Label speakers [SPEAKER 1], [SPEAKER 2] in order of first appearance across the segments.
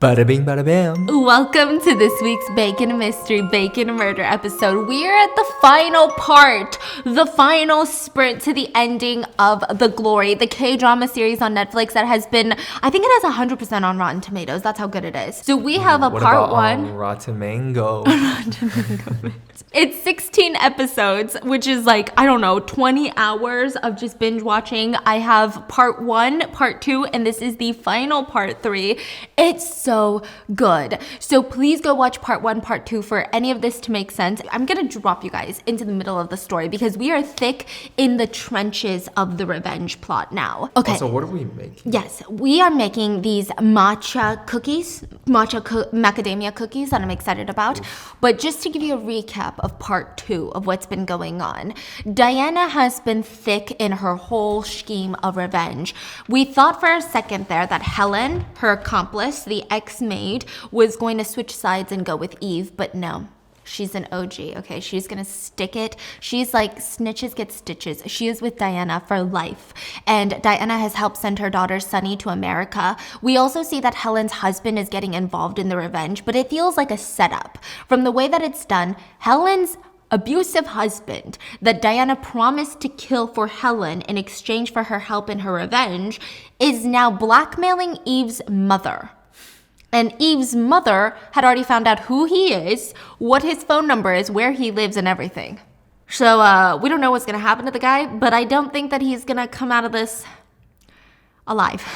[SPEAKER 1] Bada bing, bada bam.
[SPEAKER 2] Welcome to this week's Bacon Mystery, Bacon Murder episode. We're at the final part, the final sprint to the ending of The Glory, the K-drama series on Netflix that has been, I think it has 100% on Rotten Tomatoes. That's how good it is. So we have a
[SPEAKER 1] what
[SPEAKER 2] part
[SPEAKER 1] about
[SPEAKER 2] one.
[SPEAKER 1] Rotten Mango.
[SPEAKER 2] It's 16 episodes, which is like, I don't know, 20 hours of just binge watching. I have part one, part two, and this is the final part three. It's so good. So please go watch part one, part two for any of this to make sense. I'm gonna drop you guys into the middle of the story because we are thick in the trenches of the revenge plot now. Okay.
[SPEAKER 1] So what are we making?
[SPEAKER 2] Yes, we are making these matcha cookies, macadamia cookies that I'm excited about. But just to give you a recap of part two of what's been going on, Diana has been thick in her whole scheme of revenge. We thought for a second there that Helen, her accomplice, the ex-maid, was going to switch sides and go with Eve, but no. She's an OG, okay? She's gonna stick it. She's like, snitches get stitches. She is with Diana for life. And Diana has helped send her daughter Sunny to America. We also see that Helen's husband is getting involved in the revenge, but it feels like a setup. From the way that it's done, Helen's abusive husband that Diana promised to kill for Helen in exchange for her help in her revenge is now blackmailing Eve's mother. And Eve's mother had already found out who he is, what his phone number is, where he lives, and everything. So we don't know what's going to happen to the guy, but I don't think that he's going to come out of this alive.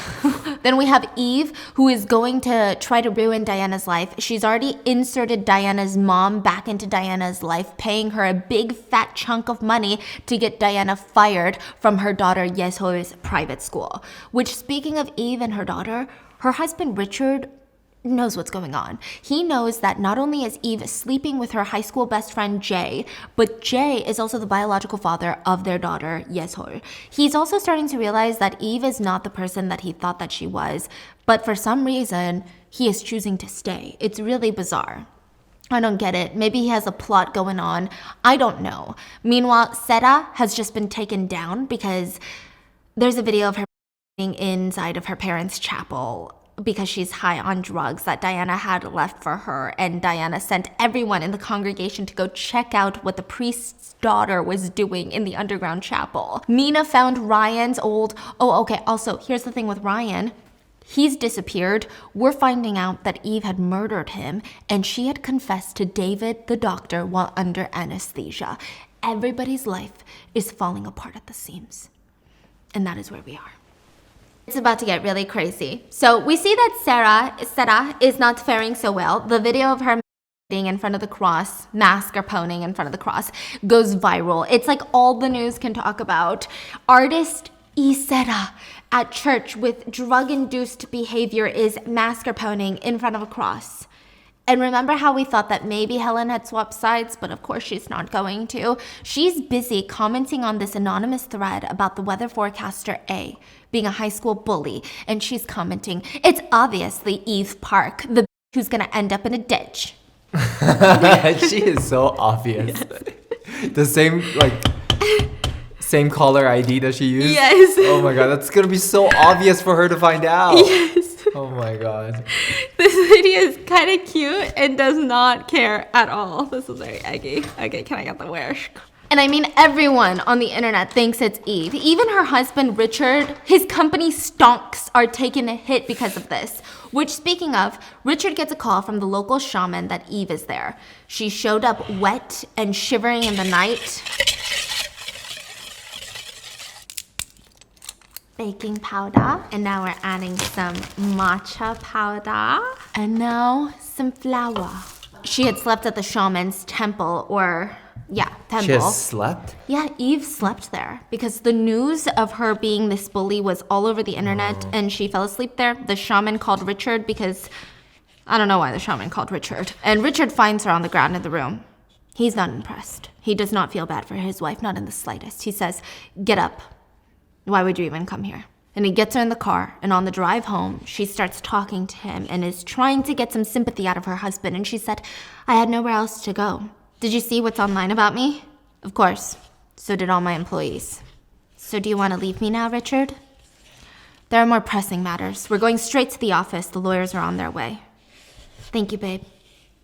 [SPEAKER 2] Then we have Eve, who is going to try to ruin Diana's life. She's already inserted Diana's mom back into Diana's life, paying her a big fat chunk of money to get Diana fired from her daughter Yesol's private school. Which, speaking of Eve and her daughter, her husband Richard knows what's going on. He knows that not only is Eve sleeping with her high school best friend Jay, but Jay is also the biological father of their daughter Yeshol. He's also starting to realize that Eve is not the person that he thought that she was, but for some reason he is choosing to stay. It's really bizarre. I don't get it. Maybe he has a plot going on. I don't know. Meanwhile, Sarah has just been taken down because there's a video of her being inside of her parents' chapel because she's high on drugs that Diana had left for her, and Diana sent everyone in the congregation to go check out what the priest's daughter was doing in the underground chapel. Nina found Ryan's old... Also, here's the thing with Ryan. He's disappeared. We're finding out that Eve had murdered him, and she had confessed to David, the doctor, while under anesthesia. Everybody's life is falling apart at the seams. And that is where we are. It's about to get really crazy. So we see that Sarah is not faring so well. The video of her in front of the cross, mascarponing in front of the cross, goes viral. It's like all the news can talk about. Artist Sarah at church with drug-induced behavior is mascarponing in front of a cross. And remember how we thought that maybe Helen had swapped sides, but of course she's not going to. She's busy commenting on this anonymous thread about the weather forecaster A being a high school bully. And she's commenting, it's obviously Eve Park, the who's gonna end up in a ditch.
[SPEAKER 1] She is so obvious. Yes. The same caller ID that she used?
[SPEAKER 2] Yes.
[SPEAKER 1] Oh my god, that's gonna be so obvious for her to find out.
[SPEAKER 2] Yes.
[SPEAKER 1] Oh my god.
[SPEAKER 2] This video is kind of cute and does not care at all. This is very eggy. Okay, can I get the wish? And I mean, everyone on the internet thinks it's Eve. Even her husband, Richard, his company stonks are taking a hit because of this. Which, speaking of, Richard gets a call from the local shaman that Eve is there. She showed up wet and shivering in the night. Baking powder, and now we're adding some matcha powder, and now some flour. She had slept at the shaman's temple, temple.
[SPEAKER 1] She has slept?
[SPEAKER 2] Yeah, Eve slept there because the news of her being this bully was all over the internet, and she fell asleep there. The shaman called Richard because, I don't know why the shaman called Richard. And Richard finds her on the ground in the room. He's not impressed. He does not feel bad for his wife, not in the slightest. He says, get up. Why would you even come here? And he gets her in the car, and on the drive home, she starts talking to him and is trying to get some sympathy out of her husband. And she said, I had nowhere else to go. Did you see what's online about me? Of course. So did all my employees. So do you want to leave me now, Richard? There are more pressing matters. We're going straight to the office. The lawyers are on their way. Thank you, babe.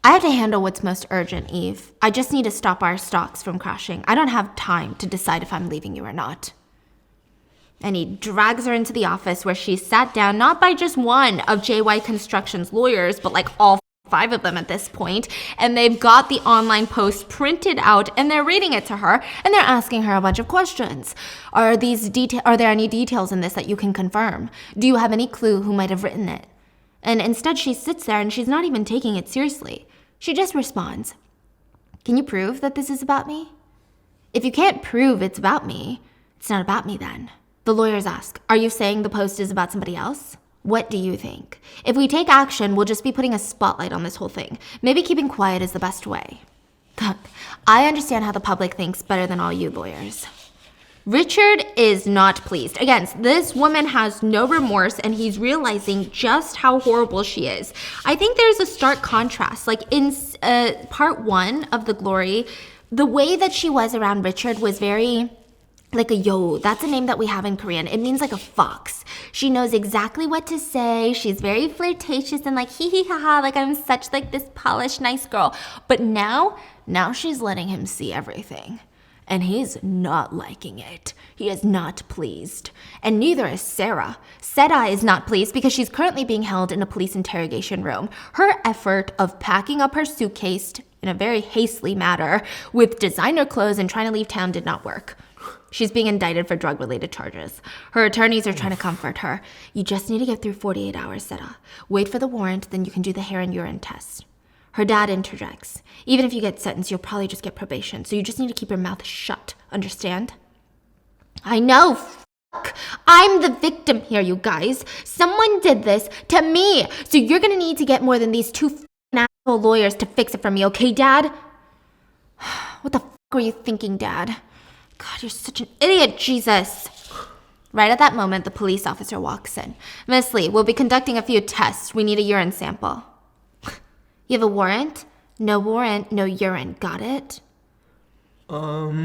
[SPEAKER 2] I have to handle what's most urgent, Eve. I just need to stop our stocks from crashing. I don't have time to decide if I'm leaving you or not. And he drags her into the office where she sat down not by just one of JY Construction's lawyers, but like all 5 of them at this point. And they've got the online post printed out and they're reading it to her and they're asking her a bunch of questions. Are there any details in this that you can confirm? Do you have any clue who might have written it? And instead she sits there and she's not even taking it seriously. She just responds, "Can you prove that this is about me? If you can't prove it's about me, it's not about me then." The lawyers ask, "Are you saying the post is about somebody else? What do you think? If we take action, we'll just be putting a spotlight on this whole thing. Maybe keeping quiet is the best way." I understand how the public thinks better than all you lawyers. Richard is not pleased. Again, this woman has no remorse and he's realizing just how horrible she is. I think there's a stark contrast. Like in part 1 of The Glory, the way that she was around Richard was very like a yo. That's a name that we have in Korean. It means like a fox. She knows exactly what to say. She's very flirtatious and like hee hee ha ha, like I'm such like this polished nice girl. But now she's letting him see everything. And he's not liking it. He is not pleased. And neither is Sarah. Sarah is not pleased because she's currently being held in a police interrogation room. Her effort of packing up her suitcase in a very hastily manner with designer clothes and trying to leave town did not work. She's being indicted for drug-related charges. Her attorneys are trying to comfort her. "You just need to get through 48 hours, Sarah. Wait for the warrant, then you can do the hair and urine test." Her dad interjects. "Even if you get sentenced, you'll probably just get probation, so you just need to keep your mouth shut, understand?" I know, I'm the victim here, you guys. Someone did this to me, so you're gonna need to get more than these 2 asshole lawyers to fix it for me, okay, Dad? What the were you thinking, Dad? God, you're such an idiot, Jesus. Right at that moment, the police officer walks in. "Miss Lee, we'll be conducting a few tests. We need a urine sample." "You have a warrant? No warrant, no urine. Got it?" Well,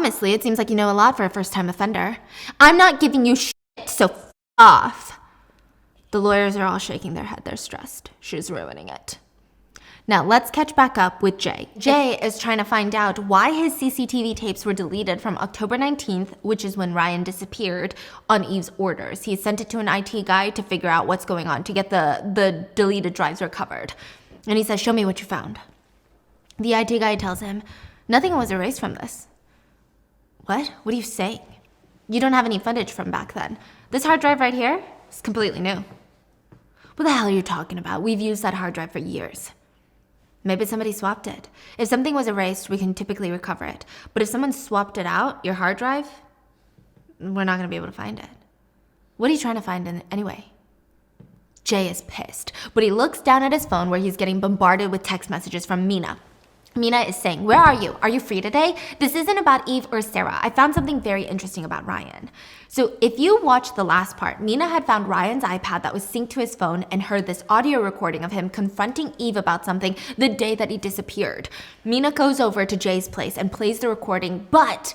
[SPEAKER 2] Miss Lee, it seems like you know a lot for a first-time offender. "I'm not giving you shit, so f off." The lawyers are all shaking their head. They're stressed. She's ruining it. Now, let's catch back up with Jay. Jay is trying to find out why his CCTV tapes were deleted from October 19th, which is when Ryan disappeared, on Eve's orders. He sent it to an IT guy to figure out what's going on, to get the deleted drives recovered. And he says, "Show me what you found." The IT guy tells him, "Nothing was erased from this." "What? What are you saying? You don't have any footage from back then. This hard drive right here is completely new." "What the hell are you talking about? We've used that hard drive for years." "Maybe somebody swapped it. If something was erased, we can typically recover it. But if someone swapped it out, your hard drive, we're not going to be able to find it." "What are you trying to find anyway?" Jay is pissed, but he looks down at his phone where he's getting bombarded with text messages from Mina. Mina is saying, "Where are you? Are you free today? This isn't about Eve or Sarah. I found something very interesting about Ryan." So if you watch the last part, Mina had found Ryan's iPad that was synced to his phone and heard this audio recording of him confronting Eve about something the day that he disappeared. Mina goes over to Jay's place and plays the recording, but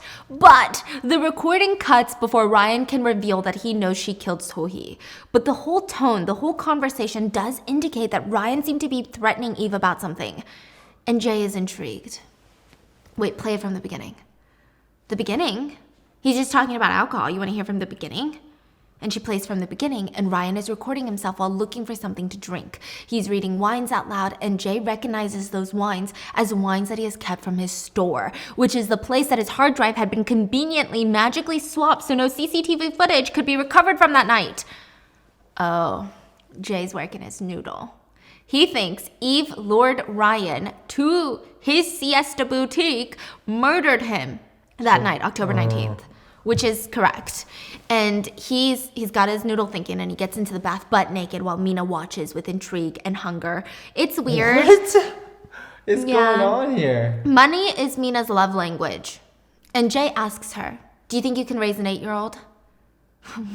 [SPEAKER 2] the recording cuts before Ryan can reveal that he knows she killed Sohee. But the whole tone, the whole conversation does indicate that Ryan seemed to be threatening Eve about something. And Jay is intrigued. Wait, play it from the beginning. The beginning? He's just talking about alcohol. You want to hear from the beginning? And she plays from the beginning, and Ryan is recording himself while looking for something to drink. He's reading wines out loud, and Jay recognizes those wines as wines that he has kept from his store, which is the place that his hard drive had been conveniently magically swapped so no CCTV footage could be recovered from that night. Oh, Jay's working his noodle. He thinks Eve lured Ryan to his siesta boutique, murdered him that night, October 19th, which is correct. And he's got his noodle thinking, and he gets into the bath butt naked while Mina watches with intrigue and hunger. It's weird.
[SPEAKER 1] What is going on here?
[SPEAKER 2] Money is Mina's love language. And Jay asks her, "Do you think you can raise an 8-year-old?"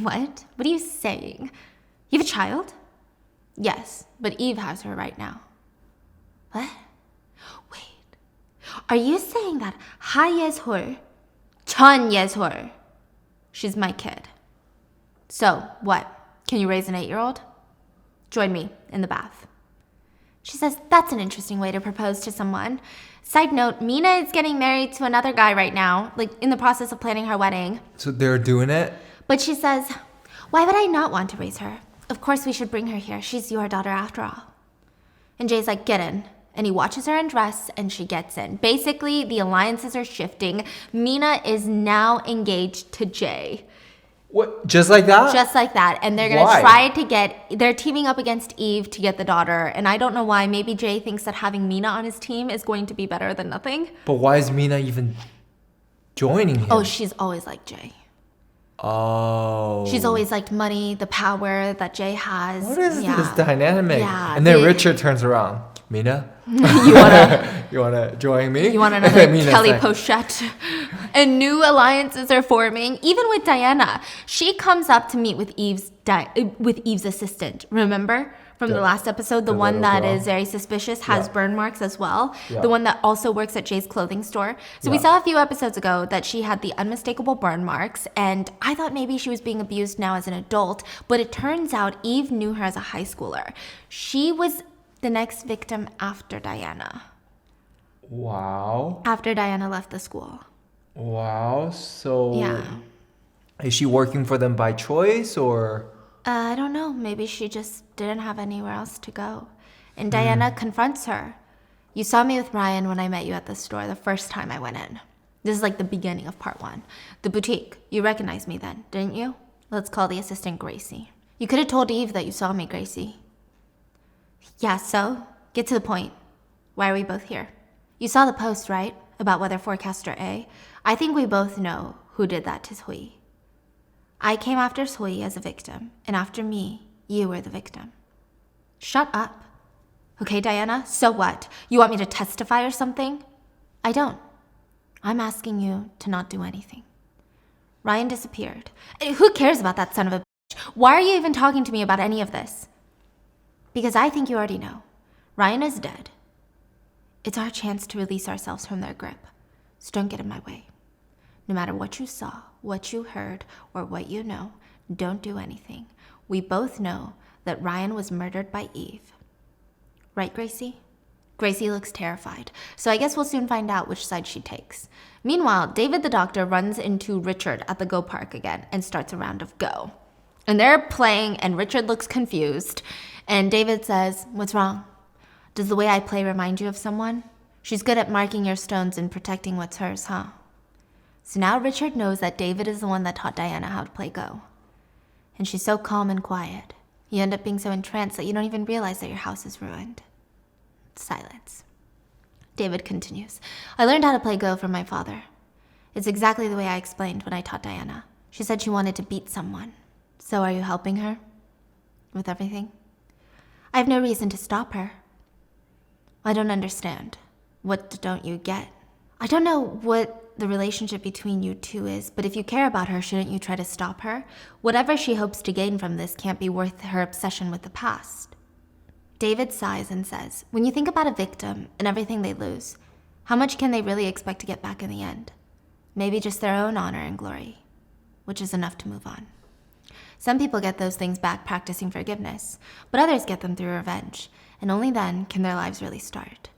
[SPEAKER 2] What? What are you saying? You have a child? Yes, but Eve has her right now. What? Wait. Are you saying that 하예솔, 전예솔, she's my kid? So, what? Can you raise an 8-year-old? Join me in the bath. She says, that's an interesting way to propose to someone. Side note, Mina is getting married to another guy right now, like in the process of planning her wedding.
[SPEAKER 1] So they're doing it?
[SPEAKER 2] But she says, why would I not want to raise her? Of course we should bring her here. She's your daughter after all. And Jay's like, get in. And he watches her undress and she gets in. Basically, the alliances are shifting. Mina is now engaged to Jay.
[SPEAKER 1] What? Just like that?
[SPEAKER 2] Just like that. And they're going to they're teaming up against Eve to get the daughter. And I don't know why. Maybe Jay thinks that having Mina on his team is going to be better than nothing.
[SPEAKER 1] But why is Mina even joining him?
[SPEAKER 2] Oh, she's always liked Jay.
[SPEAKER 1] Oh.
[SPEAKER 2] She's always liked money, the power that Jay has.
[SPEAKER 1] What is this dynamic?
[SPEAKER 2] Yeah.
[SPEAKER 1] And then Richard turns around. Mina? You wanna join me?
[SPEAKER 2] You want another Kelly Pochette? And new alliances are forming. Even with Diana, she comes up to meet with Eve's assistant. Remember from the last episode, the one that is very suspicious, has burn marks as well. Yeah. The one that also works at Jay's clothing store. So we saw a few episodes ago that she had the unmistakable burn marks, and I thought maybe she was being abused now as an adult, but it turns out Eve knew her as a high schooler. She was the next victim after Diana.
[SPEAKER 1] Wow.
[SPEAKER 2] After Diana left the school.
[SPEAKER 1] Wow. So is she working for them by choice or?
[SPEAKER 2] I don't know. Maybe she just didn't have anywhere else to go. And Diana confronts her. You saw me with Ryan when I met you at the store the first time I went in. This is like the beginning of part 1. The boutique. You recognized me then, didn't you? Let's call the assistant Gracie. You could have told Eve that you saw me, Gracie. Yeah, so? Get to the point. Why are we both here? You saw the post, right? About weather forecaster A. I think we both know who did that to Sui. I came after Sui as a victim, and after me, you were the victim. Shut up. Okay, Diana, so what? You want me to testify or something? I don't. I'm asking you to not do anything. Ryan disappeared. Who cares about that son of a bitch? Why are you even talking to me about any of this? Because I think you already know. Ryan is dead. It's our chance to release ourselves from their grip. So don't get in my way. No matter what you saw, what you heard, or what you know, don't do anything. We both know that Ryan was murdered by Eve. Right, Gracie? Gracie looks terrified, so I guess we'll soon find out which side she takes. Meanwhile, David the doctor runs into Richard at the Go Park again and starts a round of Go. And they're playing, and Richard looks confused. And David says, what's wrong? Does the way I play remind you of someone? She's good at marking your stones and protecting what's hers, huh? So now Richard knows that David is the one that taught Diana how to play Go. And she's so calm and quiet. You end up being so entranced that you don't even realize that your house is ruined. Silence. David continues. I learned how to play Go from my father. It's exactly the way I explained when I taught Diana. She said she wanted to beat someone. So are you helping her? With everything? I have no reason to stop her. I don't understand. What don't you get? I don't know what the relationship between you two is, but if you care about her, shouldn't you try to stop her? Whatever she hopes to gain from this can't be worth her obsession with the past. David sighs and says, when you think about a victim and everything they lose, how much can they really expect to get back in the end? Maybe just their own honor and glory, which is enough to move on. Some people get those things back practicing forgiveness, but others get them through revenge, and only then can their lives really start.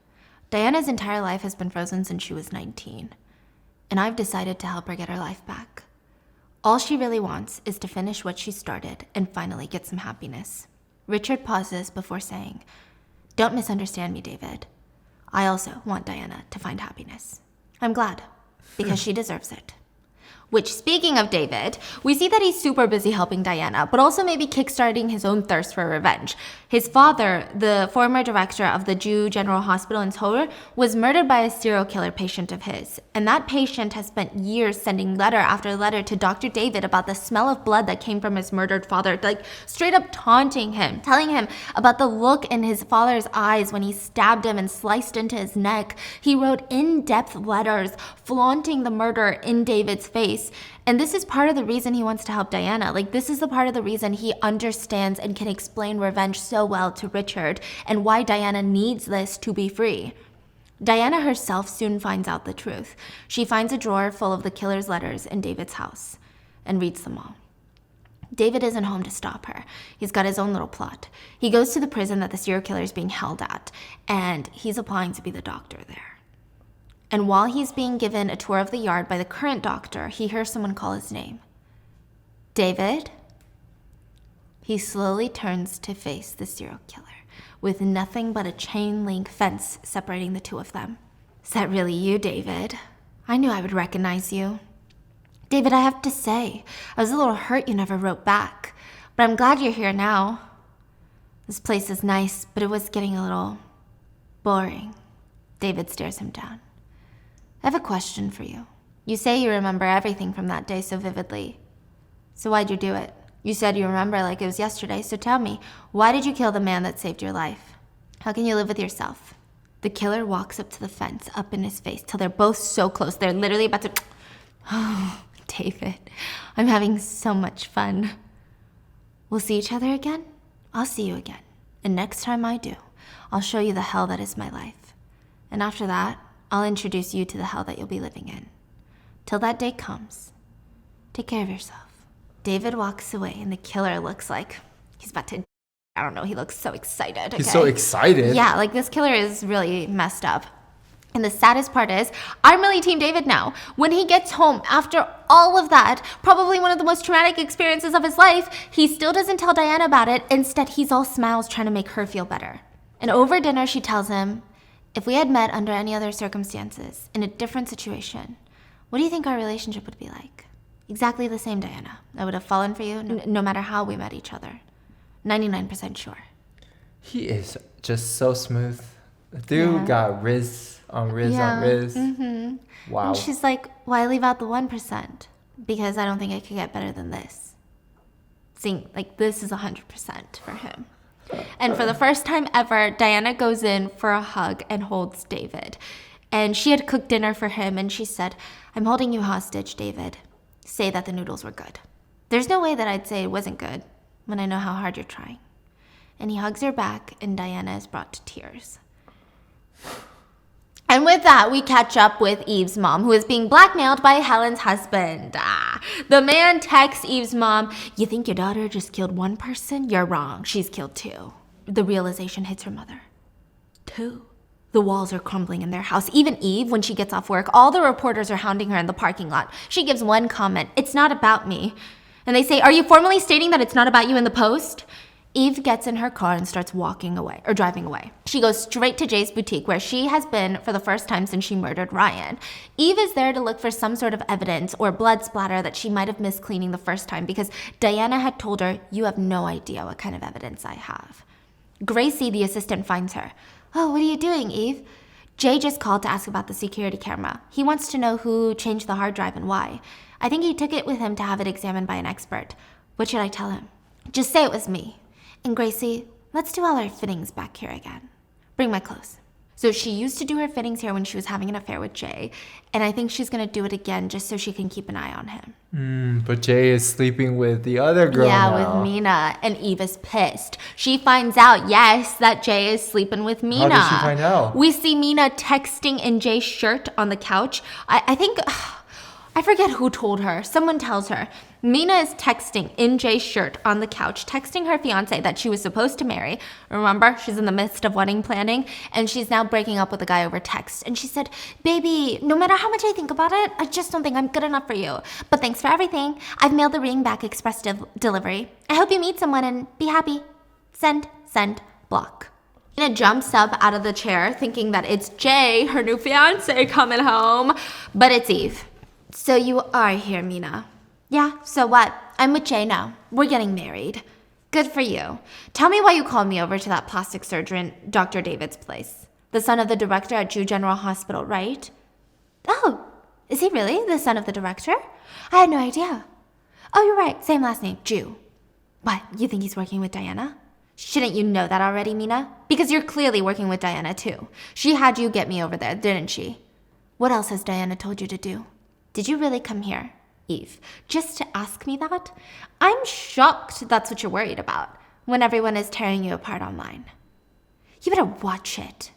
[SPEAKER 2] Diana's entire life has been frozen since she was 19, and I've decided to help her get her life back. All she really wants is to finish what she started and finally get some happiness. Richard pauses before saying, don't misunderstand me, David. I also want Diana to find happiness. I'm glad, because she deserves it. Which, speaking of David, we see that he's super busy helping Diana, but also maybe kickstarting his own thirst for revenge. His father, the former director of the Jew General Hospital in Seoul, was murdered by a serial killer patient of his. And that patient has spent years sending letter after letter to Dr. David about the smell of blood that came from his murdered father, like straight up taunting him, telling him about the look in his father's eyes when he stabbed him and sliced into his neck. He wrote in-depth letters flaunting the murder in David's face. And this is part of the reason he wants to help Diana. Like, this is the part of the reason he understands and can explain revenge so well to Richard and why Diana needs this to be free. Diana herself soon finds out the truth. She finds a drawer full of the killer's letters in David's house and reads them all. David isn't home to stop her. He's got his own little plot. He goes to the prison that the serial killer is being held at, and he's applying to be the doctor there. And while he's being given a tour of the yard by the current doctor, he hears someone call his name. David? He slowly turns to face the serial killer, with nothing but a chain link fence separating the two of them. Is that really you, David? I knew I would recognize you. David, I have to say, I was a little hurt you never wrote back, but I'm glad you're here now. This place is nice, but it was getting a little boring. David stares him down. I have a question for you. You say you remember everything from that day so vividly. So why'd you do it? You said you remember like it was yesterday, so tell me, why did you kill the man that saved your life? How can you live with yourself? The killer walks up to the fence, up in his face, till they're both so close. They're literally about to... Oh, David, I'm having so much fun. We'll see each other again? I'll see you again. And next time I do, I'll show you the hell that is my life. And after that, I'll introduce you to the hell that you'll be living in. Till that day comes, take care of yourself. David walks away, and the killer looks like he's about to... I don't know, he looks so excited. Okay?
[SPEAKER 1] He's so excited?
[SPEAKER 2] Yeah, like this killer is really messed up. And the saddest part is, I'm really Team David now. When he gets home, after all of that, probably one of the most traumatic experiences of his life, he still doesn't tell Diana about it. Instead, he's all smiles trying to make her feel better. And over dinner, she tells him, if we had met under any other circumstances, in a different situation, what do you think our relationship would be like? Exactly the same, Diana. I would have fallen for you no matter how we met each other. 99% sure.
[SPEAKER 1] He is just so smooth. The dude got Riz on Riz on Riz.
[SPEAKER 2] Mm-hmm.
[SPEAKER 1] Wow.
[SPEAKER 2] And she's like, why leave out the 1%? Because I don't think I could get better than this. See, like this is 100% for him. And for the first time ever, Diana goes in for a hug and holds David. And she had cooked dinner for him, and she said, I'm holding you hostage, David. Say that the noodles were good. There's no way that I'd say it wasn't good when I know how hard you're trying. And he hugs her back, and Diana is brought to tears. And with that, we catch up with Eve's mom, who is being blackmailed by Helen's husband. The man texts Eve's mom, you think your daughter just killed one person? You're wrong. She's killed two. The realization hits her mother. Two. The walls are crumbling in their house. Even Eve, when she gets off work, all the reporters are hounding her in the parking lot. She gives one comment, it's not about me. And they say, are you formally stating that it's not about you in the post? Eve gets in her car and starts walking away, or driving away. She goes straight to Jay's boutique, where she has been for the first time since she murdered Ryan. Eve is there to look for some sort of evidence or blood splatter that she might have missed cleaning the first time, because Diana had told her, you have no idea what kind of evidence I have. Gracie, the assistant, finds her. Oh, what are you doing, Eve? Jay just called to ask about the security camera. He wants to know who changed the hard drive and why. I think he took it with him to have it examined by an expert. What should I tell him? Just say it was me. And Gracie, let's do all our fittings back here again. Bring my clothes. So she used to do her fittings here when she was having an affair with Jay, and I think she's gonna do it again just so she can keep an eye on him.
[SPEAKER 1] But Jay is sleeping with the other girl now.
[SPEAKER 2] With Mina, and Eve is pissed. She finds out, yes, that Jay is sleeping with Mina.
[SPEAKER 1] How did she find out?
[SPEAKER 2] We see Mina texting in Jay's shirt on the couch. I think, I forget who told her. Someone tells her. Mina is texting in Jay's shirt on the couch, texting her fiance that she was supposed to marry. Remember, she's in the midst of wedding planning, and she's now breaking up with a guy over text. And she said, baby, no matter how much I think about it, I just don't think I'm good enough for you. But thanks for everything. I've mailed the ring back express delivery. I hope you meet someone and be happy. Send, block. Mina jumps up out of the chair, thinking that it's Jay, her new fiance, coming home. But it's Eve. So you are here, Mina. Yeah, so what? I'm with Jay now. We're getting married. Good for you. Tell me why you called me over to that plastic surgeon, Dr. David's place. The son of the director at Jew General Hospital, right? Oh, is he really the son of the director? I had no idea. Oh, you're right. Same last name, Jew. What, you think he's working with Diana? Shouldn't you know that already, Mina? Because you're clearly working with Diana, too. She had you get me over there, didn't she? What else has Diana told you to do? Did you really come here, Eve, just to ask me that? I'm shocked that's what you're worried about when everyone is tearing you apart online. You better watch it.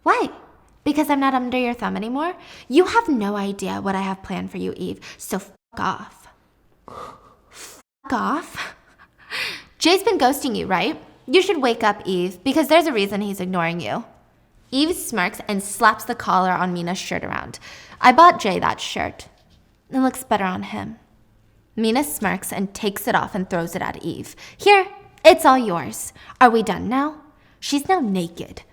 [SPEAKER 2] Why? Because I'm not under your thumb anymore? You have no idea what I have planned for you, Eve, so fuck off. Fuck off. Jay's been ghosting you, right? You should wake up, Eve, because there's a reason he's ignoring you. Eve smirks and slaps the collar on Mina's shirt around. I bought Jay that shirt. It looks better on him. Mina smirks and takes it off and throws it at Eve. Here, it's all yours. Are we done now? She's now naked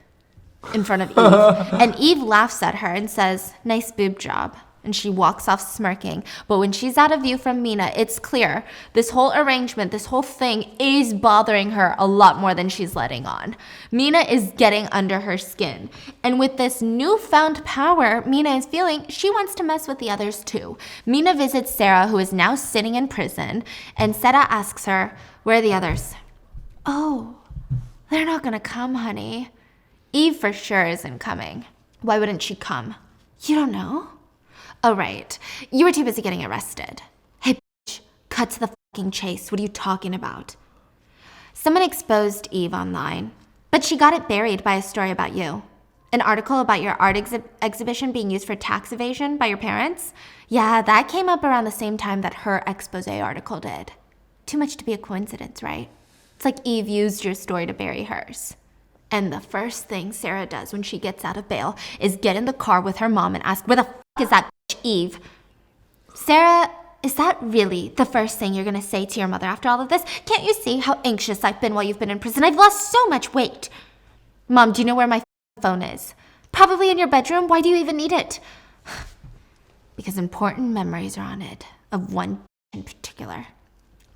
[SPEAKER 2] in front of Eve. And Eve laughs at her and says, nice boob job. And she walks off smirking. But when she's out of view from Mina, it's clear this whole arrangement, this whole thing is bothering her a lot more than she's letting on. Mina is getting under her skin. And with this newfound power Mina is feeling, she wants to mess with the others too. Mina visits Sarah, who is now sitting in prison, and Sarah asks her, where are the others? Oh, they're not gonna come, honey. Eve for sure isn't coming. Why wouldn't she come? You don't know? Oh, right. You were too busy getting arrested. Hey, bitch, cut to the fucking chase. What are you talking about? Someone exposed Eve online, but she got it buried by a story about you. An article about your art exhibition being used for tax evasion by your parents? Yeah, that came up around the same time that her expose article did. Too much to be a coincidence, right? It's like Eve used your story to bury hers. And the first thing Sarah does when she gets out of bail is get in the car with her mom and ask, where the fuck is that bitch Eve? Sarah, is that really the first thing you're gonna say to your mother after all of this? Can't you see how anxious I've been while you've been in prison? I've lost so much weight. Mom, do you know where my phone is? Probably in your bedroom. Why do you even need it? Because important memories are on it, of one in particular.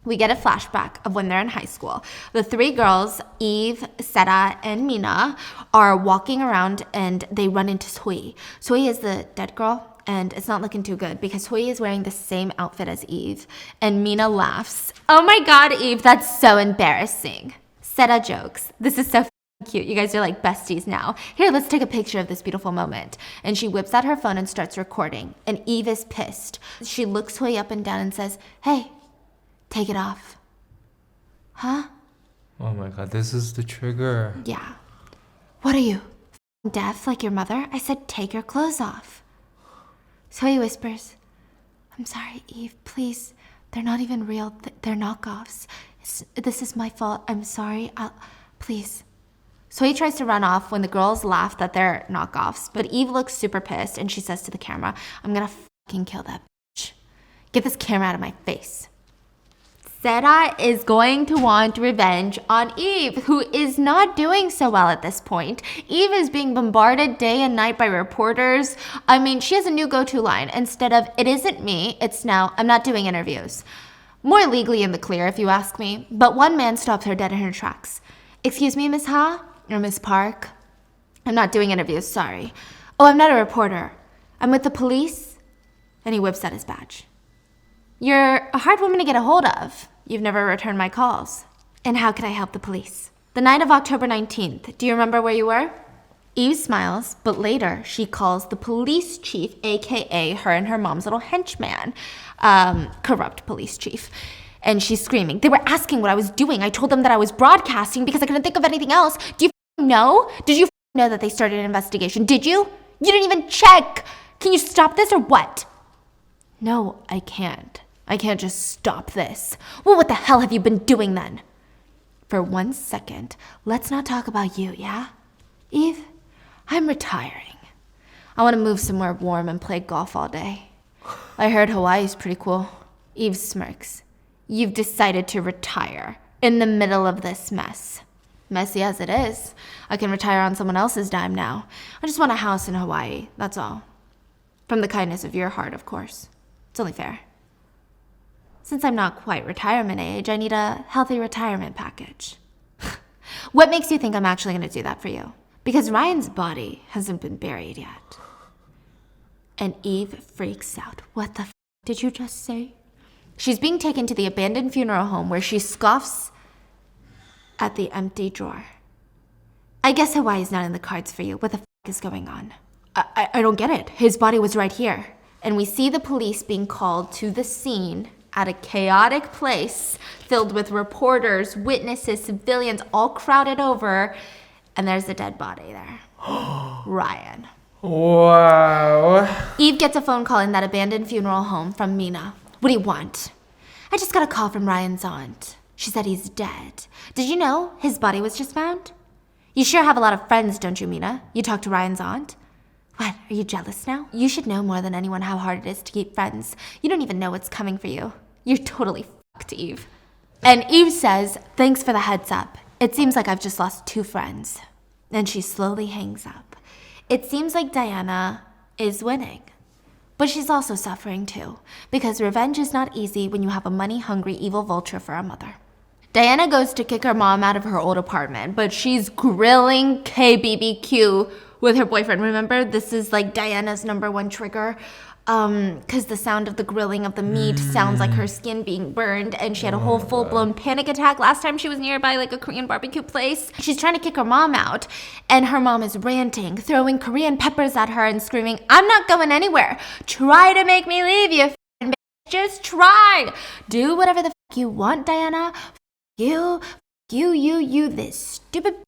[SPEAKER 2] We get a flashback of when they're in high school. The three girls, Eve, Sarah, and Mina, are walking around and they run into Sui. Sui is the dead girl, and it's not looking too good because Sui is wearing the same outfit as Eve. And Mina laughs. Oh my god, Eve, that's so embarrassing. Sarah jokes. This is so cute. You guys are like besties now. Here, let's take a picture of this beautiful moment. And she whips out her phone and starts recording. And Eve is pissed. She looks Sui up and down and says, hey, take it off. Huh?
[SPEAKER 1] Oh my god, this is the trigger.
[SPEAKER 2] Yeah. What are you, deaf like your mother? I said take your clothes off. So he whispers, I'm sorry, Eve, please. They're not even real. They're knockoffs. This is my fault. I'm sorry. Please. So he tries to run off when the girls laugh that they're knockoffs. But Eve looks super pissed and she says to the camera, I'm gonna fucking kill that bitch. Get this camera out of my face. Sarah is going to want revenge on Eve, who is not doing so well at this point. Eve is being bombarded day and night by reporters. I mean, she has a new go-to line. Instead of, it isn't me, it's now, I'm not doing interviews. More legally in the clear, if you ask me. But one man stops her dead in her tracks. Excuse me, Miss Ha? Or Miss Park? I'm not doing interviews, sorry. Oh, I'm not a reporter. I'm with the police. And he whips out his badge. You're a hard woman to get a hold of. You've never returned my calls. And how can I help the police? The night of October 19th, do you remember where you were? Eve smiles, but later she calls the police chief, aka her and her mom's little henchman, corrupt police chief. And she's screaming, they were asking what I was doing. I told them that I was broadcasting because I couldn't think of anything else. Do you know? Did you know that they started an investigation? Did you? You didn't even check. Can you stop this or what? No, I can't. I can't just stop this. Well, what the hell have you been doing then? For 1 second, let's not talk about you, yeah? Eve, I'm retiring. I want to move somewhere warm and play golf all day. I heard Hawaii's pretty cool. Eve smirks. You've decided to retire in the middle of this mess. Messy as it is, I can retire on someone else's dime now. I just want a house in Hawaii, that's all. From the kindness of your heart, of course. It's only fair. Since I'm not quite retirement age, I need a healthy retirement package. What makes you think I'm actually going to do that for you? Because Ryan's body hasn't been buried yet. And Eve freaks out. What the did you just say? She's being taken to the abandoned funeral home where she scoffs at the empty drawer. I guess Hawaii's not in the cards for you. What the is going on? I don't get it. His body was right here. And we see the police being called to the scene at a chaotic place filled with reporters, witnesses, civilians, all crowded over, and there's a dead body there. Ryan.
[SPEAKER 1] Wow.
[SPEAKER 2] Eve gets a phone call in that abandoned funeral home from Mina. What do you want? I just got a call from Ryan's aunt. She said he's dead. Did you know his body was just found? You sure have a lot of friends, don't you, Mina? You talked to Ryan's aunt? What, are you jealous now? You should know more than anyone how hard it is to keep friends. You don't even know what's coming for you. You're totally fucked, Eve. And Eve says, thanks for the heads up. It seems like I've just lost 2 friends. And she slowly hangs up. It seems like Diana is winning. But she's also suffering too, because revenge is not easy when you have a money-hungry evil vulture for a mother. Diana goes to kick her mom out of her old apartment, but she's grilling KBBQ with her boyfriend. Remember, this is like Diana's #1 trigger, because the sound of the grilling of the meat sounds like her skin being burned, and she had a whole full-blown panic attack last time she was nearby, like a Korean barbecue place. She's trying to kick her mom out, and her mom is ranting, throwing Korean peppers at her and screaming, I'm not going anywhere. Try to make me leave, you f***ing bitch. Just try. Do whatever the f*** you want, Diana. You, this stupid bitch.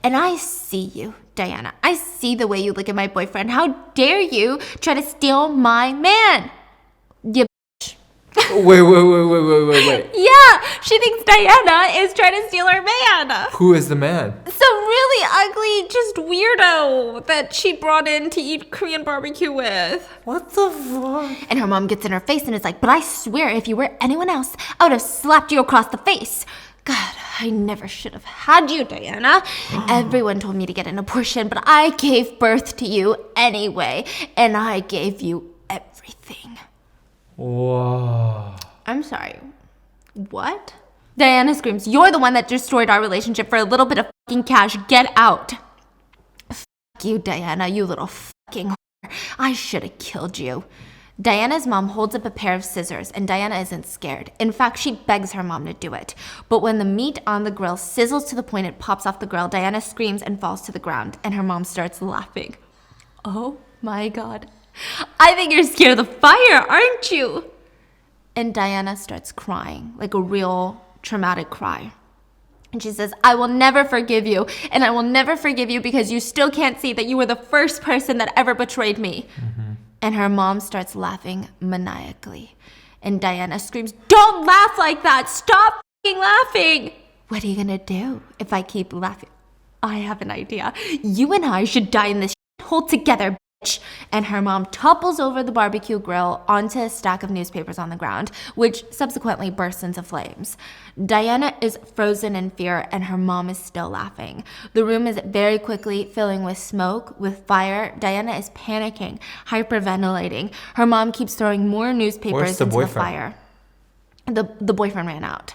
[SPEAKER 2] And I see you, Diana. I see the way you look at my boyfriend. How dare you try to steal my man? You bitch.
[SPEAKER 1] Wait.
[SPEAKER 2] Yeah, she thinks Diana is trying to steal her man.
[SPEAKER 1] Who is the man?
[SPEAKER 2] Some really ugly, just weirdo that she brought in to eat Korean barbecue with.
[SPEAKER 1] What the fuck?
[SPEAKER 2] And her mom gets in her face and is like, but I swear if you were anyone else, I would have slapped you across the face. God, I never should have had you, Diana. Everyone told me to get an abortion, but I gave birth to you anyway, and I gave you everything.
[SPEAKER 1] Whoa.
[SPEAKER 2] I'm sorry. What? Diana screams, you're the one that destroyed our relationship for a little bit of fucking cash. Get out. Fuck you, Diana, you little fucking whore. I should have killed you. Diana's mom holds up a pair of scissors, and Diana isn't scared. In fact, she begs her mom to do it. But when the meat on the grill sizzles to the point it pops off the grill, Diana screams and falls to the ground, and her mom starts laughing. Oh my God. I think you're scared of the fire, aren't you? And Diana starts crying, like a real traumatic cry. And she says, I will never forgive you, and I will never forgive you because you still can't see that you were the first person that ever betrayed me. And her mom starts laughing maniacally. And Diana screams, don't laugh like that! Stop f***ing laughing! What are you gonna do if I keep laughing? I have an idea. You and I should die in this hole together, bitch! And her mom topples over the barbecue grill onto a stack of newspapers on the ground, which subsequently bursts into flames. Diana is frozen in fear, and her mom is still laughing. The room is very quickly filling with smoke, with fire. Diana is panicking, hyperventilating. Her mom keeps throwing more newspapers into the fire. The boyfriend ran out.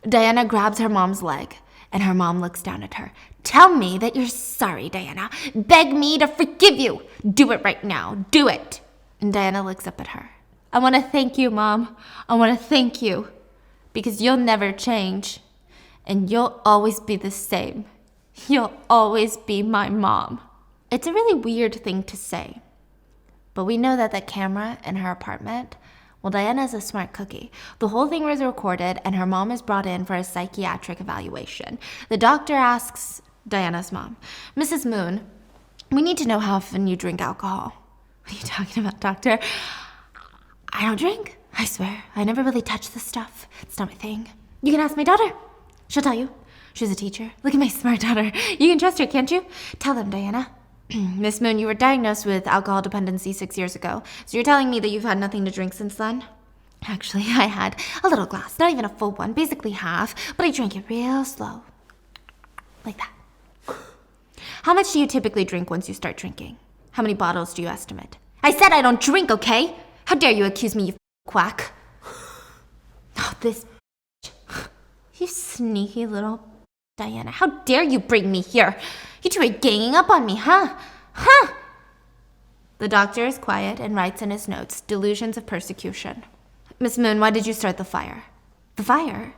[SPEAKER 2] Diana grabs her mom's leg, and her mom looks down at her. Tell me that you're sorry, Diana. Beg me to forgive you. Do it right now. Do it. And Diana looks up at her. I want to thank you, Mom. I want to thank you. Because you'll never change. And you'll always be the same. You'll always be my mom. It's a really weird thing to say. But we know that the camera in her apartment, well, Diana's a smart cookie. The whole thing was recorded, and her mom is brought in for a psychiatric evaluation. The doctor asks Diana's mom, Mrs. Moon, we need to know how often you drink alcohol. What are you talking about, doctor? I don't drink. I swear. I never really touch this stuff. It's not my thing. You can ask my daughter. She'll tell you. She's a teacher. Look at my smart daughter. You can trust her, can't you? Tell them, Diana. Miss Moon, you were diagnosed with alcohol dependency 6 years ago. So you're telling me that you've had nothing to drink since then? Actually, I had a little glass. Not even a full one. Basically half. But I drank it real slow. Like that. How much do you typically drink once you start drinking? How many bottles do you estimate? I said I don't drink, okay? How dare you accuse me, you quack? Oh, this you sneaky little Diana. How dare you bring me here? You two are ganging up on me, huh? Huh? The doctor is quiet and writes in his notes, delusions of persecution. Miss Moon, why did you start the fire? The fire?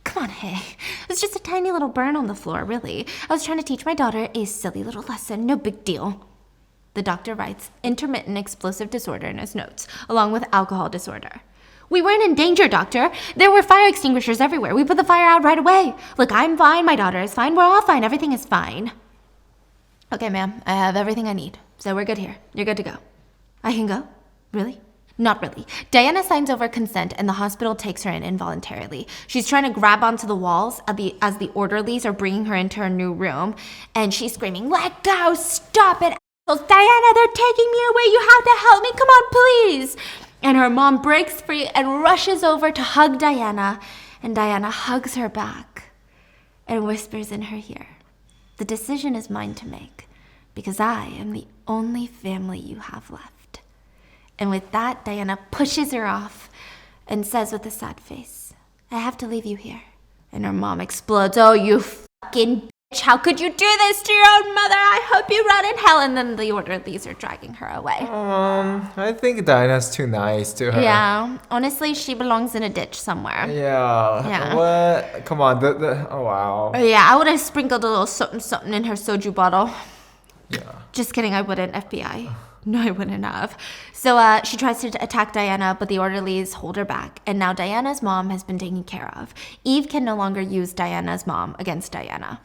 [SPEAKER 2] Come on, hey. It's just a tiny little burn on the floor, really. I was trying to teach my daughter a silly little lesson. No big deal. The doctor writes intermittent explosive disorder in his notes, along with alcohol disorder. We weren't in danger, doctor. There were fire extinguishers everywhere. We put the fire out right away. Look, I'm fine. My daughter is fine. We're all fine. Everything is fine. Okay, ma'am. I have everything I need. So we're good here. You're good to go. I can go? Really? Not really. Diana signs over consent and the hospital takes her in involuntarily. She's trying to grab onto the walls as the orderlies are bringing her into her new room, and she's screaming, "Let go! Stop it! Diana, they're taking me away! You have to help me! Come on, please!" And her mom breaks free and rushes over to hug Diana, and Diana hugs her back and whispers in her ear, "The decision is mine to make, because I am the only family you have left." And with that, Diana pushes her off and says with a sad face, "I have to leave you here." And her mom explodes, "Oh, you fucking bitch, how could you do this to your own mother? I hope you rot in hell." And then the orderlies are dragging her away.
[SPEAKER 1] I think Diana's too nice to her.
[SPEAKER 2] Yeah, honestly, she belongs in a ditch somewhere.
[SPEAKER 1] Yeah. What? Come on. Oh, wow.
[SPEAKER 2] Yeah, I would have sprinkled a little something in her soju bottle.
[SPEAKER 1] Yeah.
[SPEAKER 2] Just kidding, I wouldn't, FBI. No, I wouldn't have. So she tries to attack Diana, but the orderlies hold her back. And now Diana's mom has been taken care of. Eve can no longer use Diana's mom against Diana.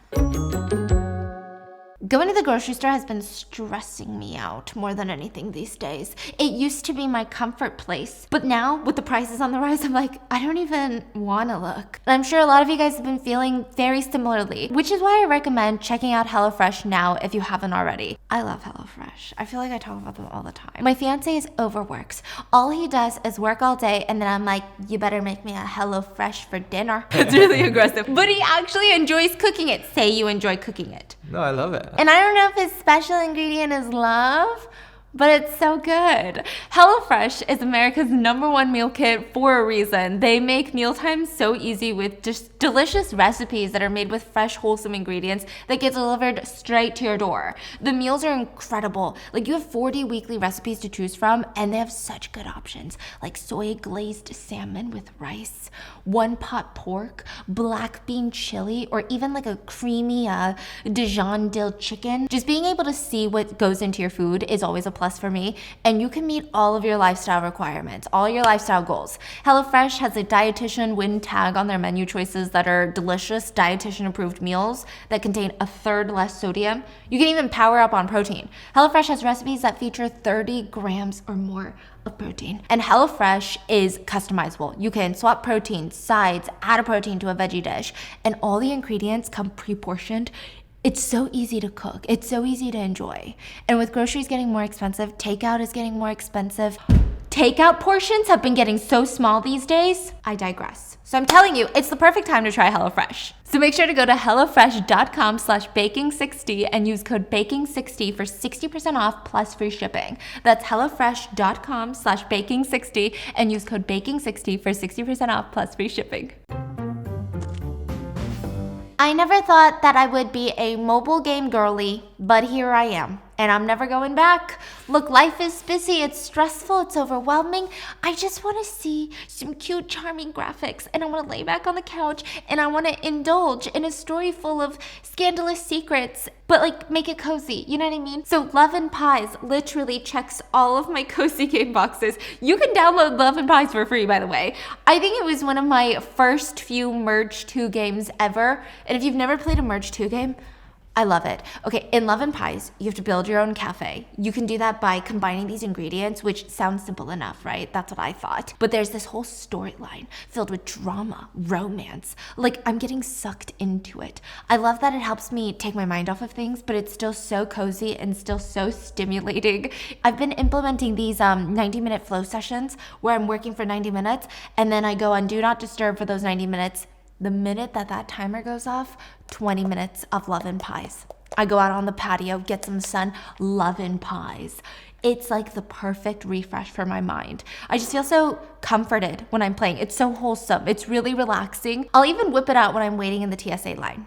[SPEAKER 2] Going to the grocery store has been stressing me out more than anything these days. It used to be my comfort place, but now with the prices on the rise, I'm like, I don't even want to look. And I'm sure a lot of you guys have been feeling very similarly, which is why I recommend checking out HelloFresh now if you haven't already. I love HelloFresh. I feel like I talk about them all the time. My fiance is overworks. All he does is work all day, and then I'm like, you better make me a HelloFresh for dinner. It's really aggressive, but he actually enjoys cooking it. Say you enjoy cooking it.
[SPEAKER 1] No, I love it.
[SPEAKER 2] And I don't know if his special ingredient is love, but it's so good. HelloFresh is America's #1 meal kit for a reason. They make mealtime so easy with just delicious recipes that are made with fresh, wholesome ingredients that get delivered straight to your door. The meals are incredible. Like, you have 40 weekly recipes to choose from, and they have such good options, like soy glazed salmon with rice, one-pot pork, black bean chili, or even like a creamy Dijon dill chicken. Just being able to see what goes into your food is always a plus for me, and you can meet all of your lifestyle requirements, all your lifestyle goals. HelloFresh has a dietitian win tag on their menu choices that are delicious, dietitian approved meals that contain a third less sodium. You can even power up on protein. HelloFresh has recipes that feature 30 grams or more of protein. And HelloFresh is customizable. You can swap protein, sides, add a protein to a veggie dish, and all the ingredients come pre-portioned. It's so easy to cook. It's so easy to enjoy. And with groceries getting more expensive, takeout is getting more expensive. Takeout portions have been getting so small these days. I digress. So I'm telling you, it's the perfect time to try HelloFresh. So make sure to go to hellofresh.com/baking60 and use code baking60 for 60% off plus free shipping. That's hellofresh.com/baking60 and use code baking60 for 60% off plus free shipping. I never thought that I would be a mobile game girly, but here I am, and I'm never going back. Look, life is busy, it's stressful, it's overwhelming. I just want to see some cute, charming graphics, and I want to lay back on the couch, and I want to indulge in a story full of scandalous secrets, but like make it cozy, you know what I mean? So Love and Pies literally checks all of my cozy game boxes. You can download Love and Pies for free, by the way. I think it was one of my first few Merge 2 games ever, and if you've never played a Merge 2 game, I love it. Okay, in Love and Pies, you have to build your own cafe. You can do that by combining these ingredients, which sounds simple enough, right? That's what I thought. But there's this whole storyline filled with drama, romance. Like, I'm getting sucked into it. I love that it helps me take my mind off of things, but it's still so cozy and still so stimulating. I've been implementing these 90-minute flow sessions where I'm working for 90 minutes, and then I go on Do Not Disturb for those 90 minutes. The minute that timer goes off, 20 minutes of Love and Pies. I go out on the patio, get some sun, Love and Pies. It's like the perfect refresh for my mind. I just feel so comforted when I'm playing. It's so wholesome. It's really relaxing. I'll even whip it out when I'm waiting in the TSA line.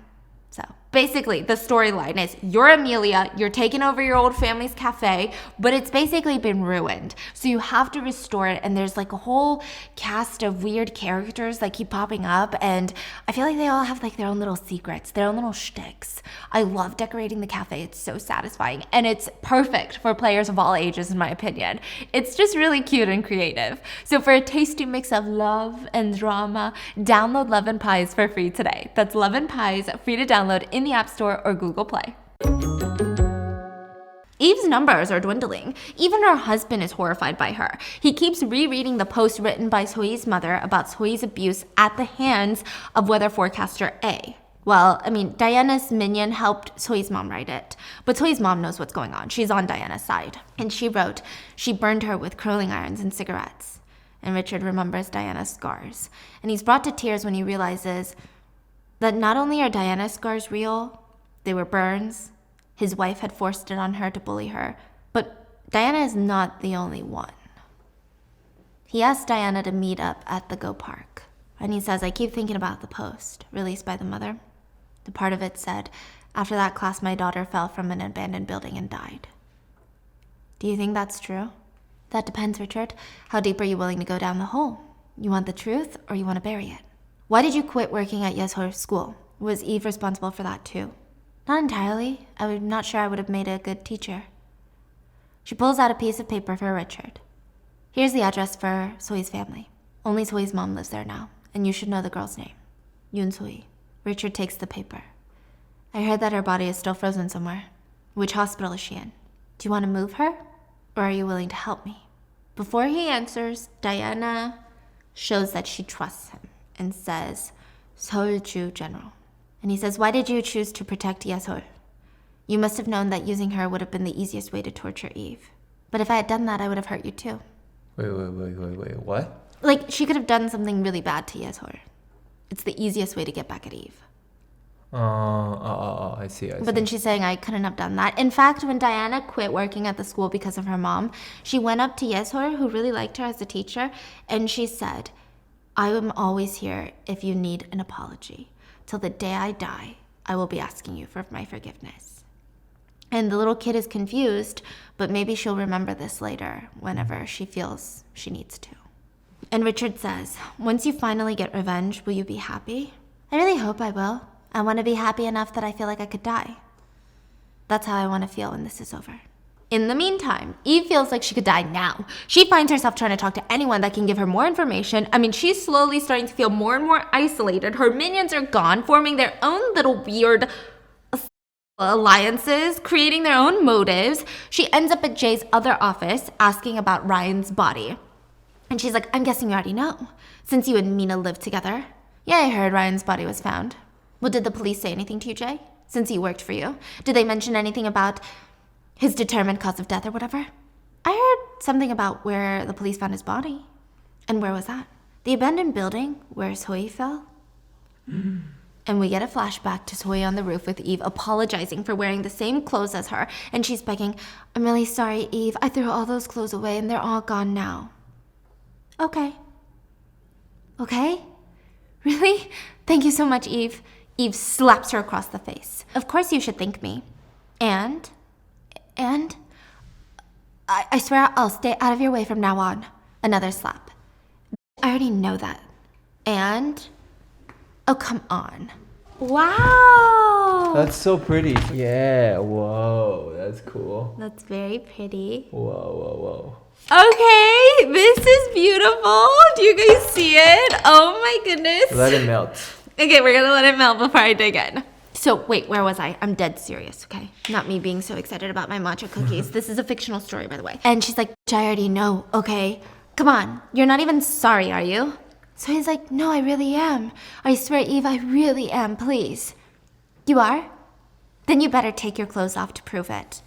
[SPEAKER 2] So basically, the storyline is you're Amelia, you're taking over your old family's cafe, but it's basically been ruined. So you have to restore it, and there's like a whole cast of weird characters that keep popping up, and I feel like they all have like their own little secrets, their own little shticks. I love decorating the cafe. It's so satisfying, and it's perfect for players of all ages, in my opinion. It's just really cute and creative. So for a tasty mix of love and drama, download Love and Pies for free today. That's Love and Pies, free to download in the App Store or Google Play. Eve's numbers are dwindling. Even her husband is horrified by her. He keeps rereading the post written by Soi's mother about Soi's abuse at the hands of weather forecaster A. Well, I mean, Diana's minion helped Soi's mom write it. But Soi's mom knows what's going on. She's on Diana's side. And she wrote, she burned her with curling irons and cigarettes. And Richard remembers Diana's scars. And he's brought to tears when he realizes that not only are Diana's scars real, they were burns. His wife had forced it on her to bully her. But Diana is not the only one. He asked Diana to meet up at the Go Park. And he says, I keep thinking about the post released by the mother. The part of it said, after that class, my daughter fell from an abandoned building and died. Do you think that's true? That depends, Richard. How deep are you willing to go down the hole? You want the truth or you want to bury it? Why did you quit working at Yeshor's school? Was Eve responsible for that too? Not entirely. I'm not sure I would have made a good teacher. She pulls out a piece of paper for Richard. Here's the address for Soi's family. Only Soi's mom lives there now, and you should know the girl's name. Yoon Soi. Richard takes the paper. I heard that her body is still frozen somewhere. Which hospital is she in? Do you want to move her? Or are you willing to help me? Before he answers, Diana shows that she trusts him and says, Seoul-ju General. And he says, why did you choose to protect Yeshor? You must have known that using her would have been the easiest way to torture Eve. But if I had done that, I would have hurt you too.
[SPEAKER 1] Wait, what?
[SPEAKER 2] Like, she could have done something really bad to Yeshor. It's the easiest way to get back at Eve.
[SPEAKER 1] I see.
[SPEAKER 2] But then she's saying I couldn't have done that. In fact, when Diana quit working at the school because of her mom, she went up to Yeshor, who really liked her as a teacher, and she said, I am always here if you need an apology. Till the day I die, I will be asking you for my forgiveness. And the little kid is confused, but maybe she'll remember this later, whenever she feels she needs to. And Richard says, once you finally get revenge, will you be happy? I really hope I will. I want to be happy enough that I feel like I could die. That's how I want to feel when this is over. In the meantime, Eve feels like she could die now. She finds herself trying to talk to anyone that can give her more information. I mean, she's slowly starting to feel more and more isolated. Her minions are gone, forming their own little weird alliances, creating their own motives. She ends up at Jay's other office asking about Ryan's body. And she's like, I'm guessing you already know, since you and Mina lived together. Yeah, I heard Ryan's body was found. Well, did the police say anything to you, Jay? Since he worked for you? Did they mention anything about his determined cause of death or whatever? I heard something about where the police found his body. And where was that? The abandoned building where Soi fell? And we get a flashback to Soi on the roof with Eve apologizing for wearing the same clothes as her. And she's begging, I'm really sorry, Eve. I threw all those clothes away and they're all gone now. Okay. Okay? Really? Thank you so much, Eve. Eve slaps her across the face. Of course you should thank me. And I swear I'll stay out of your way from now on. Another slap. I already know that. And oh, come on. Wow.
[SPEAKER 1] That's so pretty. Yeah, whoa, that's cool.
[SPEAKER 2] That's very pretty.
[SPEAKER 1] Whoa.
[SPEAKER 2] Okay, this is beautiful. Do you guys see it? Oh my goodness.
[SPEAKER 1] Let it melt.
[SPEAKER 2] Okay, we're gonna let it melt before I dig in. So wait, where was I? I'm dead serious, okay? Not me being so excited about my matcha cookies. This is a fictional story, by the way. And she's like, I already know, okay? Come on, you're not even sorry, are you? So he's like, no, I really am. I swear, Eve, I really am, please. You are? Then you better take your clothes off to prove it.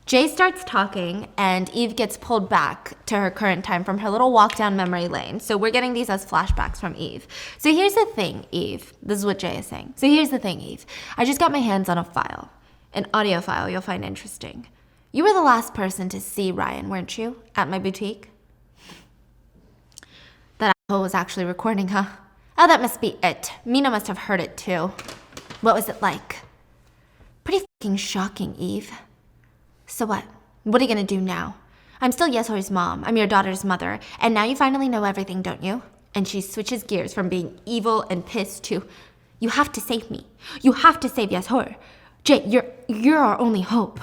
[SPEAKER 2] Jay starts talking, and Eve gets pulled back to her current time from her little walk down memory lane. So we're getting these as flashbacks from Eve. So here's the thing, Eve. This is what Jay is saying. So here's the thing, Eve. I just got my hands on a file, an audio file you'll find interesting. You were the last person to see Ryan, weren't you, at my boutique? That asshole was actually recording, huh? Oh, that must be it. Mina must have heard it too. What was it like? Pretty fucking shocking, Eve. So what? What are you gonna do now? I'm still Yeshor's mom. I'm your daughter's mother. And now you finally know everything, don't you? And she switches gears from being evil and pissed to, you have to save me. You have to save Yeshor. Jay, you're our only hope.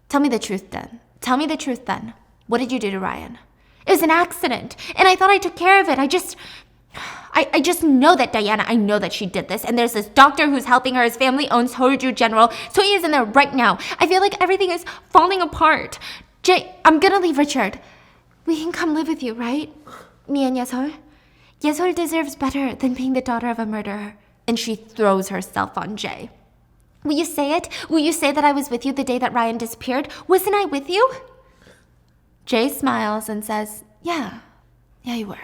[SPEAKER 2] Tell me the truth then. Tell me the truth then. What did you do to Ryan? It was an accident. And I thought I took care of it. I I just know that Diana, I know that she did this. And there's this doctor who's helping her. His family owns Hoju General. So he is in there right now. I feel like everything is falling apart. Jay, I'm gonna leave Richard. We can come live with you, right? Me and Yesol? Yesol deserves better than being the daughter of a murderer. And she throws herself on Jay. Will you say it? Will you say that I was with you the day that Ryan disappeared? Wasn't I with you? Jay smiles and says, yeah, you were.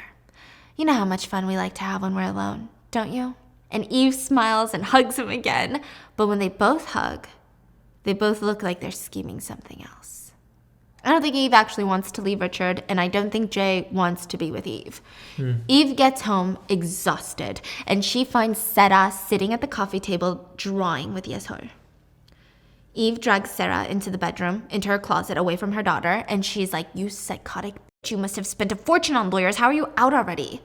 [SPEAKER 2] You know how much fun we like to have when we're alone, don't you? And Eve smiles and hugs him again. But when they both hug, they both look like they're scheming something else. I don't think Eve actually wants to leave Richard, and I don't think Jay wants to be with Eve. Eve gets home exhausted, and she finds Sarah sitting at the coffee table drawing with Yeshol. Eve drags Sarah into the bedroom, into her closet, away from her daughter, and she's like, you psychotic bitch, you must have spent a fortune on lawyers. How are you out already?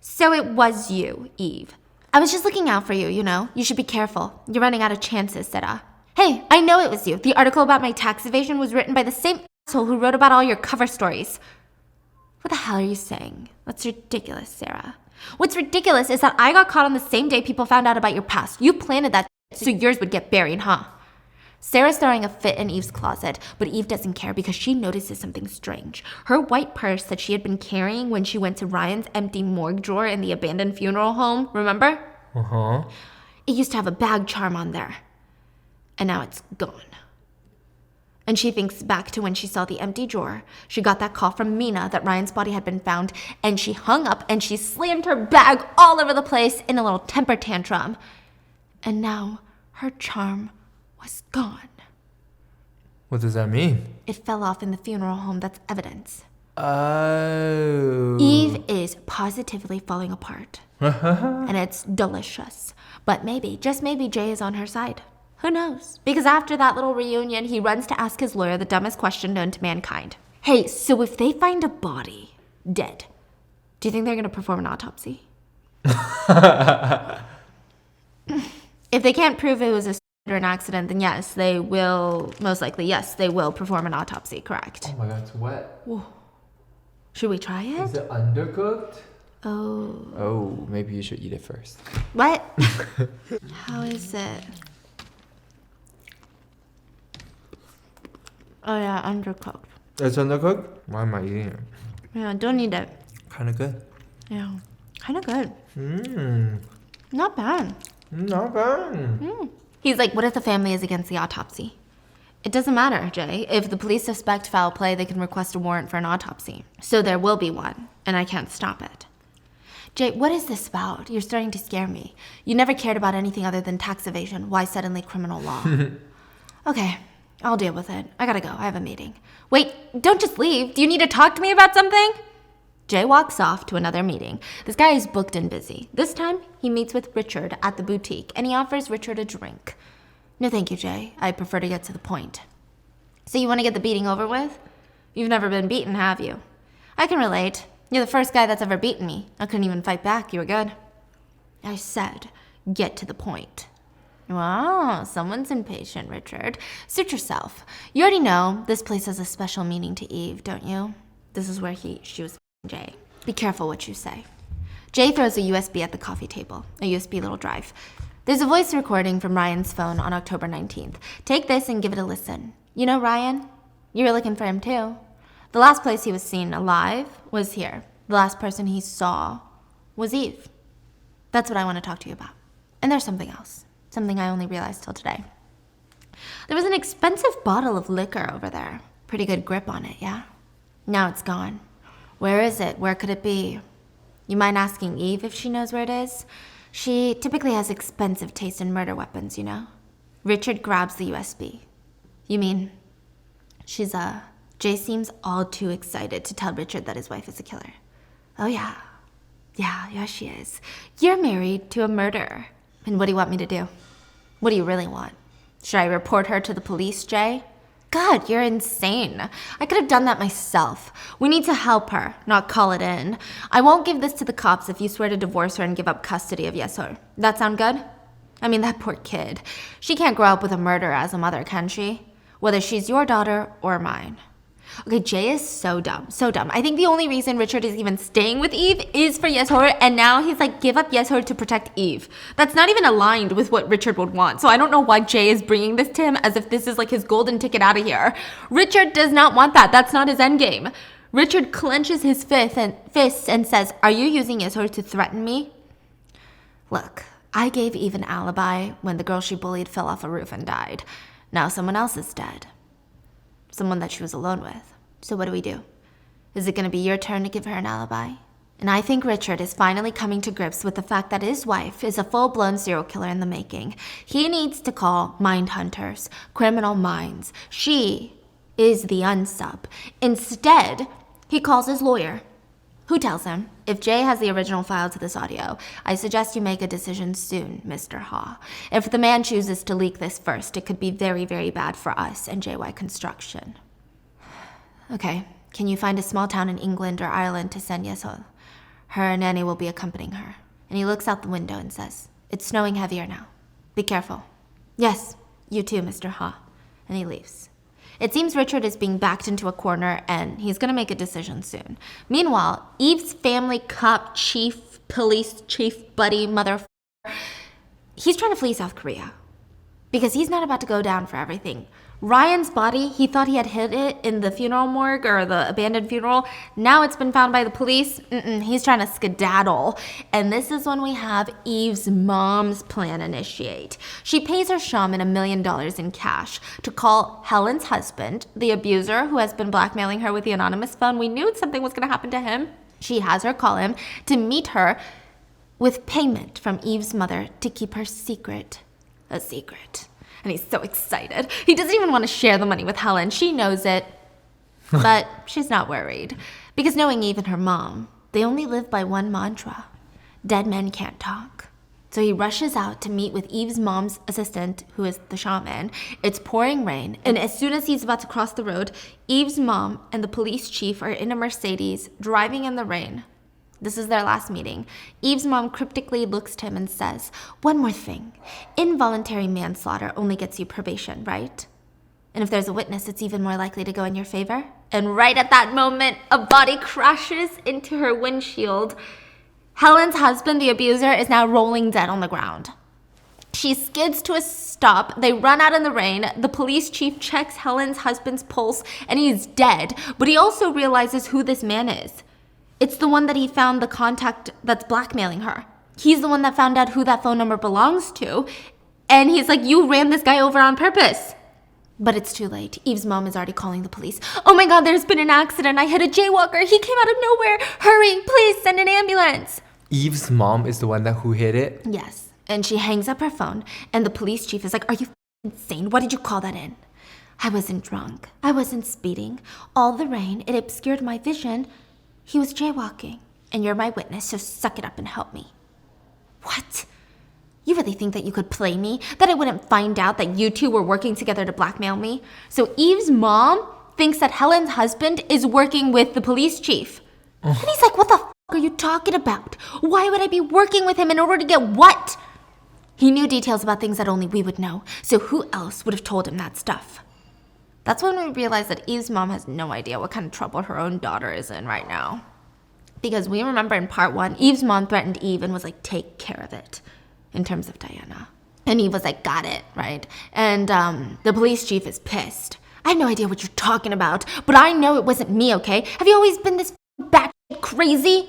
[SPEAKER 2] So it was you, Eve. I was just looking out for you, you know. You should be careful. You're running out of chances, Sarah. Hey, I know it was you. The article about my tax evasion was written by the same asshole who wrote about all your cover stories. What the hell are you saying? That's ridiculous, Sarah. What's ridiculous is that I got caught on the same day people found out about your past. You planted that so yours would get buried, huh? Sarah's throwing a fit in Eve's closet, but Eve doesn't care because she notices something strange. Her white purse that she had been carrying when she went to Ryan's empty morgue drawer in the abandoned funeral home, remember?
[SPEAKER 1] Uh-huh.
[SPEAKER 2] It used to have a bag charm on there. And now it's gone. And she thinks back to when she saw the empty drawer. She got that call from Mina that Ryan's body had been found, and she hung up and she slammed her bag all over the place in a little temper tantrum. And now her charm was gone.
[SPEAKER 1] What does that mean?
[SPEAKER 2] It fell off in the funeral home. That's evidence.
[SPEAKER 1] Oh.
[SPEAKER 2] Eve is positively falling apart. And it's delicious. But maybe, just maybe, Jay is on her side. Who knows? Because after that little reunion, he runs to ask his lawyer the dumbest question known to mankind. Hey, so if they find a body dead, do you think they're going to perform an autopsy? If they can't prove it was or an accident, then yes, they will, most likely, yes, they will perform an autopsy, correct?
[SPEAKER 1] Oh my god, it's wet.
[SPEAKER 2] Whoa. Should we try it?
[SPEAKER 1] Is it undercooked?
[SPEAKER 2] Oh.
[SPEAKER 1] Oh, maybe you should eat it first.
[SPEAKER 2] What? How is it? Oh yeah, undercooked.
[SPEAKER 1] It's undercooked? Why am I eating it?
[SPEAKER 2] Yeah, don't eat it.
[SPEAKER 1] Kinda good.
[SPEAKER 2] Yeah, kind of good.
[SPEAKER 1] Mmm.
[SPEAKER 2] Not bad.
[SPEAKER 1] Not bad.
[SPEAKER 2] He's like, what if the family is against the autopsy? It doesn't matter, Jay. If the police suspect foul play, they can request a warrant for an autopsy. So there will be one, and I can't stop it. Jay, what is this about? You're starting to scare me. You never cared about anything other than tax evasion. Why suddenly criminal law? Okay, I'll deal with it. I gotta go. I have a meeting. Wait, don't just leave. Do you need to talk to me about something? Jay walks off to another meeting. This guy is booked and busy. This time, he meets with Richard at the boutique, and he offers Richard a drink. No thank you, Jay. I prefer to get to the point. So you want to get the beating over with? You've never been beaten, have you? I can relate. You're the first guy that's ever beaten me. I couldn't even fight back. You were good. I said, get to the point. Wow, someone's impatient, Richard. Suit yourself. You already know this place has a special meaning to Eve, don't you? This is where she was Jay. Be careful what you say. Jay throws a USB at the coffee table, a USB little drive. There's a voice recording from Ryan's phone on October 19th. Take this and give it a listen. You know Ryan? You were looking for him too. The last place he was seen alive was here. The last person he saw was Eve. That's what I want to talk to you about. And there's something else. Something I only realized till today. There was an expensive bottle of liquor over there. Pretty good grip on it, yeah? Now it's gone. Where is it? Where could it be? You mind asking Eve if she knows where it is? She typically has expensive taste in murder weapons, you know? Richard grabs the USB. You mean, Jay seems all too excited to tell Richard that his wife is a killer. Oh yeah. Yeah, she is. You're married to a murderer. And what do you want me to do? What do you really want? Should I report her to the police, Jay? God, you're insane. I could have done that myself. We need to help her, not call it in. I won't give this to the cops if you swear to divorce her and give up custody of Yesor. That sound good? I mean, that poor kid. She can't grow up with a murderer as a mother, can she? Whether she's your daughter or mine. Okay, Jay is so dumb, so dumb. I think the only reason Richard is even staying with Eve is for Yeshor, and now he's like, give up Yeshor to protect Eve. That's not even aligned with what Richard would want. So I don't know why Jay is bringing this to him as if this is like his golden ticket out of here. Richard does not want that. That's not his endgame. Richard clenches his fists and says, are you using Yeshor to threaten me? Look, I gave Eve an alibi when the girl she bullied fell off a roof and died. Now someone else is dead. Someone that she was alone with. So what do we do? Is it going to be your turn to give her an alibi? And I think Richard is finally coming to grips with the fact that his wife is a full-blown serial killer in the making. He needs to call mind hunters, criminal minds. She is the unsub. Instead, he calls his lawyer, who tells him, if Jay has the original file to this audio, I suggest you make a decision soon, Mr. Ha. If the man chooses to leak this first, it could be very, very bad for us and JY Construction. Okay, can you find a small town in England or Ireland to send Yeshol? Her nanny will be accompanying her. And he looks out the window and says, it's snowing heavier now. Be careful. Yes, you too, Mr. Ha. And he leaves. It seems Richard is being backed into a corner and he's going to make a decision soon. Meanwhile, Eve's family cop chief, police chief, buddy, he's trying to flee South Korea because he's not about to go down for everything. Ryan's body, he thought he had hid it in the funeral morgue or the abandoned funeral. Now it's been found by the police. He's trying to skedaddle. And this is when we have Eve's mom's plan initiate. She pays her shaman $1 million in cash to call Helen's husband, the abuser who has been blackmailing her with the anonymous phone. We knew something was going to happen to him. She has her call him to meet her with payment from Eve's mother to keep her secret a secret. And he's so excited. He doesn't even want to share the money with Helen. She knows it, but she's not worried. Because knowing Eve and her mom, they only live by one mantra. Dead men can't talk. So he rushes out to meet with Eve's mom's assistant, who is the shaman. It's pouring rain, and as soon as he's about to cross the road, Eve's mom and the police chief are in a Mercedes, driving in the rain. This is their last meeting. Eve's mom cryptically looks to him and says, one more thing. Involuntary manslaughter only gets you probation, right? And if there's a witness, it's even more likely to go in your favor. And right at that moment, a body crashes into her windshield. Helen's husband, the abuser, is now rolling dead on the ground. She skids to a stop. They run out in the rain. The police chief checks Helen's husband's pulse, and he's dead. But he also realizes who this man is. It's the one that he found the contact that's blackmailing her. He's the one that found out who that phone number belongs to. And he's like, you ran this guy over on purpose. But it's too late. Eve's mom is already calling the police. Oh my God, there's been an accident. I hit a jaywalker. He came out of nowhere. Hurry, please send an ambulance.
[SPEAKER 1] Eve's mom is the one who hit it?
[SPEAKER 2] Yes. And she hangs up her phone. And the police chief is like, are you insane? Why did you call that in? I wasn't drunk. I wasn't speeding. All the rain, it obscured my vision. He was jaywalking, and you're my witness, so suck it up and help me. What? You really think that you could play me? That I wouldn't find out that you two were working together to blackmail me? So Eve's mom thinks that Helen's husband is working with the police chief. And he's like, what the f*** are you talking about? Why would I be working with him in order to get what? He knew details about things that only we would know, so who else would have told him that stuff? That's when we realized that Eve's mom has no idea what kind of trouble her own daughter is in right now. Because we remember in part 1, Eve's mom threatened Eve and was like, take care of it, in terms of Diana. And Eve was like, got it, right? And the police chief is pissed. I have no idea what you're talking about, but I know it wasn't me, okay? Have you always been this batshit crazy?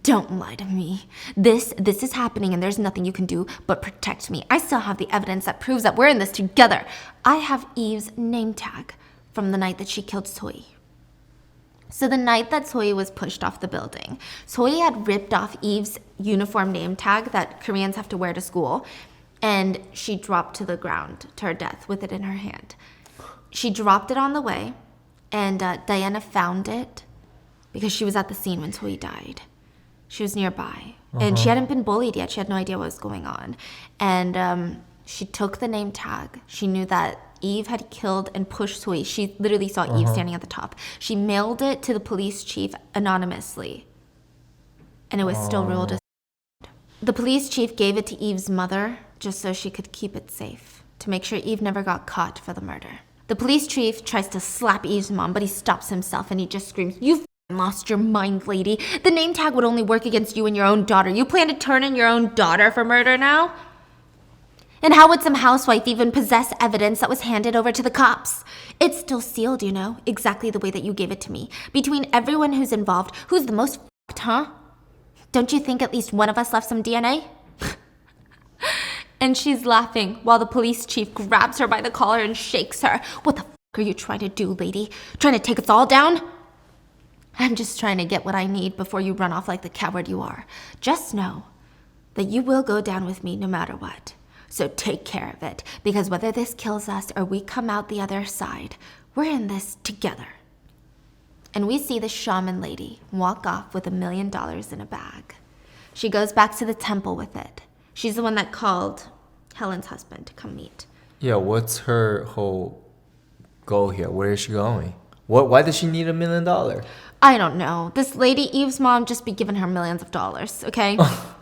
[SPEAKER 2] Don't lie to me. This is happening and there's nothing you can do but protect me. I still have the evidence that proves that we're in this together. I have Eve's name tag from the night that she killed Soy. So the night that Soy was pushed off the building, Soy had ripped off Eve's uniform name tag that Koreans have to wear to school, and she dropped to the ground to her death with it in her hand. She dropped it on the way, and Diana found it because she was at the scene when Soy died. She was nearby, and she hadn't been bullied yet. She had no idea what was going on. And she took the name tag. She knew that Eve had killed and pushed Soy. She literally saw Eve standing at the top. She mailed it to the police chief anonymously, and it was still ruled as. The police chief gave it to Eve's mother just so she could keep it safe, to make sure Eve never got caught for the murder. The police chief tries to slap Eve's mom, but he stops himself and he just screams, "You f***ing lost your mind, lady. The name tag would only work against you and your own daughter. You plan to turn in your own daughter for murder now? And how would some housewife even possess evidence that was handed over to the cops? It's still sealed, you know, exactly the way that you gave it to me. Between everyone who's involved, who's the most f***ed, huh? Don't you think at least one of us left some DNA?" And she's laughing while the police chief grabs her by the collar and shakes her. "What the f*** are you trying to do, lady? Trying to take us all down?" "I'm just trying to get what I need before you run off like the coward you are. Just know that you will go down with me no matter what. So take care of it, because whether this kills us or we come out the other side, we're in this together." And we see the shaman lady walk off with $1 million in a bag. She goes back to the temple with it. She's the one that called Helen's husband to come meet.
[SPEAKER 1] Yeah, what's her whole goal here? Where is she going? Why does she need $1 million?
[SPEAKER 2] I don't know. This lady, Eve's mom, just be giving her millions of dollars, okay?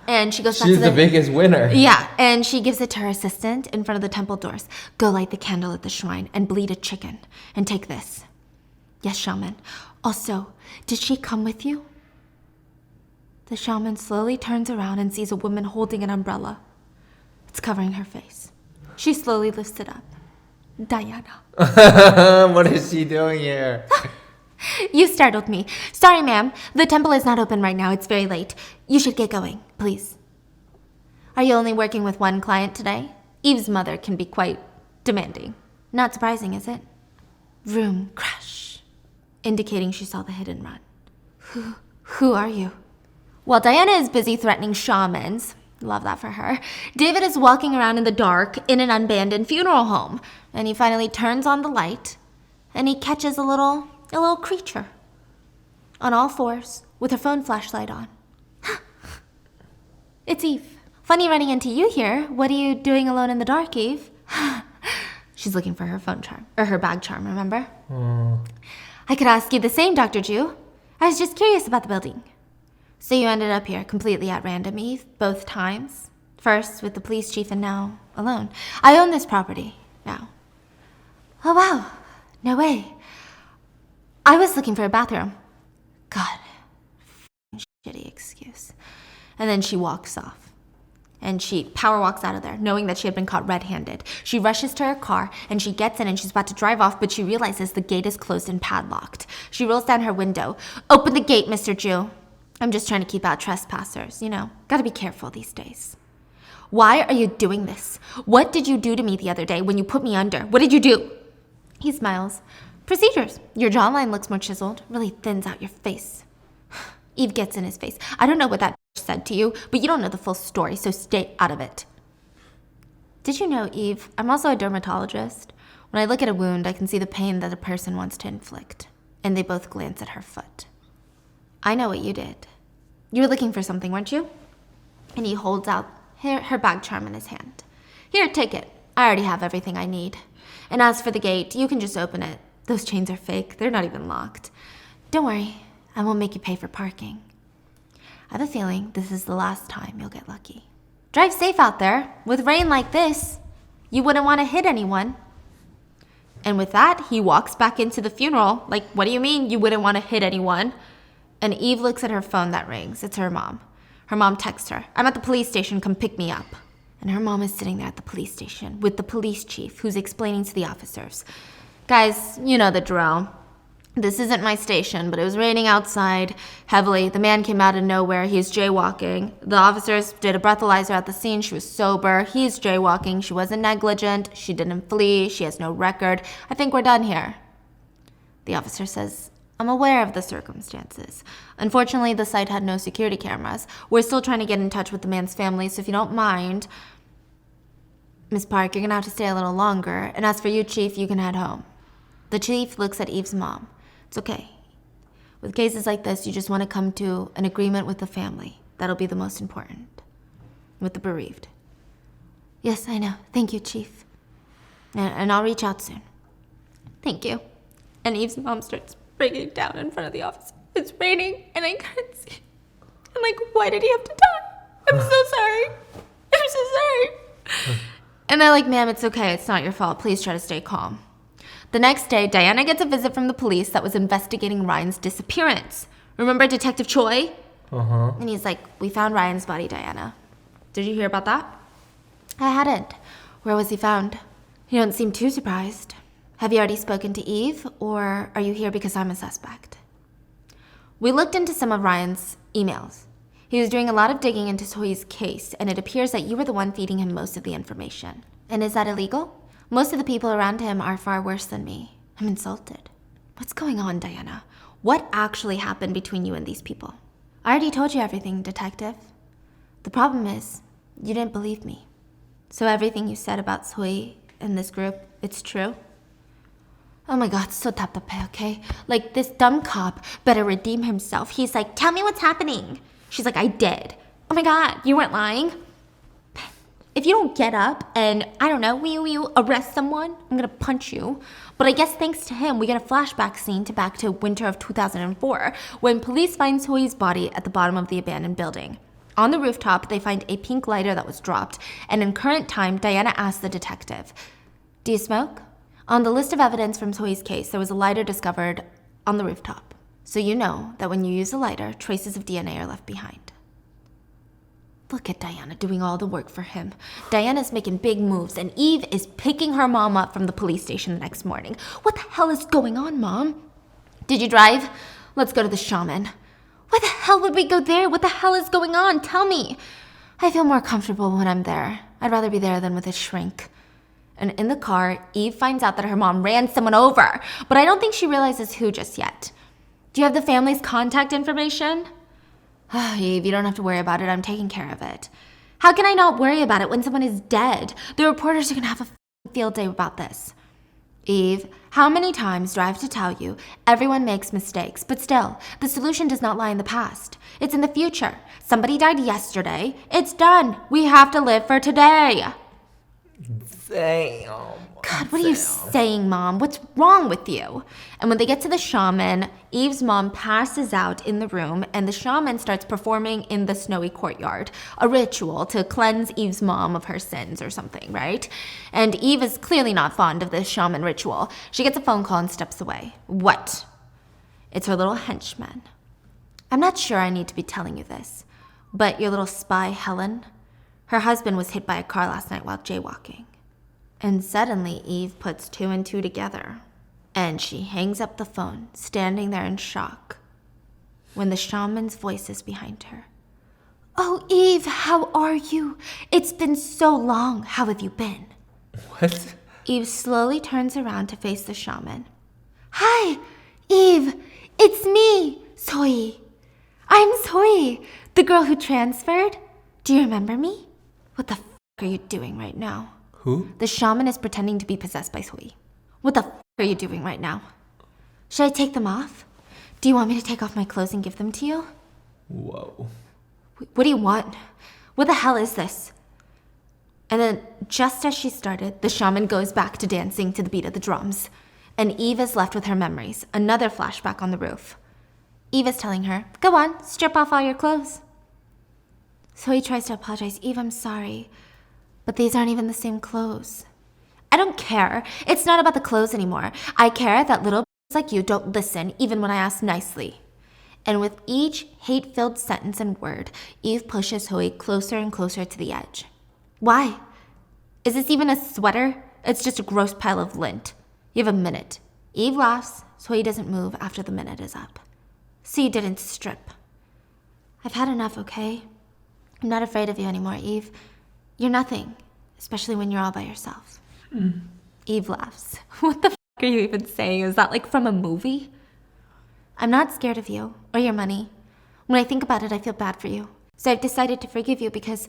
[SPEAKER 2] And she goes back
[SPEAKER 1] She's
[SPEAKER 2] to
[SPEAKER 1] the biggest winner.
[SPEAKER 2] Yeah, and she gives it to her assistant in front of the temple doors. "Go light the candle at the shrine and bleed a chicken. And take this." "Yes, shaman. Also, did she come with you?" The shaman slowly turns around and sees a woman holding an umbrella. It's covering her face. She slowly lifts it up. "Diana."
[SPEAKER 1] What is she doing here?
[SPEAKER 2] "You startled me. Sorry, ma'am. The temple is not open right now. It's very late. You should get going, please." "Are you only working with one client today?" Eve's mother can be quite demanding. Not surprising, is it? Room crash, indicating she saw the hit and run. Who are you?" While Diana is busy threatening shamans, love that for her, David is walking around in the dark in an abandoned funeral home, and he finally turns on the light, and he catches a little creature on all fours with her phone flashlight on. It's Eve. "Funny running into you here. What are you doing alone in the dark, Eve?" She's looking for her phone charm, or her bag charm, remember? "I could ask you the same, Dr. Jew. I was just curious about the building." "So you ended up here completely at random, Eve, both times? First with the police chief and now alone." "I own this property now." "Oh, wow. No way. I was looking for a bathroom." God, shitty excuse. And then she walks off. And she power walks out of there, knowing that she had been caught red-handed. She rushes to her car, and she gets in, and she's about to drive off, but she realizes the gate is closed and padlocked. She rolls down her window. "Open the gate, Mr. Jew. I'm just trying to keep out trespassers, you know. Gotta be careful these days." "Why are you doing this? What did you do to me the other day when you put me under? What did you do?" He smiles. "Procedures. Your jawline looks more chiseled. Really thins out your face." Eve gets in his face. "I don't know what that said to you, but you don't know the full story, so stay out of it." "Did you know, Eve, I'm also a dermatologist. When I look at a wound, I can see the pain that a person wants to inflict." And they both glance at her foot. "I know what you did. You were looking for something, weren't you?" And he holds out her bag charm in his hand. "Here, take it. I already have everything I need. And as for the gate, you can just open it. Those chains are fake. They're not even locked. Don't worry, I won't make you pay for parking. I have a feeling this is the last time you'll get lucky. Drive safe out there. With rain like this, you wouldn't want to hit anyone." And with that, he walks back into the funeral. Like, what do you mean you wouldn't want to hit anyone? And Eve looks at her phone that rings. It's her mom. Her mom texts her, "I'm at the police station, come pick me up." And her mom is sitting there at the police station with the police chief, who's explaining to the officers, "Guys, you know the drill. This isn't my station, but it was raining outside heavily. The man came out of nowhere. He's jaywalking. The officers did a breathalyzer at the scene. She was sober. He's jaywalking. She wasn't negligent. She didn't flee. She has no record. I think we're done here." The officer says, "I'm aware of the circumstances. Unfortunately, the site had no security cameras. We're still trying to get in touch with the man's family, so if you don't mind, Miss Park, you're going to have to stay a little longer. And as for you, Chief, you can head home." The chief looks at Eve's mom. "It's okay. With cases like this, you just want to come to an agreement with the family. That'll be the most important. With the bereaved." "Yes, I know. Thank you, Chief. And I'll reach out soon." "Thank you." And Eve's mom starts breaking down in front of the office. "It's raining, and I can't see. I'm like, why did he have to die? I'm so sorry. I'm so sorry." And they're like, "Ma'am, it's okay. It's not your fault. Please try to stay calm." The next day, Diana gets a visit from the police that was investigating Ryan's disappearance. Remember Detective Choi?
[SPEAKER 1] Uh-huh.
[SPEAKER 2] And he's like, we found Ryan's body, Diana. Did you hear about that? I hadn't. Where was he found? You don't seem too surprised. Have you already spoken to Eve, or are you here because I'm a suspect? We looked into some of Ryan's emails. He was doing a lot of digging into Soi's case, and it appears that you were the one feeding him most of the information. And is that illegal? Most of the people around him are far worse than me. I'm insulted. What's going on, Diana? What actually happened between you and these people? I already told you everything, Detective. The problem is, you didn't believe me. So everything you said about Soi and this group, it's true? Oh my god, so 답답해, okay? Like, this dumb cop better redeem himself. He's like, tell me what's happening. She's like, I did. Oh my god, you weren't lying? If you don't get up and, I don't know, arrest someone, I'm gonna punch you. But I guess thanks to him, we get a flashback scene back to winter of 2004, when police find Soi's body at the bottom of the abandoned building. On the rooftop, they find a pink lighter that was dropped, and in current time, Diana asks the detective, do you smoke? On the list of evidence from Soi's case, there was a lighter discovered on the rooftop. So you know that when you use a lighter, traces of DNA are left behind. Look at Diana doing all the work for him. Diana's making big moves, and Eve is picking her mom up from the police station the next morning. What the hell is going on, Mom? Did you drive? Let's go to the shaman. Why the hell would we go there? What the hell is going on? Tell me. I feel more comfortable when I'm there. I'd rather be there than with a shrink. And in the car, Eve finds out that her mom ran someone over, but I don't think she realizes who just yet. Do you have the family's contact information? Eve, you don't have to worry about it. I'm taking care of it. How can I not worry about it when someone is dead? The reporters are going to have a field day about this. Eve, how many times do I have to tell you? Everyone makes mistakes, but still, the solution does not lie in the past. It's in the future. Somebody died yesterday. It's done. We have to live for today.
[SPEAKER 1] Damn.
[SPEAKER 2] God, what are you saying, Mom? What's wrong with you? And when they get to the shaman, Eve's mom passes out in the room, and the shaman starts performing in the snowy courtyard, a ritual to cleanse Eve's mom of her sins or something, right? And Eve is clearly not fond of this shaman ritual. She gets a phone call and steps away. What? It's her little henchman. I'm not sure I need to be telling you this, but your little spy, Helen, her husband was hit by a car last night while jaywalking. And suddenly, Eve puts two and two together, and she hangs up the phone, standing there in shock, when the shaman's voice is behind her. Oh, Eve, how are you? It's been so long. How have you been?
[SPEAKER 1] What?
[SPEAKER 2] Eve slowly turns around to face the shaman. Hi, Eve. It's me, Soi. I'm Soi, the girl who transferred. Do you remember me? What the are you doing right now?
[SPEAKER 1] Who?
[SPEAKER 2] The shaman is pretending to be possessed by Soi. What the are you doing right now? Should I take them off? Do you want me to take off my clothes and give them to you?
[SPEAKER 1] Whoa.
[SPEAKER 2] What do you want? What the hell is this? And then, just as she started, the shaman goes back to dancing to the beat of the drums. And Eve is left with her memories, another flashback on the roof. Eve is telling her, go on, strip off all your clothes. Soi tries to apologize. Eve, I'm sorry, but these aren't even the same clothes. I don't care. It's not about the clothes anymore. I care that little like you don't listen, even when I ask nicely. And with each hate-filled sentence and word, Eve pushes Soi closer and closer to the edge. Why? Is this even a sweater? It's just a gross pile of lint. You have a minute. Eve laughs. Soi doesn't move after the minute is up. So you didn't strip. I've had enough, okay? I'm not afraid of you anymore, Eve. You're nothing, especially when you're all by yourself. Eve laughs. What the are you even saying? Is that like from a movie? I'm not scared of you or your money. When I think about it, I feel bad for you. So I've decided to forgive you because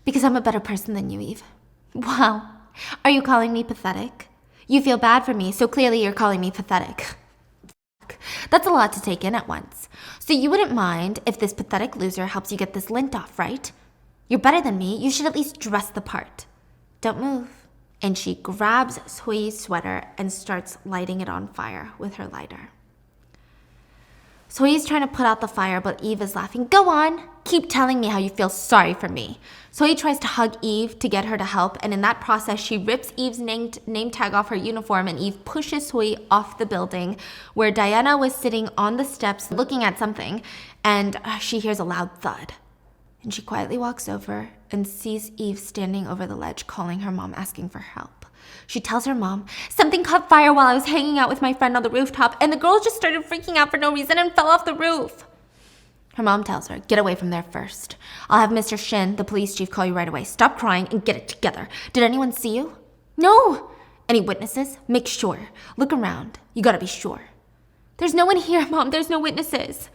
[SPEAKER 2] I'm a better person than you, Eve. Wow. Are you calling me pathetic? You feel bad for me, so clearly you're calling me pathetic. That's a lot to take in at once. So you wouldn't mind if this pathetic loser helps you get this lint off, right? You're better than me. You should at least dress the part. Don't move. And she grabs Soi's sweater and starts lighting it on fire with her lighter. So he's trying to put out the fire, but Eve is laughing. Go on, keep telling me how you feel sorry for me. So he tries to hug Eve to get her to help, and in that process, she rips Eve's name tag off her uniform, and Eve pushes Hui off the building where Diana was sitting on the steps looking at something, and she hears a loud thud. And she quietly walks over and sees Eve standing over the ledge, calling her mom, asking for help. She tells her mom, something caught fire while I was hanging out with my friend on the rooftop, and the girl just started freaking out for no reason and fell off the roof. Her mom tells her, get away from there first. I'll have Mr. Shin, the police chief, call you right away. Stop crying and get it together. Did anyone see you? No. Any witnesses? Make sure. Look around. You gotta be sure. There's no one here, Mom. There's no witnesses.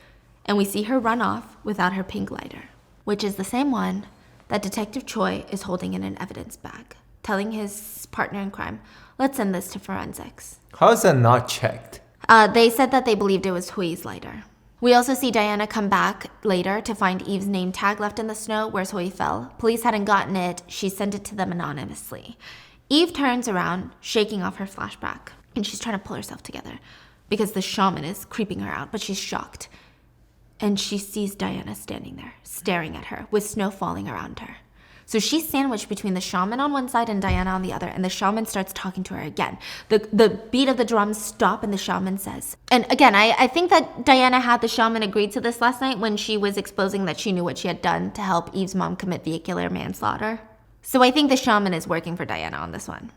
[SPEAKER 2] And we see her run off without her pink lighter, which is the same one that Detective Choi is holding in an evidence bag, telling his partner in crime, let's send this to forensics.
[SPEAKER 1] How is that not checked?
[SPEAKER 2] They said that they believed it was Hui's lighter. We also see Diana come back later to find Eve's name tag left in the snow where Hui fell. Police hadn't gotten it. She sent it to them anonymously. Eve turns around, shaking off her flashback, and she's trying to pull herself together because the shaman is creeping her out, but she's shocked. And she sees Diana standing there, staring at her, with snow falling around her. So she's sandwiched between the shaman on one side and Diana on the other, and the shaman starts talking to her again. The beat of the drums stop, and the shaman says, and again, I think that Diana had the shaman agreed to this last night when she was exposing that she knew what she had done to help Eve's mom commit vehicular manslaughter. So I think the shaman is working for Diana on this one.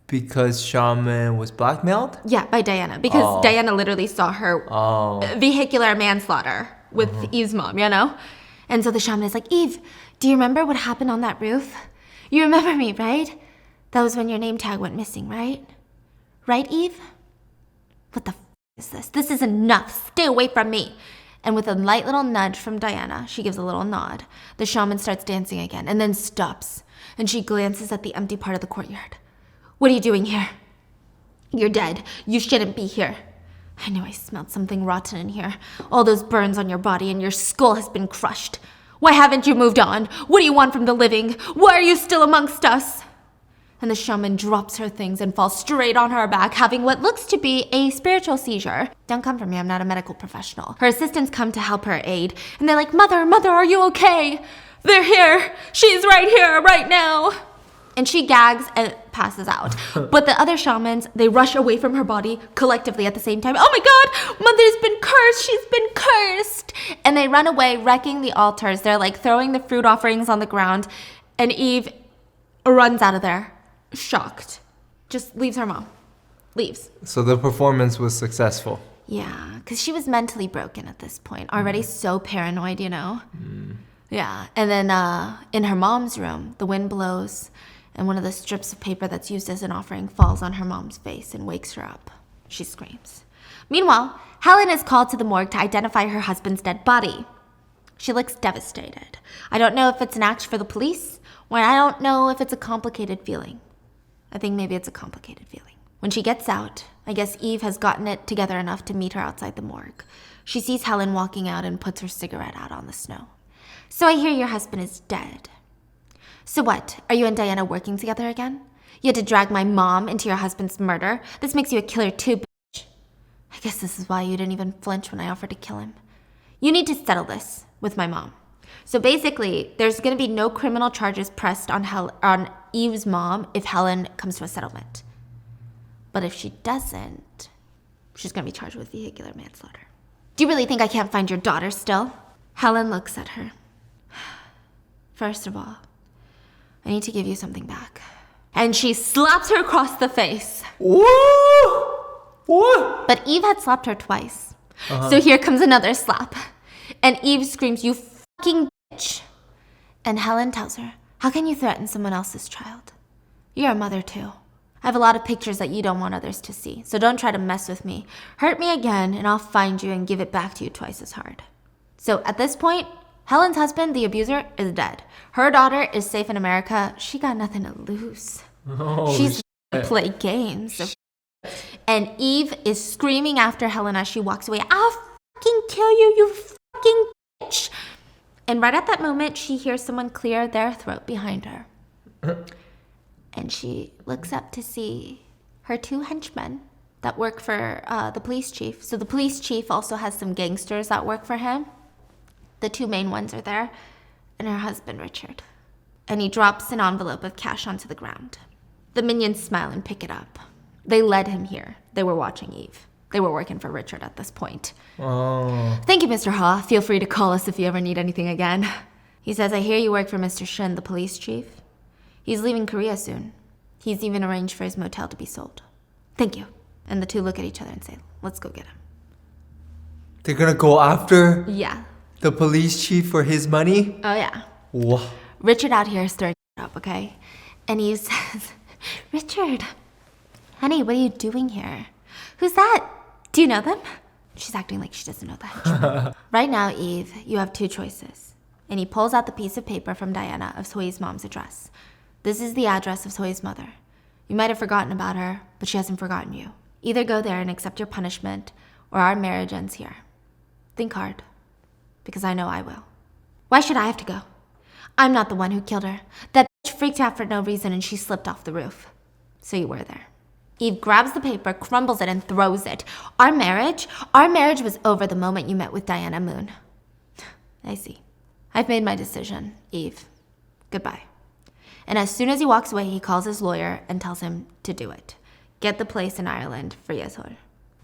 [SPEAKER 1] Because shaman was blackmailed?
[SPEAKER 2] Yeah, by Diana, because Diana literally saw her vehicular manslaughter with Eve's mom, you know? And so the shaman is like, Eve, do you remember what happened on that roof? You remember me, right? That was when your name tag went missing, right? Right, Eve? What the is this? This is enough. Stay away from me. And with a light little nudge from Diana, she gives a little nod. The shaman starts dancing again and then stops. And she glances at the empty part of the courtyard. What are you doing here? You're dead. You shouldn't be here. I knew I smelled something rotten in here. All those burns on your body and your skull has been crushed. Why haven't you moved on? What do you want from the living? Why are you still amongst us? And the shaman drops her things and falls straight on her back, having what looks to be a spiritual seizure. Don't come for me, I'm not a medical professional. Her assistants come to help her aid, and they're like, Mother, are you okay? They're here. She's right here, right now. And she gags and passes out. But the other shamans, they rush away from her body collectively at the same time. Oh my God, Mother's been cursed. She's been cursed. And they run away, wrecking the altars. They're like throwing the fruit offerings on the ground. And Eve runs out of there, shocked. Just leaves her mom. Leaves.
[SPEAKER 1] So the performance was successful.
[SPEAKER 2] Yeah, because she was mentally broken at this point. Already so paranoid, you know? Yeah. And then in her mom's room, the wind blows. And one of the strips of paper that's used as an offering falls on her mom's face and wakes her up. She screams. Meanwhile, Helen is called to the morgue to identify her husband's dead body. She looks devastated. I don't know if it's an act for the police, or I don't know if it's a complicated feeling. I think maybe it's a complicated feeling. When she gets out, I guess Eve has gotten it together enough to meet her outside the morgue. She sees Helen walking out and puts her cigarette out on the snow. So I hear your husband is dead. So what, are you and Diana working together again? You had to drag my mom into your husband's murder? This makes you a killer too, bitch. I guess this is why you didn't even flinch when I offered to kill him. You need to settle this with my mom. So basically, there's going to be no criminal charges pressed on Eve's mom if Helen comes to a settlement. But if she doesn't, she's going to be charged with vehicular manslaughter. Do you really think I can't find your daughter still? Helen looks at her. First of all, I need to give you something back. And she slaps her across the face.
[SPEAKER 1] What?
[SPEAKER 2] But Eve had slapped her twice. So here comes another slap. And Eve screams, you fucking bitch. And Helen tells her, how can you threaten someone else's child? You're a mother too. I have a lot of pictures that you don't want others to see. So don't try to mess with me. Hurt me again and I'll find you and give it back to you twice as hard. So at this point, Helen's husband, the abuser, is dead. Her daughter is safe in America. She got nothing to lose. She's to play games. And Eve is screaming after Helen as she walks away. I'll fucking kill you, you fucking bitch. And right at that moment, she hears someone clear their throat behind her. And she looks up to see her two henchmen that work for the police chief. So the police chief also has some gangsters that work for him. The two main ones are there, and her husband, Richard. And he drops an envelope of cash onto the ground. The minions smile and pick it up. They led him here. They were watching Eve. They were working for Richard at this point.
[SPEAKER 1] Oh.
[SPEAKER 2] Thank you, Mr. Ha. Feel free to call us if you ever need anything again. He says, I hear you work for Mr. Shin, the police chief. He's leaving Korea soon. He's even arranged for his motel to be sold. Thank you. And the two look at each other and say, let's go get him.
[SPEAKER 1] They're gonna go after
[SPEAKER 2] Yeah.
[SPEAKER 1] the police chief for his money?
[SPEAKER 2] Oh, yeah.
[SPEAKER 1] Wow.
[SPEAKER 2] Richard out here is stirring it up, okay? And he says, Richard, honey, what are you doing here? Who's that? Do you know them? She's acting like she doesn't know that. Right now, Eve, you have two choices. And he pulls out the piece of paper from Diana of Soi's mom's address. This is the address of Soi's mother. You might have forgotten about her, but she hasn't forgotten you. Either go there and accept your punishment, or our marriage ends here. Think hard, because I know I will. Why should I have to go? I'm not the one who killed her. That bitch freaked out for no reason and she slipped off the roof. So you were there. Eve grabs the paper, crumbles it, and throws it. Our marriage was over the moment you met with Diana Moon. I see. I've made my decision, Eve. Goodbye. And as soon as he walks away, he calls his lawyer and tells him to do it. Get the place in Ireland for Yeshor.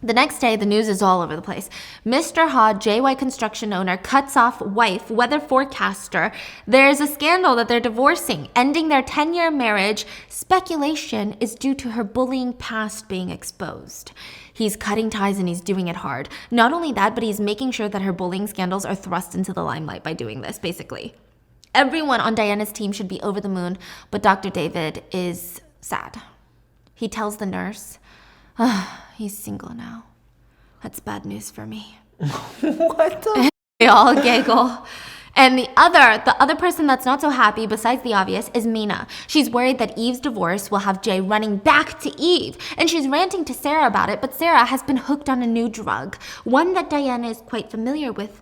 [SPEAKER 2] The next day, the news is all over the place. Mr. Ha, JY construction owner, cuts off wife, weather forecaster. There's a scandal that they're divorcing, ending their 10-year marriage. Speculation is due to her bullying past being exposed. He's cutting ties and he's doing it hard. Not only that, but he's making sure that her bullying scandals are thrust into the limelight by doing this, basically. Everyone on Diana's team should be over the moon, but Dr. David is sad. He tells the nurse, he's single now. That's bad news for me.
[SPEAKER 1] What the?
[SPEAKER 2] They all giggle. And the other person that's not so happy, besides the obvious, is Mina. She's worried that Eve's divorce will have Jay running back to Eve. And she's ranting to Sarah about it, but Sarah has been hooked on a new drug. One that Diana is quite familiar with,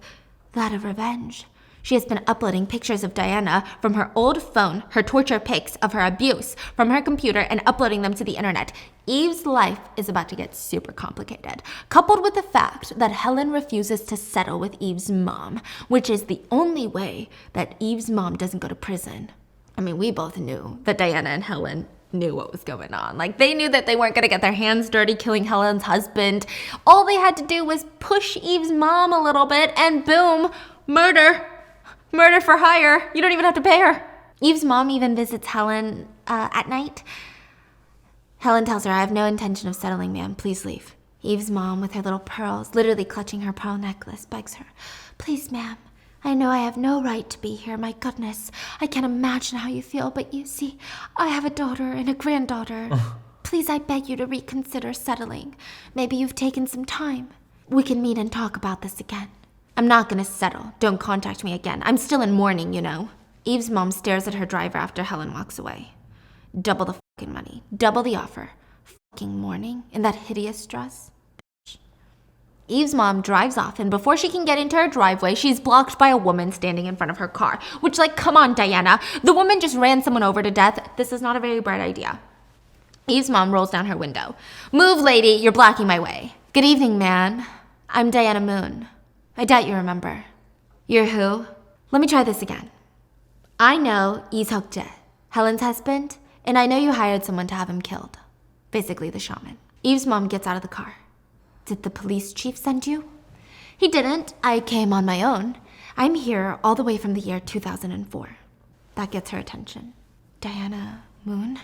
[SPEAKER 2] that of revenge. She has been uploading pictures of Diana from her old phone, her torture pics of her abuse from her computer, and uploading them to the internet. Eve's life is about to get super complicated, coupled with the fact that Helen refuses to settle with Eve's mom, which is the only way that Eve's mom doesn't go to prison. I mean, we both knew that Diana and Helen knew what was going on. Like, they knew that they weren't going to get their hands dirty killing Helen's husband. All they had to do was push Eve's mom a little bit, and boom, murder. Murder for hire. You don't even have to pay her. Eve's mom even visits Helen at night. Helen tells her, I have no intention of settling, ma'am. Please leave. Eve's mom, with her little pearls, literally clutching her pearl necklace, begs her, please, ma'am. I know I have no right to be here. My goodness. I can't imagine how you feel, but you see, I have a daughter and a granddaughter. Please, I beg you to reconsider settling. Maybe you've taken some time. We can meet and talk about this again. I'm not gonna settle. Don't contact me again. I'm still in mourning, you know. Eve's mom stares at her driver after Helen walks away. Double the fucking money. Double the offer. Fucking mourning in that hideous dress. Bitch. Eve's mom drives off, and before she can get into her driveway, she's blocked by a woman standing in front of her car. Which, like, come on, Diana. The woman just ran someone over to death. This is not a very bright idea. Eve's mom rolls down her window. Move, lady. You're blocking my way. Good evening, man. I'm Diana Moon. I doubt you remember. You're who? Let me try this again. I know Lee Seok-jae, Helen's husband, and I know you hired someone to have him killed. Basically the shaman. Eve's mom gets out of the car. Did the police chief send you? He didn't. I came on my own. I'm here all the way from the year 2004. That gets her attention. Diana Moon?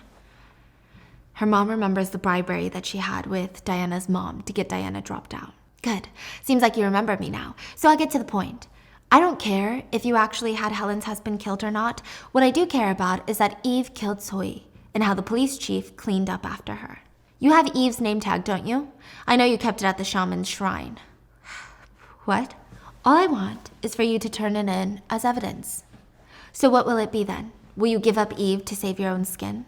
[SPEAKER 2] Her mom remembers the bribery that she had with Diana's mom to get Diana dropped out. Good. Seems like you remember me now. So I'll get to the point. I don't care if you actually had Helen's husband killed or not. What I do care about is that Eve killed Soi and how the police chief cleaned up after her. You have Eve's name tag, don't you? I know you kept it at the shaman's shrine. What? All I want is for you to turn it in as evidence. So what will it be then? Will you give up Eve to save your own skin?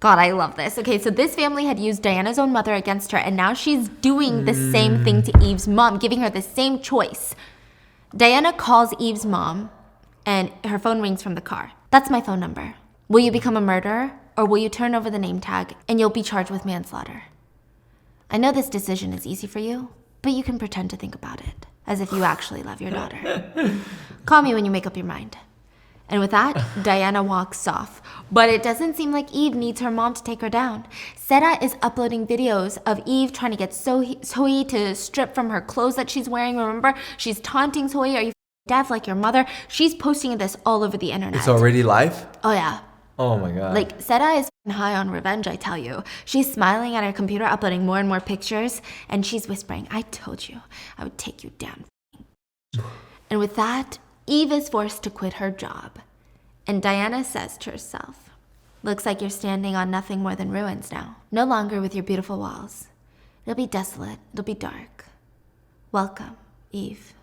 [SPEAKER 2] God, I love this. Okay, so this family had used Diana's own mother against her, and now she's doing the same thing to Eve's mom, giving her the same choice. Diana calls Eve's mom, and her phone rings from the car. That's my phone number. Will you become a murderer, or will you turn over the name tag, and you'll be charged with manslaughter? I know this decision is easy for you, but you can pretend to think about it, as if you actually love your daughter. Call me when you make up your mind. And with that, Diana walks off. But it doesn't seem like Eve needs her mom to take her down. Sera is uploading videos of Eve trying to get Sohee to strip from her clothes that she's wearing. Remember, she's taunting Sohee. Are you deaf like your mother? She's posting this all over the internet.
[SPEAKER 1] It's already live?
[SPEAKER 2] Oh, yeah.
[SPEAKER 1] Oh my god.
[SPEAKER 2] Like, Sera is high on revenge, I tell you. She's smiling at her computer, uploading more and more pictures, and she's whispering, I told you I would take you down. And with that, Eve is forced to quit her job. And Diana says to herself, looks like you're standing on nothing more than ruins now. No longer with your beautiful walls. It'll be desolate. It'll be dark. Welcome, Eve.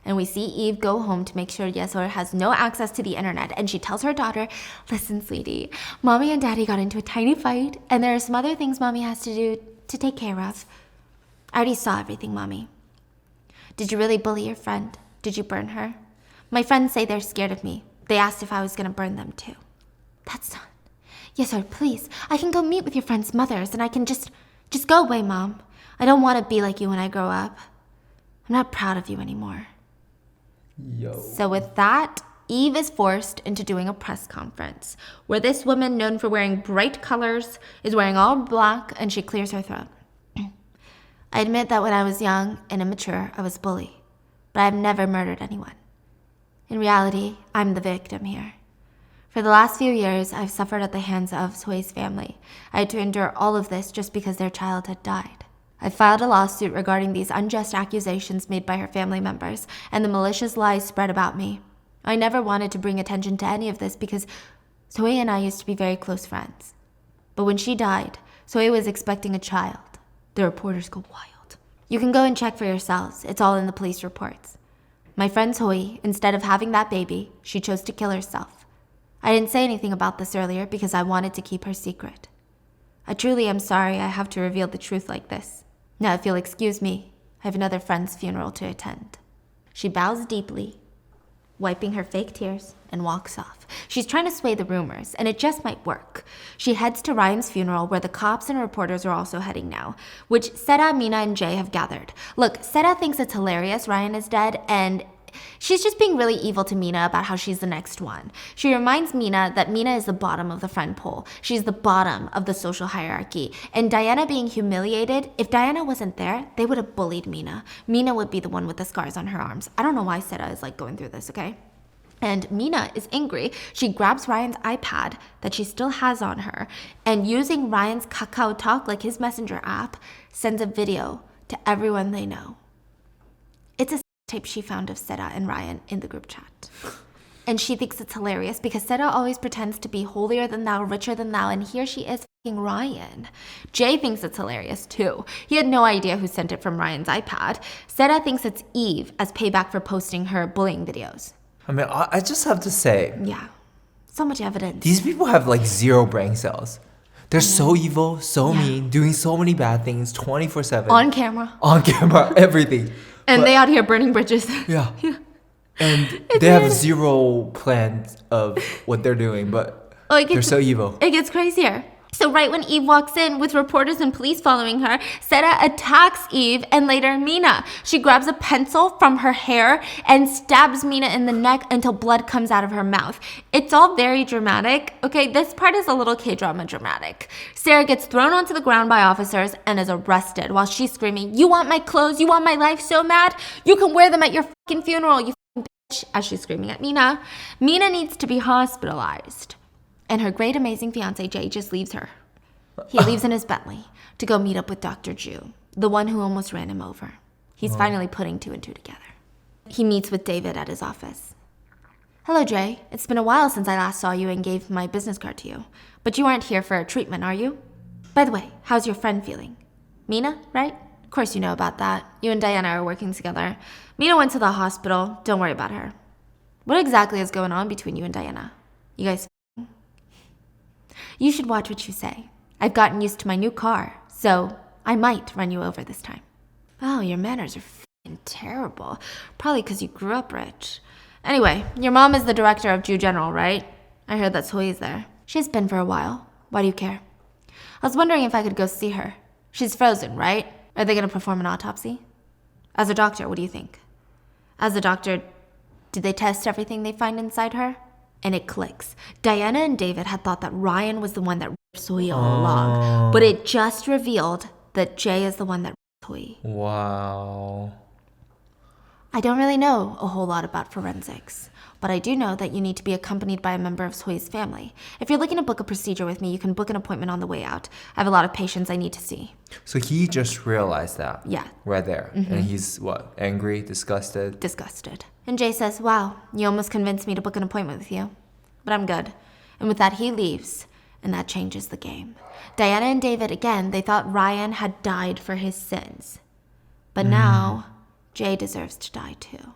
[SPEAKER 2] And we see Eve go home to make sure Yesor has no access to the internet. And she tells her daughter, listen, sweetie, Mommy and Daddy got into a tiny fight, and there are some other things Mommy has to do to take care of. I already saw everything, Mommy. Did you really bully your friend? Did you burn her? My friends say they're scared of me. They asked if I was going to burn them too. That's not... Yesor, please. I can go meet with your friends' mothers, and I can just go away, Mom. I don't want to be like you when I grow up. I'm not proud of you anymore.
[SPEAKER 1] Yo.
[SPEAKER 2] So with that, Eve is forced into doing a press conference where this woman known for wearing bright colors is wearing all black, and she clears her throat. I admit that when I was young and immature, I was bullied, but I've never murdered anyone. In reality, I'm the victim here. For the last few years, I've suffered at the hands of Sohee's family. I had to endure all of this just because their child had died. I filed a lawsuit regarding these unjust accusations made by her family members and the malicious lies spread about me. I never wanted to bring attention to any of this because Sohee and I used to be very close friends. But when she died, Sohee was expecting a child. The reporters go wild. You can go and check for yourselves. It's all in the police reports. My friend Sohee, instead of having that baby, she chose to kill herself. I didn't say anything about this earlier because I wanted to keep her secret. I truly am sorry I have to reveal the truth like this. Now, if you'll excuse me, I have another friend's funeral to attend. She bows deeply, wiping her fake tears, and walks off. She's trying to sway the rumors, and it just might work. She heads to Ryan's funeral, where the cops and reporters are also heading now, which Sera, Mina, and Jay have gathered. Look, Sera thinks it's hilarious Ryan is dead, and she's just being really evil to Mina about how she's the next one. She reminds Mina that Mina is the bottom of the friend pool. She's the bottom of the social hierarchy. And Diana being humiliated, if Diana wasn't there, they would have bullied Mina. Mina would be the one with the scars on her arms. I don't know why Sera is going through this, okay? And Mina is angry. She grabs Ryan's iPad that she still has on her, and using Ryan's Kakao Talk, like his messenger app, sends a video to everyone they know. It's a tape she found of Sera and Ryan in the group chat. And she thinks it's hilarious because Sera always pretends to be holier than thou, richer than thou, and here she is f***ing Ryan. Jay thinks it's hilarious too. He had no idea who sent it from Ryan's iPad. Sera thinks it's Eve as payback for posting her bullying videos.
[SPEAKER 1] I mean, I just have to say,
[SPEAKER 2] Yeah, so much evidence.
[SPEAKER 1] these people have like zero brain cells. They're so evil, so mean, doing so many bad things 24/7.
[SPEAKER 2] On camera.
[SPEAKER 1] On camera, everything.
[SPEAKER 2] And
[SPEAKER 1] But-
[SPEAKER 2] they out here burning bridges.
[SPEAKER 1] Yeah. And they have zero plans of what they're doing, but they're so evil.
[SPEAKER 2] It gets crazier. So right when Eve walks in with reporters and police following her, Sera attacks Eve and later Mina. She grabs a pencil from her hair and stabs Mina in the neck until blood comes out of her mouth. It's all very dramatic. Okay, this part is a little K-drama dramatic. Sera gets thrown onto the ground by officers and is arrested while she's screaming, "You want my clothes? You want my life so mad? You can wear them at your fucking funeral, you fucking bitch," as she's screaming at Mina. Mina needs to be hospitalized. And her great, amazing fiancé, Jay, just leaves her. He leaves in his Bentley to go meet up with Dr. Ju, the one who almost ran him over. He's finally putting two and two together. He meets with David at his office. "Hello, Jay. It's been a while since I last saw you and gave my business card to you. But you aren't here for a treatment, are you? By the way, how's your friend feeling? Mina, right? Of course you know about that. You and Diana are working together. Mina went to the hospital. Don't worry about her. What exactly is going on between you and Diana? You guys You should watch what you say. I've gotten used to my new car, so I might run you over this time." Oh, your manners are f***ing terrible. Probably because you grew up rich. Anyway, your mom is the director of Ju General, right? I heard that Sohee's there. She's been for a while. Why do you care? I was wondering if I could go see her. She's frozen, right? Are they going to perform an autopsy? As a doctor, what do you think? As a doctor, did they test everything they find inside her? And it clicks. Diana and David had thought that Ryan was the one that raped Sui all along, but it just revealed that Jay is the one that raped Sui.
[SPEAKER 1] Wow.
[SPEAKER 2] I don't really know a whole lot about forensics, but I do know that you need to be accompanied by a member of Sui's family. If you're looking to book a procedure with me, you can book an appointment on the way out. I have a lot of patients I need to see.
[SPEAKER 1] So he just realized that.
[SPEAKER 2] Yeah.
[SPEAKER 1] Right there. Mm-hmm. And he's what? Angry? Disgusted?
[SPEAKER 2] Disgusted. And Jay says, wow, you almost convinced me to book an appointment with you. But I'm good. And with that, he leaves. And that changes the game. Diana and David, again, they thought Ryan had died for his sins. But now, Jay deserves to die too.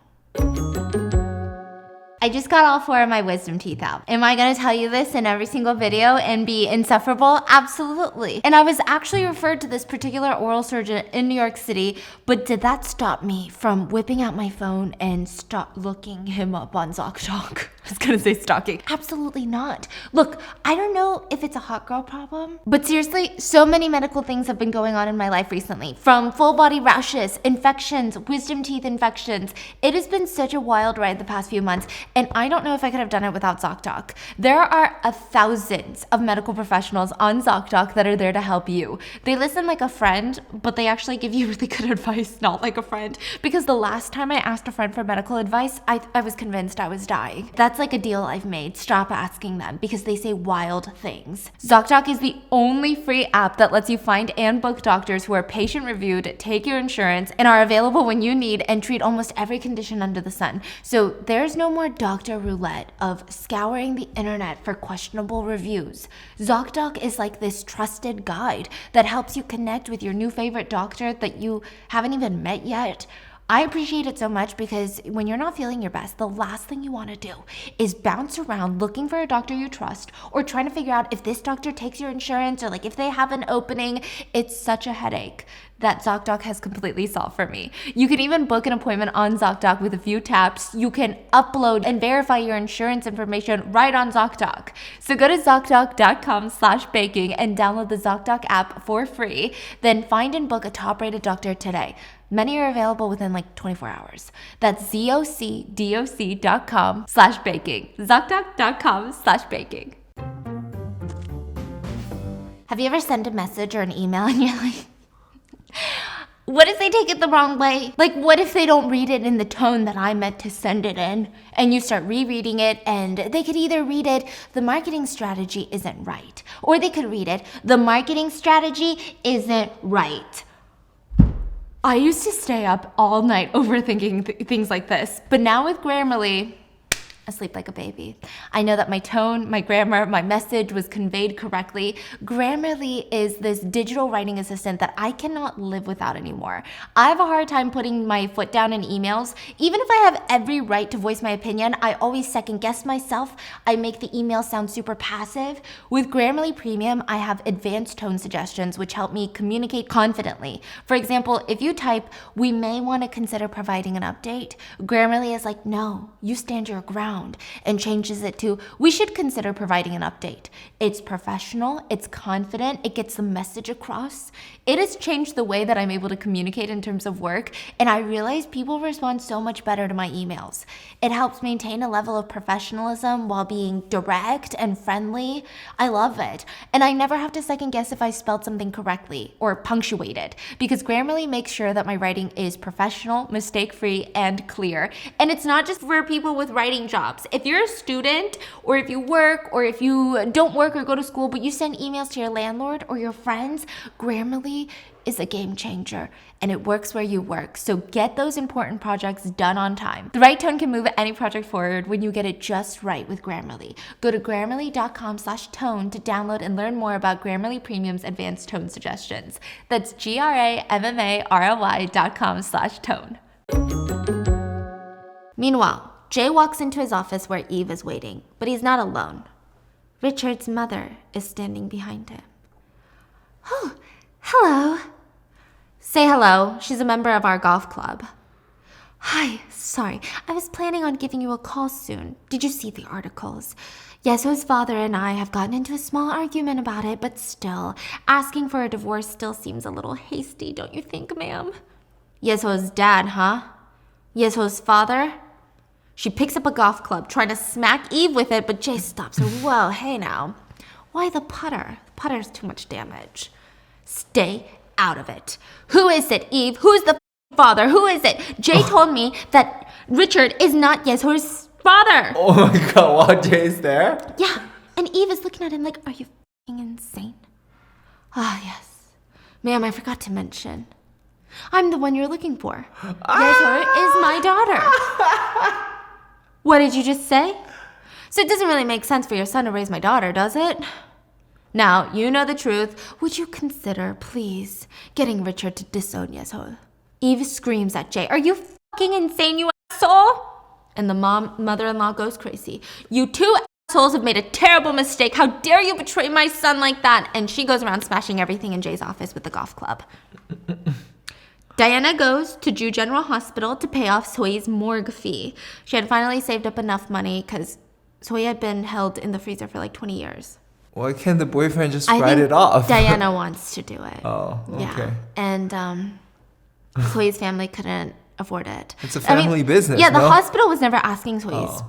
[SPEAKER 2] I just got all 4 of my wisdom teeth out. Am I gonna tell you this in every single video and be insufferable? Absolutely. And I was actually referred to this particular oral surgeon in New York City, but did that stop me from whipping out my phone and stop looking him up on ZocDoc? I was gonna say stalking. Absolutely not. Look, I don't know if it's a hot girl problem, but seriously, so many medical things have been going on in my life recently. From full body rashes, infections, wisdom teeth infections. It has been such a wild ride the past few months, and I don't know if I could have done it without ZocDoc. There are thousands of medical professionals on ZocDoc that are there to help you. They listen like a friend, but they actually give you really good advice, not like a friend. Because the last time I asked a friend for medical advice, I was convinced I was dying. That's like a deal I've made. Stop asking them because they say wild things. ZocDoc is the only free app that lets you find and book doctors who are patient reviewed, take your insurance, and are available when you need and treat almost every condition under the sun. So there's no more doctor roulette of scouring the internet for questionable reviews. ZocDoc is like this trusted guide that helps you connect with your new favorite doctor that you haven't even met yet. I appreciate it so much because when you're not feeling your best, the last thing you want to do is bounce around looking for a doctor you trust or trying to figure out if this doctor takes your insurance or like if they have an opening. It's such a headache that ZocDoc has completely solved for me. You can even book an appointment on ZocDoc with a few taps. You can upload and verify your insurance information right on ZocDoc. So go to ZocDoc.com/baking and download the ZocDoc app for free. Then find and book a top-rated doctor today. Many are available within like 24 hours. That's ZocDoc.com/baking. ZocDoc.com/baking. Have you ever sent a message or an email and you're like, what if they take it the wrong way? Like, what if they don't read it in the tone that I meant to send it in? And you start rereading it, and they could either read it, the marketing strategy isn't right. Or they could read it, the marketing strategy isn't right. I used to stay up all night overthinking things like this. But now with Grammarly, I sleep like a baby. I know that my tone, my grammar, my message was conveyed correctly. Grammarly is this digital writing assistant that I cannot live without anymore. I have a hard time putting my foot down in emails. Even if I have every right to voice my opinion, I always second guess myself. I make the email sound super passive. With Grammarly Premium, I have advanced tone suggestions which help me communicate confidently. For example, if you type, we may want to consider providing an update, Grammarly is like, no, you stand your ground, and changes it to, we should consider providing an update. It's professional, it's confident, it gets the message across. It has changed the way that I'm able to communicate in terms of work, and I realize people respond so much better to my emails. It helps maintain a level of professionalism while being direct and friendly. I love it. And I never have to second guess if I spelled something correctly or punctuated, because Grammarly makes sure that my writing is professional, mistake-free, and clear. And it's not just for people with writing jobs. If you're a student, or if you work, or if you don't work or go to school, but you send emails to your landlord or your friends, Grammarly is a game changer, and it works where you work. So get those important projects done on time. The right tone can move any project forward when you get it just right with Grammarly. Go to Grammarly.com/tone to download and learn more about Grammarly Premium's advanced tone suggestions. That's GRAMMARLY.com/tone. Meanwhile, Jay walks into his office where Eve is waiting, but he's not alone. Richard's mother is standing behind him. Oh, hello. Say hello. She's a member of our golf club. Hi, sorry. I was planning on giving you a call soon. Did you see the articles? Yeso's father and I have gotten into a small argument about it, but still, asking for a divorce still seems a little hasty, don't you think, ma'am? Yeso's dad, huh? Yeso's father? She picks up a golf club, trying to smack Eve with it, but Jay stops her. Whoa, hey now. Why the putter? The putter's too much damage. Stay out of it. Who is it, Eve? Who's the father? Who is it? Jay told me that Richard is not Yeso's father.
[SPEAKER 1] Oh my god, while Jay's there?
[SPEAKER 2] Yeah, and Eve is looking at him like, are you f***ing insane? Ah, yes. Ma'am, I forgot to mention. I'm the one you're looking for. Yeso is my daughter. What did you just say? So it doesn't really make sense for your son to raise my daughter, does it? Now, you know the truth. Would you consider, please, getting Richard to disown Yeso? Eve screams at Jay, are you f***ing insane, you asshole? And the mother-in-law goes crazy. You two assholes have made a terrible mistake. How dare you betray my son like that? And she goes around smashing everything in Jay's office with the golf club. Diana goes to Jew General Hospital to pay off Soi's morgue fee. She had finally saved up enough money because Soi had been held in the freezer for like 20 years.
[SPEAKER 1] Why can't the boyfriend just write it off?
[SPEAKER 2] Diana wants to do it.
[SPEAKER 1] Oh, okay.
[SPEAKER 2] Yeah. And Soi's family couldn't afford it.
[SPEAKER 1] It's a family business.
[SPEAKER 2] Yeah, the
[SPEAKER 1] no?
[SPEAKER 2] hospital was never asking Soi's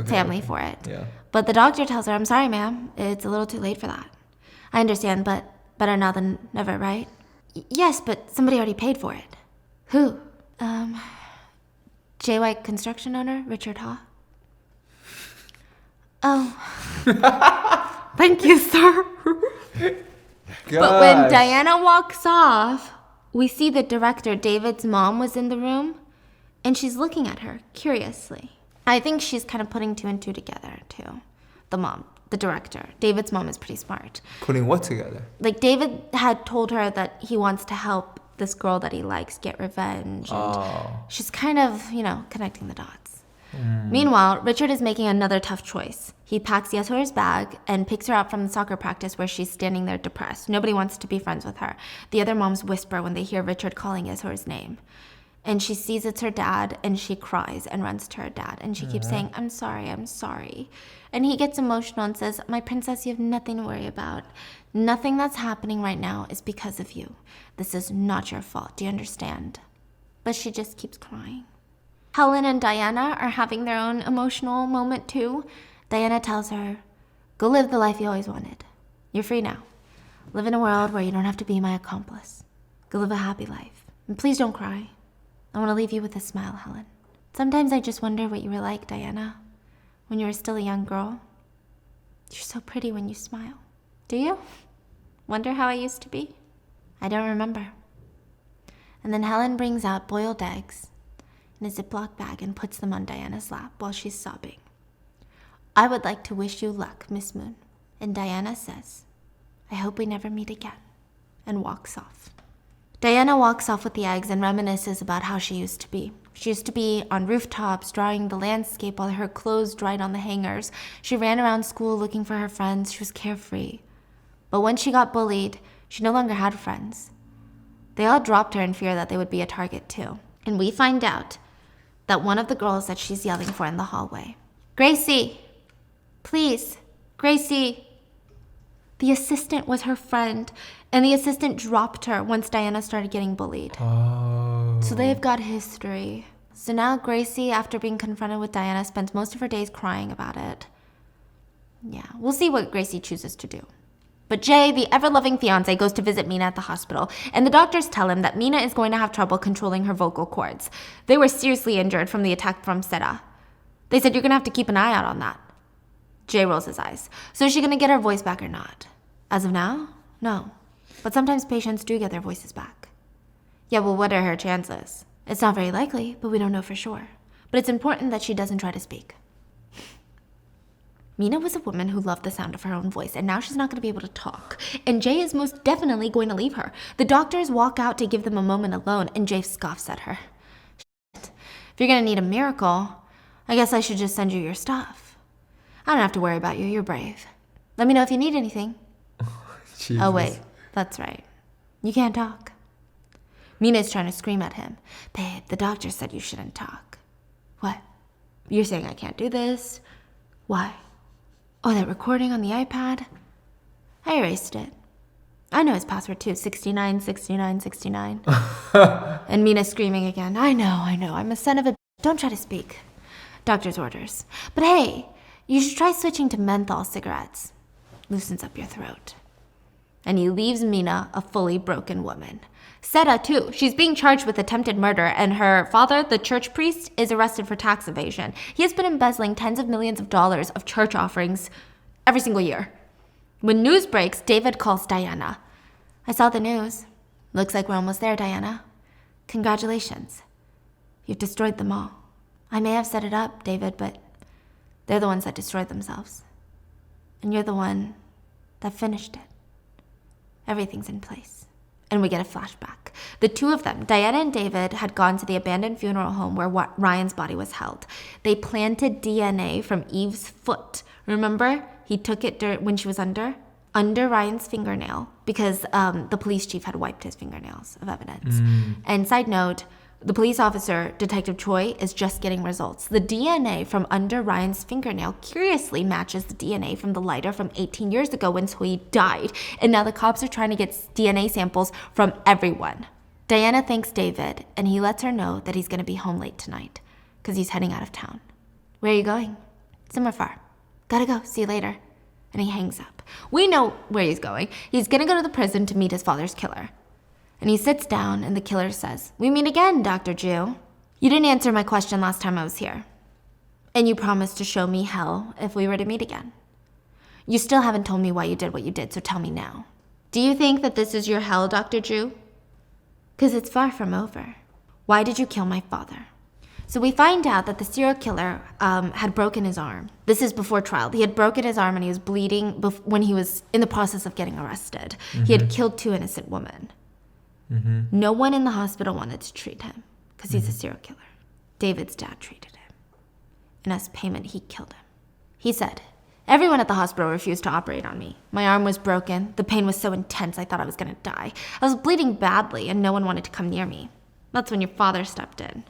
[SPEAKER 2] family for it.
[SPEAKER 1] Yeah.
[SPEAKER 2] But the doctor tells her, I'm sorry, ma'am. It's a little too late for that. I understand, but better now than never, right? Yes, but somebody already paid for it. Who? J. White construction owner, Richard Ha. Oh. Thank you, sir. But when Diana walks off, we see the director, David's mom, was in the room, and she's looking at her curiously. I think she's kind of putting two and two together, too. The mom, the director. David's mom is pretty smart.
[SPEAKER 1] Putting what together? Like,
[SPEAKER 2] David had told her that he wants to help this girl that he likes get revenge. And she's kind of, connecting the dots. Meanwhile, Richard is making another tough choice. He packs Yeso's bag and picks her up from the soccer practice where she's standing there depressed. Nobody wants to be friends with her. The other moms whisper when they hear Richard calling Yeso's name. And she sees it's her dad, and she cries and runs to her dad. And she keeps saying, I'm sorry, I'm sorry. And he gets emotional and says, my princess, you have nothing to worry about. Nothing that's happening right now is because of you. This is not your fault. Do you understand? But she just keeps crying. Helen and Diana are having their own emotional moment too. Diana tells her, go live the life you always wanted. You're free now. Live in a world where you don't have to be my accomplice. Go live a happy life. And please don't cry. I want to leave you with a smile, Helen. Sometimes I just wonder what you were like, Diana, when you were still a young girl. You're so pretty when you smile. Do you? Wonder how I used to be? I don't remember. And then Helen brings out boiled eggs in a Ziploc bag and puts them on Diana's lap while she's sobbing. I would like to wish you luck, Miss Moon. And Diana says, I hope we never meet again, and walks off. Diana walks off with the eggs and reminisces about how she used to be. She used to be on rooftops, drawing the landscape while her clothes dried on the hangers. She ran around school looking for her friends. She was carefree. But when she got bullied, she no longer had friends. They all dropped her in fear that they would be a target too. And we find out that one of the girls that she's yelling for in the hallway, Gracie, please, Gracie. The assistant was her friend, and the assistant dropped her once Diana started getting bullied. So they've got history. So now Gracie, after being confronted with Diana, spends most of her days crying about it. Yeah, we'll see what Gracie chooses to do. But Jay, the ever-loving fiance, goes to visit Mina at the hospital, and the doctors tell him that Mina is going to have trouble controlling her vocal cords. They were seriously injured from the attack from Seta. They said, you're going to have to keep an eye out on that. Jay rolls his eyes. So is she going to get her voice back or not? As of now, no. But sometimes patients do get their voices back. Yeah, well, what are her chances? It's not very likely, but we don't know for sure. But it's important that she doesn't try to speak. Mina was a woman who loved the sound of her own voice, and now she's not going to be able to talk. And Jay is most definitely going to leave her. The doctors walk out to give them a moment alone, and Jay scoffs at her. Shit. If you're going to need a miracle, I guess I should just send you your stuff. I don't have to worry about you. You're brave. Let me know if you need anything.
[SPEAKER 1] Jesus.
[SPEAKER 2] Oh, wait. That's right. You can't talk. Mina's trying to scream at him. Babe, the doctor said you shouldn't talk. What? You're saying I can't do this? Why? Oh, that recording on the iPad? I erased it. I know his password too, 69, 69, 69. And Mina's screaming again. I know, I'm a son of a... Don't try to speak. Doctor's orders. But hey, you should try switching to menthol cigarettes. Loosens up your throat. And he leaves Mina a fully broken woman. Seta, too. She's being charged with attempted murder, and her father, the church priest, is arrested for tax evasion. He has been embezzling tens of millions of dollars of church offerings every single year. When news breaks, David calls Diana. I saw the news. Looks like we're almost there, Diana. Congratulations. You've destroyed them all. I may have set it up, David, but they're the ones that destroyed themselves. And you're the one that finished it. Everything's in place. And we get a flashback. The two of them, Diana and David, had gone to the abandoned funeral home where Ryan's body was held. They planted DNA from Eve's foot. Remember? He took it when she was under Ryan's fingernail because the police chief had wiped his fingernails of evidence. And side note, the police officer, Detective Choi, is just getting results. The DNA from under Ryan's fingernail curiously matches the DNA from the lighter from 18 years ago when Choi died. And now the cops are trying to get DNA samples from everyone. Diana thanks David, and he lets her know that he's going to be home late tonight because he's heading out of town. Where are you going? Somewhere far. Gotta go. See you later. And he hangs up. We know where he's going. He's going to go to the prison to meet his father's killer. And he sits down, and the killer says, "We meet again, Dr. Jew. You didn't answer my question last time I was here. And you promised to show me hell if we were to meet again. You still haven't told me why you did what you did, so tell me now. Do you think that this is your hell, Dr. Jew? Because it's far from over. Why did you kill my father?" So we find out that the serial killer had broken his arm. This is before trial. He had broken his arm, and he was bleeding when he was in the process of getting arrested. He had killed 2 innocent women. No one in the hospital wanted to treat him because he's a serial killer. David's dad treated him. And as payment, he killed him. He said, "Everyone at the hospital refused to operate on me. My arm was broken. The pain was so intense I thought I was going to die. I was bleeding badly and no one wanted to come near me. That's when your father stepped in."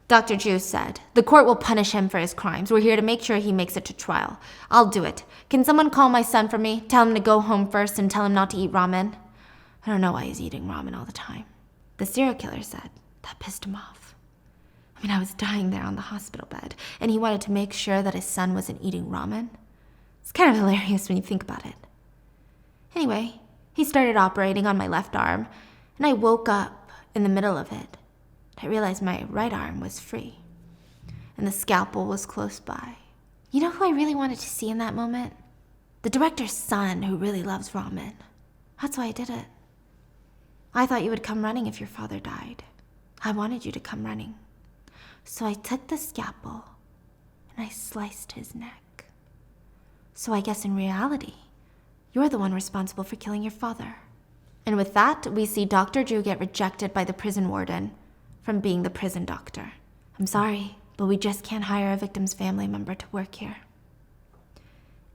[SPEAKER 2] Dr. Jew said, "The court will punish him for his crimes. We're here to make sure he makes it to trial. I'll do it. Can someone call my son for me? Tell him to go home first and tell him not to eat ramen? I don't know why he's eating ramen all the time." The serial killer said that pissed him off. I mean, I was dying there on the hospital bed, and he wanted to make sure that his son wasn't eating ramen. It's kind of hilarious when you think about it. Anyway, he started operating on my left arm, and I woke up in the middle of it. I realized my right arm was free, and the scalpel was close by. You know who I really wanted to see in that moment? The director's son, who really loves ramen. That's why I did it. I thought you would come running if your father died. I wanted you to come running. So I took the scalpel and I sliced his neck. So I guess in reality, you're the one responsible for killing your father. And with that, we see Dr. Drew get rejected by the prison warden from being the prison doctor. I'm sorry, but we just can't hire a victim's family member to work here.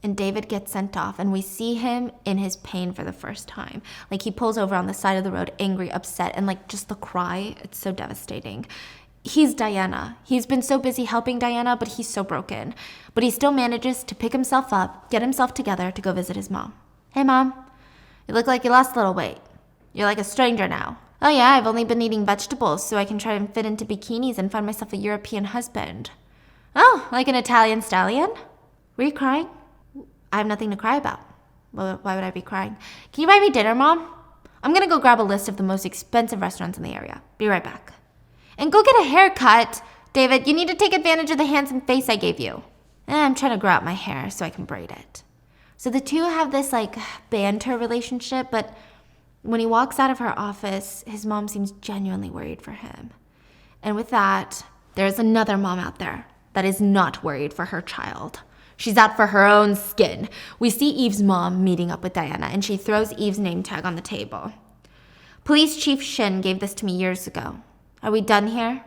[SPEAKER 2] And David gets sent off, and we see him in his pain for the first time. Like, he pulls over on the side of the road, angry, upset, and like just the cry, it's so devastating. He's Diana. He's been so busy helping Diana, but he's so broken. But he still manages to pick himself up, get himself together to go visit his mom. "Hey, Mom. You look like you lost a little weight. You're like a stranger now." "Oh yeah, I've only been eating vegetables so I can try and fit into bikinis and find myself a European husband." "Oh, like an Italian stallion? Were you crying?" "I have nothing to cry about." "Well, why would I be crying?" "Can you buy me dinner, Mom? I'm gonna go grab a list of the most expensive restaurants in the area. Be right back." "And go get a haircut. David, you need to take advantage of the handsome face I gave you." I'm trying to grow out my hair so I can braid it." So the two have this like banter relationship, but when he walks out of her office, his mom seems genuinely worried for him. And with that, there's another mom out there that is not worried for her child. She's out for her own skin. We see Eve's mom meeting up with Diana, and she throws Eve's name tag on the table. "Police Chief Shin gave this to me years ago. Are we done here?"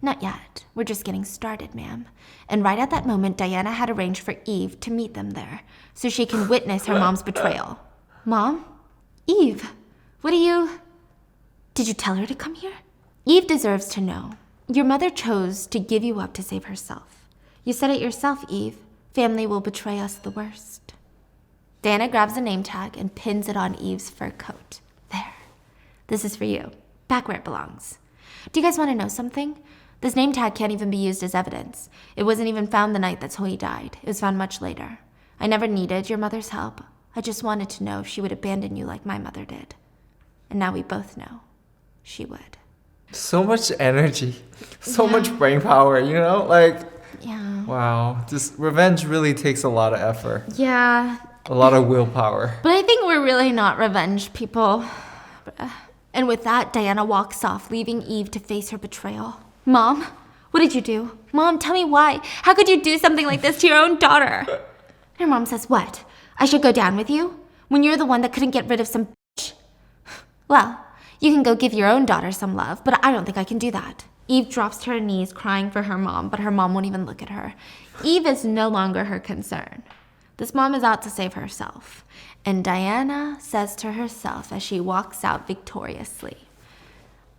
[SPEAKER 2] "Not yet. We're just getting started, ma'am." And right at that moment, Diana had arranged for Eve to meet them there so she can witness her mom's betrayal. "Mom? Eve, what are you..." Did you tell her to come here? Eve deserves to know. Your mother chose to give you up to save herself. You said it yourself, Eve. Family will betray us the worst. Diana grabs a name tag and pins it on Eve's fur coat. There. This is for you. Back where it belongs. Do you guys want to know something? This name tag can't even be used as evidence. It wasn't even found the night that Sohee died. It was found much later. I never needed your mother's help. I just wanted to know if she would abandon you like my mother did. And now we both know she would.
[SPEAKER 1] So much energy. So much brain power, you know? Like,
[SPEAKER 2] yeah.
[SPEAKER 1] Wow. Just revenge really takes a lot of effort.
[SPEAKER 2] Yeah.
[SPEAKER 1] A lot of willpower.
[SPEAKER 2] But I think we're really not revenge people. And with that, Diana walks off, leaving Eve to face her betrayal. Mom, what did you do? Mom, tell me why. How could you do something like this to your own daughter? Her mom says, what? I should go down with you? When you're the one that couldn't get rid of some bitch? Well, you can go give your own daughter some love, but I don't think I can do that. Eve drops to her knees, crying for her mom, but her mom won't even look at her. Eve is no longer her concern. This mom is out to save herself. And Diana says to herself as she walks out victoriously,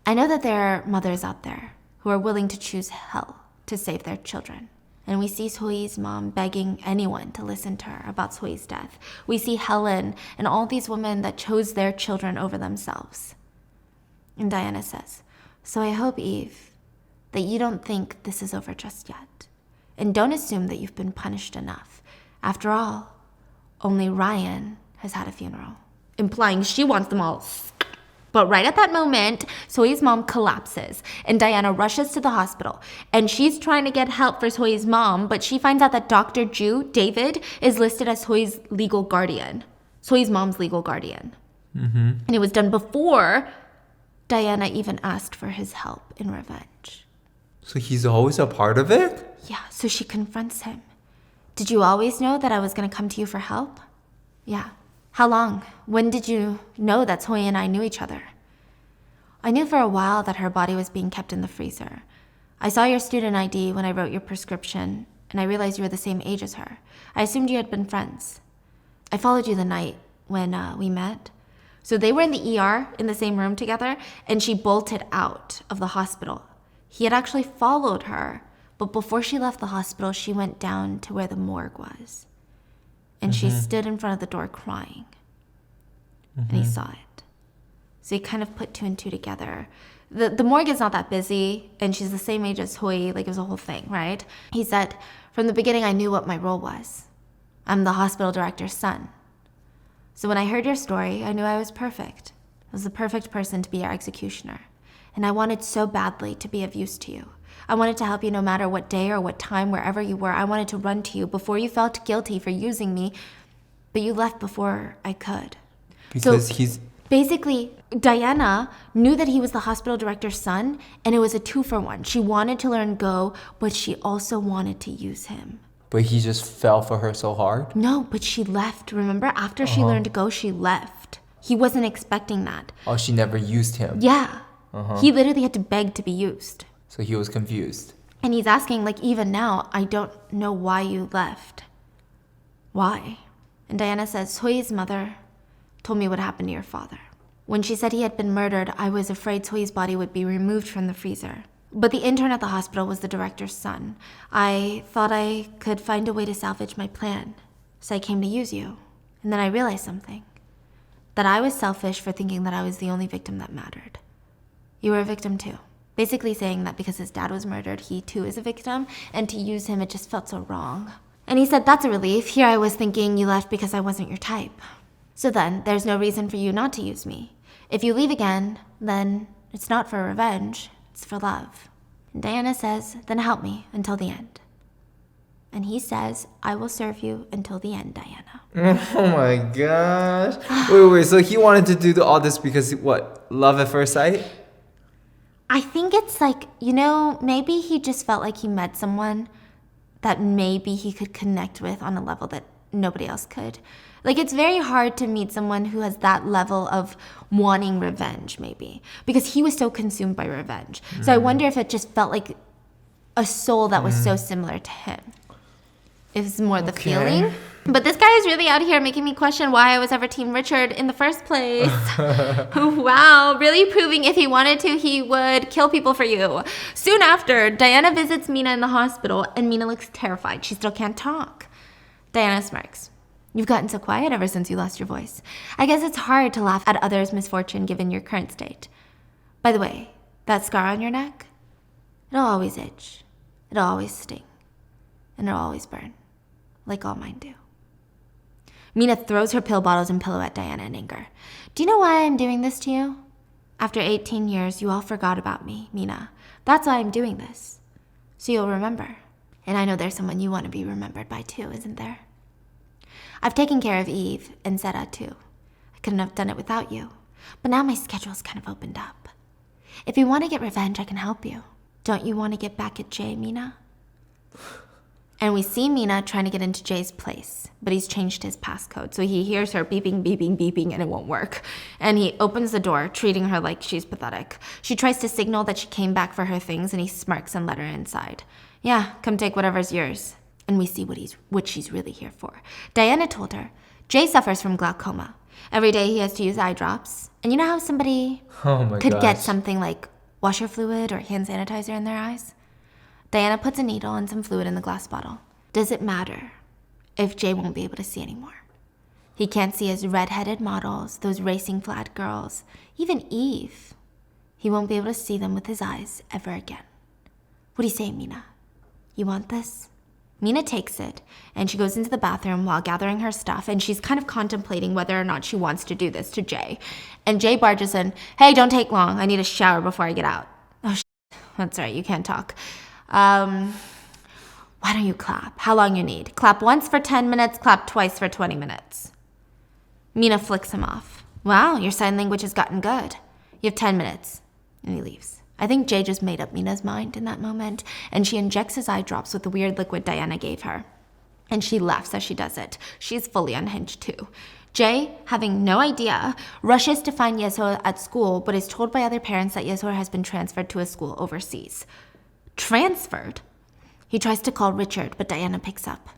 [SPEAKER 2] I know that there are mothers out there who are willing to choose hell to save their children. And we see Sohee's mom begging anyone to listen to her about Sohee's death. We see Helen and all these women that chose their children over themselves. And Diana says, so I hope, Eve, that you don't think this is over just yet. And don't assume that you've been punished enough. After all, only Ryan has had a funeral. Implying she wants them all. But right at that moment, Sohee's mom collapses, and Diana rushes to the hospital. And she's trying to get help for Sohee's mom, but she finds out that Dr. Ju, David, is listed as Sohee's legal guardian. Sohee's mom's legal guardian. Mm-hmm. And it was done before Diana even asked for his help in revenge.
[SPEAKER 1] So he's always a part of it?
[SPEAKER 2] Yeah, so she confronts him. Did you always know that I was going to come to you for help? Yeah. How long? When did you know that Sohee and I knew each other? I knew for a while that her body was being kept in the freezer. I saw your student ID when I wrote your prescription, and I realized you were the same age as her. I assumed you had been friends. I followed you the night when we met. So they were in the ER in the same room together, and she bolted out of the hospital. He had actually followed her, but before she left the hospital, she went down to where the morgue was. And she stood in front of the door crying. And he saw it. So he kind of put two and two together. The morgue is not that busy, and she's the same age as Sohee, like it was a whole thing, right? He said, from the beginning I knew what my role was. I'm the hospital director's son. So when I heard your story, I knew I was perfect. I was the perfect person to be your executioner. And I wanted so badly to be of use to you. I wanted to help you no matter what day or what time, wherever you were. I wanted to run to you before you felt guilty for using me, but you left before I could.
[SPEAKER 1] Because
[SPEAKER 2] so
[SPEAKER 1] he's...
[SPEAKER 2] Basically, Diana knew that he was the hospital director's son, and it was a 2-for-1. She wanted to learn Go, but she also wanted to use him.
[SPEAKER 1] But he just fell for her so hard?
[SPEAKER 2] No, but she left, remember? After she learned Go, she left. He wasn't expecting that.
[SPEAKER 1] Oh, she never used him?
[SPEAKER 2] Yeah. He literally had to beg to be used.
[SPEAKER 1] So he was confused.
[SPEAKER 2] And he's asking, like, even now, I don't know why you left. Why? And Diana says, Sohee's mother told me what happened to your father. When she said he had been murdered, I was afraid Sohee's body would be removed from the freezer. But the intern at the hospital was the director's son. I thought I could find a way to salvage my plan. So I came to use you. And then I realized something. That I was selfish for thinking that I was the only victim that mattered. You were a victim too. Basically saying that because his dad was murdered, he too is a victim, and to use him, it just felt so wrong. And he said, that's a relief. Here I was thinking you left because I wasn't your type. So then, there's no reason for you not to use me. If you leave again, then it's not for revenge, it's for love. And Diana says, then help me until the end. And he says, I will serve you until the end, Diana.
[SPEAKER 1] Oh my gosh. Wait, so he wanted to do all this because, what, love at first sight?
[SPEAKER 2] I think it's like, maybe he just felt like he met someone that maybe he could connect with on a level that nobody else could. Like, it's very hard to meet someone who has that level of wanting revenge, maybe. Because he was so consumed by revenge. So I wonder if it just felt like a soul that was so similar to him. It was more the feeling. But this guy is really out here making me question why I was ever Team Richard in the first place. Wow, really proving if he wanted to, he would kill people for you. Soon after, Diana visits Mina in the hospital, and Mina looks terrified. She still can't talk. Diana smirks. You've gotten so quiet ever since you lost your voice. I guess it's hard to laugh at others' misfortune given your current state. By the way, that scar on your neck? It'll always itch. It'll always sting. And it'll always burn. Like all mine do. Mina throws her pill bottles and pillow at Diana in anger. Do you know why I'm doing this to you? After 18 years, you all forgot about me, Mina. That's why I'm doing this. So you'll remember. And I know there's someone you want to be remembered by too, isn't there? I've taken care of Eve and Zeta too. I couldn't have done it without you. But now my schedule's kind of opened up. If you want to get revenge, I can help you. Don't you want to get back at Jay, Mina? And we see Mina trying to get into Jay's place, but he's changed his passcode. So he hears her beeping, beeping, beeping, and it won't work. And he opens the door, treating her like she's pathetic. She tries to signal that she came back for her things, and he smirks and let her inside. Yeah, come take whatever's yours. And we see what she's really here for. Diana told her, Jay suffers from glaucoma. Every day he has to use eye drops. And you know how somebody could get something like washer fluid or hand sanitizer in their eyes? Diana puts a needle and some fluid in the glass bottle. Does it matter if Jay won't be able to see anymore? He can't see his red-headed models, those racing flat girls, even Eve. He won't be able to see them with his eyes ever again. What do you say, Mina? You want this? Mina takes it, and she goes into the bathroom while gathering her stuff, and she's kind of contemplating whether or not she wants to do this to Jay. And Jay barges in, hey, don't take long. I need a shower before I get out. Oh, that's right, you can't talk. Why don't you clap? How long you need? Clap once for 10 minutes, clap twice for 20 minutes. Mina flicks him off. Wow, your sign language has gotten good. You have 10 minutes. And he leaves. I think Jay just made up Mina's mind in that moment, and she injects his eye drops with the weird liquid Diana gave her. And she laughs as she does it. She's fully unhinged too. Jay, having no idea, rushes to find Yesor at school, but is told by other parents that Yesor has been transferred to a school overseas. Transferred? He tries to call Richard, but Diana picks up.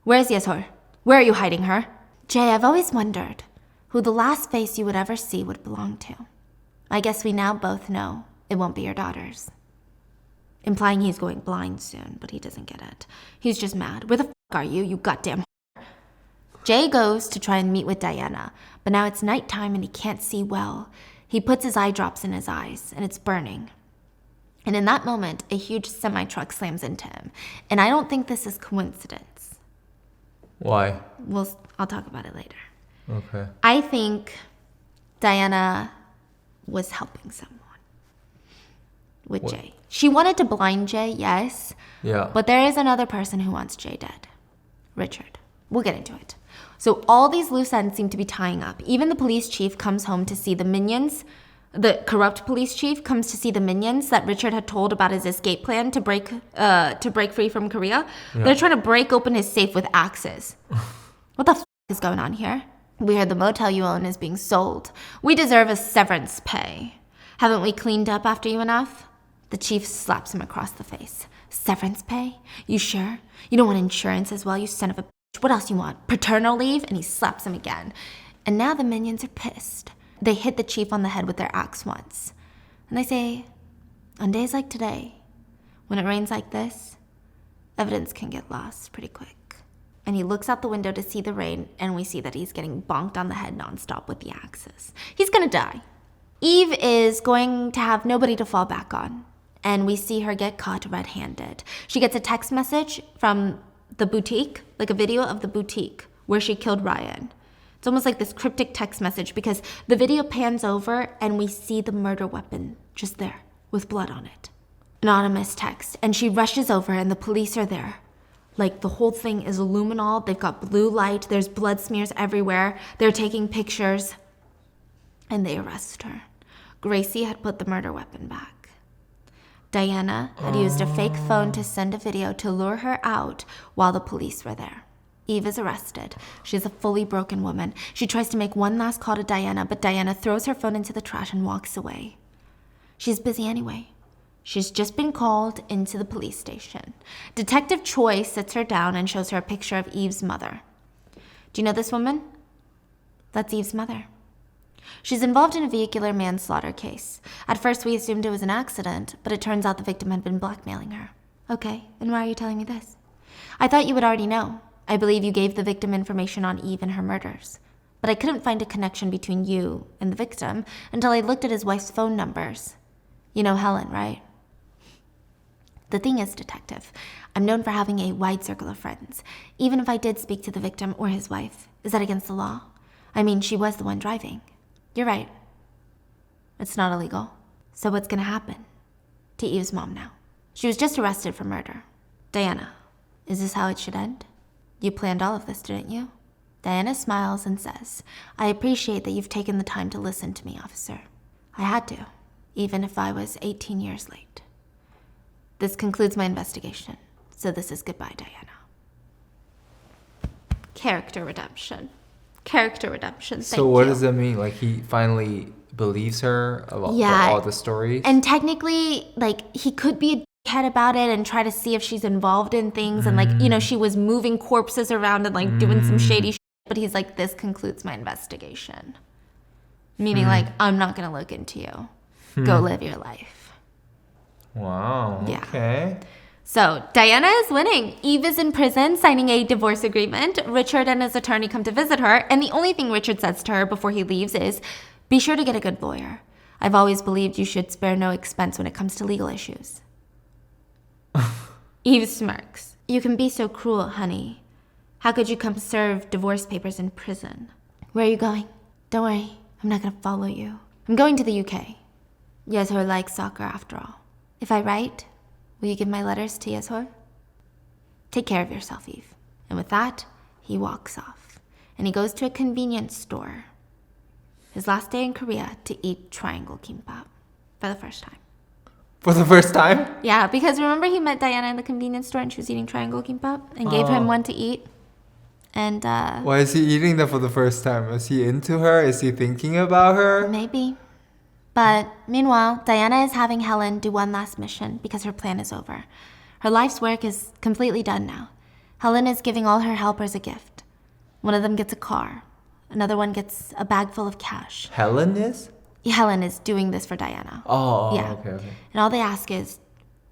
[SPEAKER 2] Where's Yesor? Where are you hiding her? Jay, I've always wondered who the last face you would ever see would belong to. I guess we now both know it won't be your daughters. Implying he's going blind soon, but he doesn't get it. He's just mad. Where the f*** are you, you goddamn whore? Jay goes to try and meet with Diana, but now it's nighttime and he can't see well. He puts his eye drops in his eyes, and it's burning. And in that moment, a huge semi-truck slams into him. And I don't think this is coincidence.
[SPEAKER 1] Why?
[SPEAKER 2] I'll talk about it later.
[SPEAKER 1] Okay.
[SPEAKER 2] I think Diana was helping someone with Jay. She wanted to blind Jay, yes.
[SPEAKER 1] Yeah.
[SPEAKER 2] But there is another person who wants Jay dead. Richard. We'll get into it. So all these loose ends seem to be tying up. Even the police chief comes home to see the minions. The corrupt police chief comes to see the minions that Richard had told about his escape plan to break free from Korea. Yeah. They're trying to break open his safe with axes. What the f*** is going on here? We heard the motel you own is being sold. We deserve a severance pay. Haven't we cleaned up after you enough? The chief slaps him across the face. Severance pay? You sure? You don't want insurance as well, you son of a bitch. What else you want? Paternal leave? And he slaps him again. And now the minions are pissed. They hit the chief on the head with their axe once. And they say, on days like today, when it rains like this, evidence can get lost pretty quick. And he looks out the window to see the rain, and we see that he's getting bonked on the head nonstop with the axes. He's gonna die. Eve is going to have nobody to fall back on, and we see her get caught red-handed. She gets a text message from the boutique, like a video of the boutique, where she killed Ryan. It's almost like this cryptic text message because the video pans over and we see the murder weapon just there with blood on it. Anonymous text, and she rushes over and the police are there. Like the whole thing is luminol, they've got blue light, there's blood smears everywhere, they're taking pictures, and they arrest her. Gracie had put the murder weapon back. Diana had used a fake phone to send a video to lure her out while the police were there. Eve is arrested. She's a fully broken woman. She tries to make one last call to Diana, but Diana throws her phone into the trash and walks away. She's busy anyway. She's just been called into the police station. Detective Choi sits her down and shows her a picture of Eve's mother. Do you know this woman? That's Eve's mother. She's involved in a vehicular manslaughter case. At first, we assumed it was an accident, but it turns out the victim had been blackmailing her. Okay, and why are you telling me this? I thought you would already know. I believe you gave the victim information on Eve and her murders. But I couldn't find a connection between you and the victim until I looked at his wife's phone numbers. You know Helen, right? The thing is, Detective, I'm known for having a wide circle of friends. Even if I did speak to the victim or his wife, is that against the law? I mean, she was the one driving. You're right. It's not illegal. So what's gonna happen to Eve's mom now? She was just arrested for murder. Diana, is this how it should end? You planned all of this, didn't you? Diana smiles and says, I appreciate that you've taken the time to listen to me, officer. I had to, even if I was 18 years late. This concludes my investigation, so this is goodbye, Diana. Character redemption. Character redemption,
[SPEAKER 1] So what does that mean? Like, he finally believes her about all the stories?
[SPEAKER 2] And technically, like, he could be a dickhead about it and try to see if she's involved in things. And, like, you know, she was moving corpses around and, like, doing some shady shit. But he's like, this concludes my investigation. Meaning, like, I'm not going to look into you. Go live your life.
[SPEAKER 1] Wow.
[SPEAKER 2] Yeah.
[SPEAKER 1] Okay.
[SPEAKER 2] So, Diana is winning. Eve is in prison signing a divorce agreement. Richard and his attorney come to visit her. And the only thing Richard says to her before he leaves is, be sure to get a good lawyer. I've always believed you should spare no expense when it comes to legal issues. Eve smirks. You can be so cruel, honey. How could you come serve divorce papers in prison? Where are you going? Don't worry, I'm not going to follow you. I'm going to the UK. Yeshor likes soccer after all. If I write, will you give my letters to Yeshor? Take care of yourself, Eve. And with that, he walks off. And he goes to a convenience store. His last day in Korea to eat triangle kimbap for the first time.
[SPEAKER 1] For the first time?
[SPEAKER 2] Yeah, because remember he met Diana in the convenience store and she was eating triangle kimbap and gave him one to eat? And
[SPEAKER 1] why is he eating that for the first time? Is he into her? Is he thinking about her?
[SPEAKER 2] Maybe. But meanwhile, Diana is having Helen do one last mission because her plan is over. Her life's work is completely done now. Helen is giving all her helpers a gift. One of them gets a car. Another one gets a bag full of cash.
[SPEAKER 1] Helen is?
[SPEAKER 2] Helen is doing this for Diana.
[SPEAKER 1] Oh,
[SPEAKER 2] yeah.
[SPEAKER 1] Okay.
[SPEAKER 2] And all they ask is,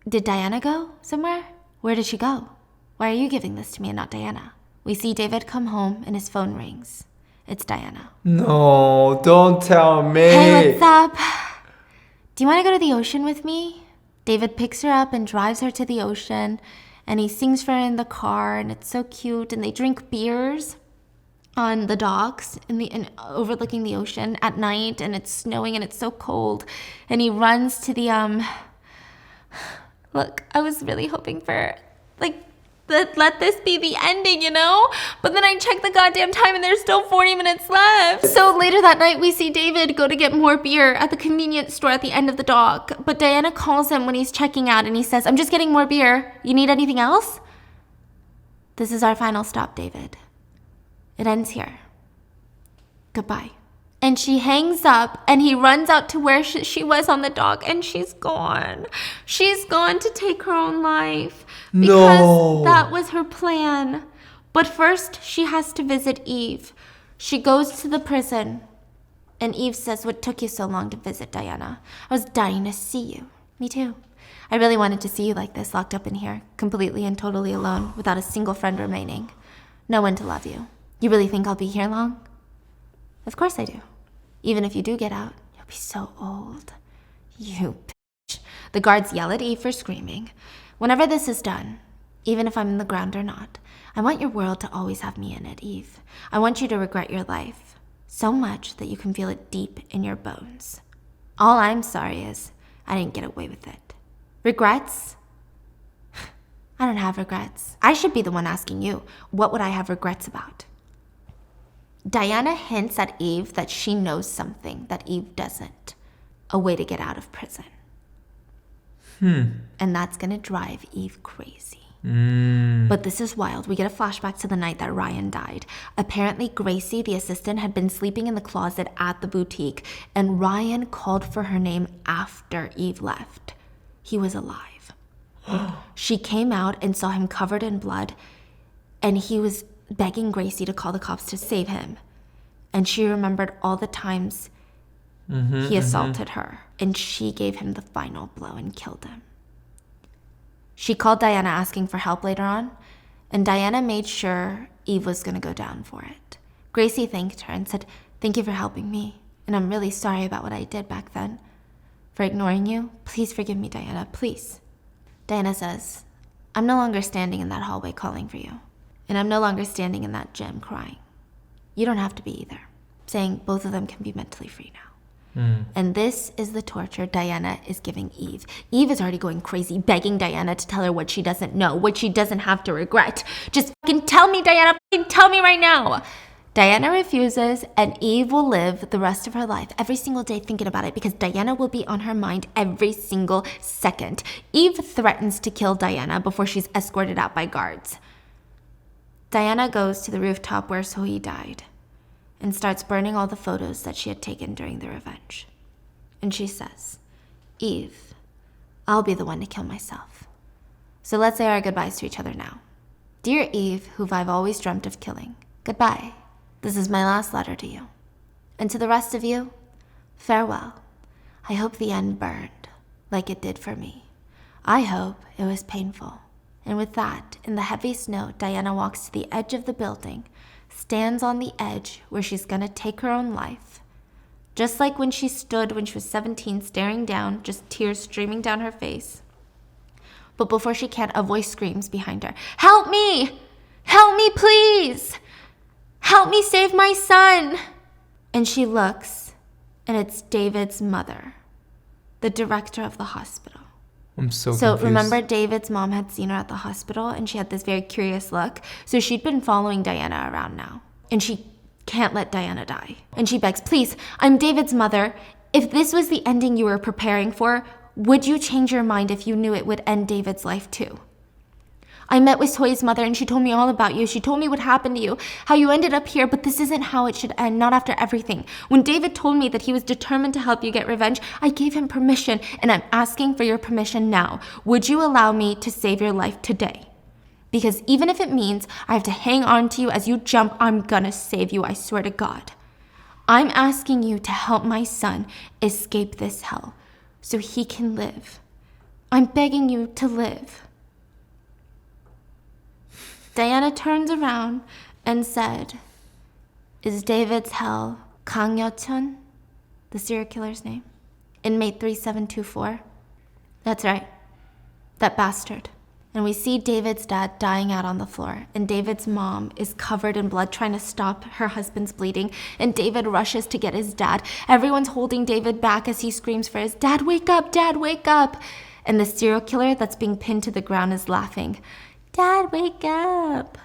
[SPEAKER 2] did Diana go somewhere? Where did she go? Why are you giving this to me and not Diana? We see David come home and his phone rings. It's Diana.
[SPEAKER 1] No, don't tell me.
[SPEAKER 2] Hey, what's up? Do you want to go to the ocean with me? David picks her up and drives her to the ocean, and he sings for her in the car, and it's so cute, and they drink beers on the docks and overlooking the ocean at night, and it's snowing and it's so cold, and he runs to the look, I was really hoping for let this be the ending, you know? But then I checked the goddamn time and there's still 40 minutes left. So later that night, we see David go to get more beer at the convenience store at the end of the dock. But Diana calls him when he's checking out and he says, I'm just getting more beer. You need anything else? This is our final stop, David. It ends here. Goodbye. And she hangs up and he runs out to where she was on the dock and she's gone. She's gone to take her own life. Because that was her plan. But first, she has to visit Eve. She goes to the prison. And Eve says, what took you so long to visit, Diana? I was dying to see you. Me too. I really wanted to see you like this, locked up in here, completely and totally alone, without a single friend remaining. No one to love you. You really think I'll be here long? Of course I do. Even if you do get out, you'll be so old. You bitch. The guards yell at Eve for screaming. Whenever this is done, even if I'm in the ground or not, I want your world to always have me in it, Eve. I want you to regret your life so much that you can feel it deep in your bones. All I'm sorry is I didn't get away with it. Regrets? I don't have regrets. I should be the one asking you, what would I have regrets about? Diana hints at Eve that she knows something that Eve doesn't. A way to get out of prison. And that's gonna drive Eve crazy. But this is wild. We get a flashback to the night that Ryan died. Apparently, Gracie, the assistant, had been sleeping in the closet at the boutique, and Ryan called for her name after Eve left. He was alive. She came out and saw him covered in blood, and he was begging Gracie to call the cops to save him. And she remembered all the times he assaulted her. And she gave him the final blow and killed him. She called Diana asking for help later on, and Diana made sure Eve was going to go down for it. Gracie thanked her and said, "Thank you for helping me, and I'm really sorry about what I did back then. For ignoring you, please forgive me, Diana, please." Diana says, "I'm no longer standing in that hallway calling for you, and I'm no longer standing in that gym crying. You don't have to be either," saying both of them can be mentally free now. And this is the torture Diana is giving Eve. Eve is already going crazy, begging Diana to tell her what she doesn't know, what she doesn't have to regret. "Just fucking tell me, Diana, fucking tell me right now." Diana refuses, and Eve will live the rest of her life every single day thinking about it because Diana will be on her mind every single second. Eve threatens to kill Diana before she's escorted out by guards. Diana goes to the rooftop where Sohee died and starts burning all the photos that she had taken during the revenge. And she says, "Eve, I'll be the one to kill myself. So let's say our goodbyes to each other now. Dear Eve, who I've always dreamt of killing, goodbye. This is my last letter to you. And to the rest of you, farewell. I hope the end burned like it did for me. I hope it was painful." And with that, in the heavy snow, Diana walks to the edge of the building, stands on the edge where she's gonna take her own life. Just like when she stood when she was 17, staring down, just tears streaming down her face. But before she can, a voice screams behind her, "Help me! Help me, please! Help me save my son!" And she looks, and it's David's mother, the director of the hospital.
[SPEAKER 1] I'm so
[SPEAKER 2] confused. Remember, David's mom had seen her at the hospital, and she had this very curious look. So she'd been following Diana around now, and she can't let Diana die. And she begs, "Please, I'm David's mother. If this was the ending you were preparing for, would you change your mind if you knew it would end David's life too? I met with Sohee's mother, and she told me all about you. She told me what happened to you, how you ended up here, but this isn't how it should end, not after everything. When David told me that he was determined to help you get revenge, I gave him permission, and I'm asking for your permission now. Would you allow me to save your life today? Because even if it means I have to hang on to you as you jump, I'm gonna save you, I swear to God. I'm asking you to help my son escape this hell so he can live. I'm begging you to live." Diana turns around and said, "Is David's hell Kang Yo-chun, the serial killer's name? Inmate 3724? That's right, that bastard." And we see David's dad dying out on the floor, and David's mom is covered in blood trying to stop her husband's bleeding, and David rushes to get his dad. Everyone's holding David back as he screams for his dad, "Wake up, Dad, wake up!" And the serial killer that's being pinned to the ground is laughing, "Dad, wake up!"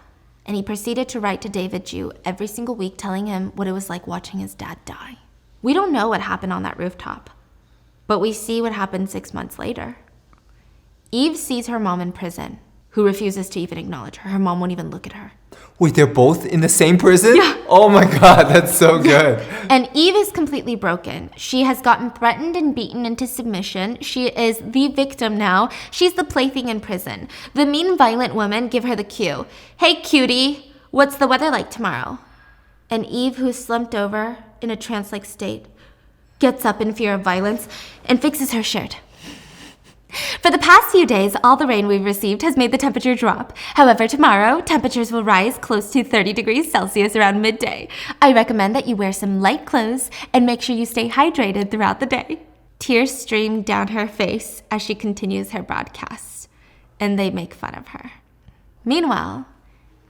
[SPEAKER 2] And he proceeded to write to David Jew every single week telling him what it was like watching his dad die. We don't know what happened on that rooftop, but we see what happened 6 months later. Eve sees her mom in prison, who refuses to even acknowledge her. Her mom won't even look at her.
[SPEAKER 1] Wait, they're both in the same prison?
[SPEAKER 2] Yeah.
[SPEAKER 1] Oh my God, that's so good.
[SPEAKER 2] And Eve is completely broken. She has gotten threatened and beaten into submission. She is the victim now. She's the plaything in prison. The mean, violent women give her the cue. "Hey, cutie, what's the weather like tomorrow?" And Eve, who's slumped over in a trance-like state, gets up in fear of violence and fixes her shirt. "For the past few days, all the rain we've received has made the temperature drop. However, tomorrow, temperatures will rise close to 30 degrees Celsius around midday. I recommend that you wear some light clothes and make sure you stay hydrated throughout the day." Tears stream down her face as she continues her broadcast, and they make fun of her. Meanwhile,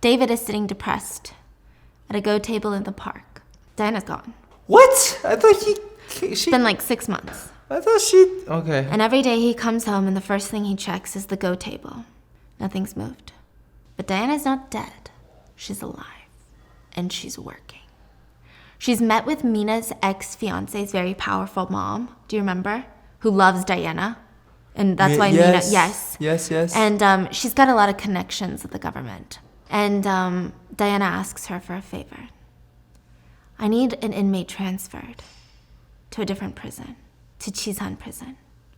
[SPEAKER 2] David is sitting depressed at a go table in the park. Diana's gone.
[SPEAKER 1] What? I thought
[SPEAKER 2] It's been like 6 months.
[SPEAKER 1] Okay.
[SPEAKER 2] And every day he comes home and the first thing he checks is the go table. Nothing's moved. But Diana's not dead. She's alive. And she's working. She's met with Mina's ex-fiance's very powerful mom. Do you remember? Who loves Diana. And that's why
[SPEAKER 1] yes.
[SPEAKER 2] Mina, yes.
[SPEAKER 1] Yes.
[SPEAKER 2] And she's got a lot of connections with the government. And Diana asks her for a favor. "I need an inmate transferred to a different prison. To Chisan prison."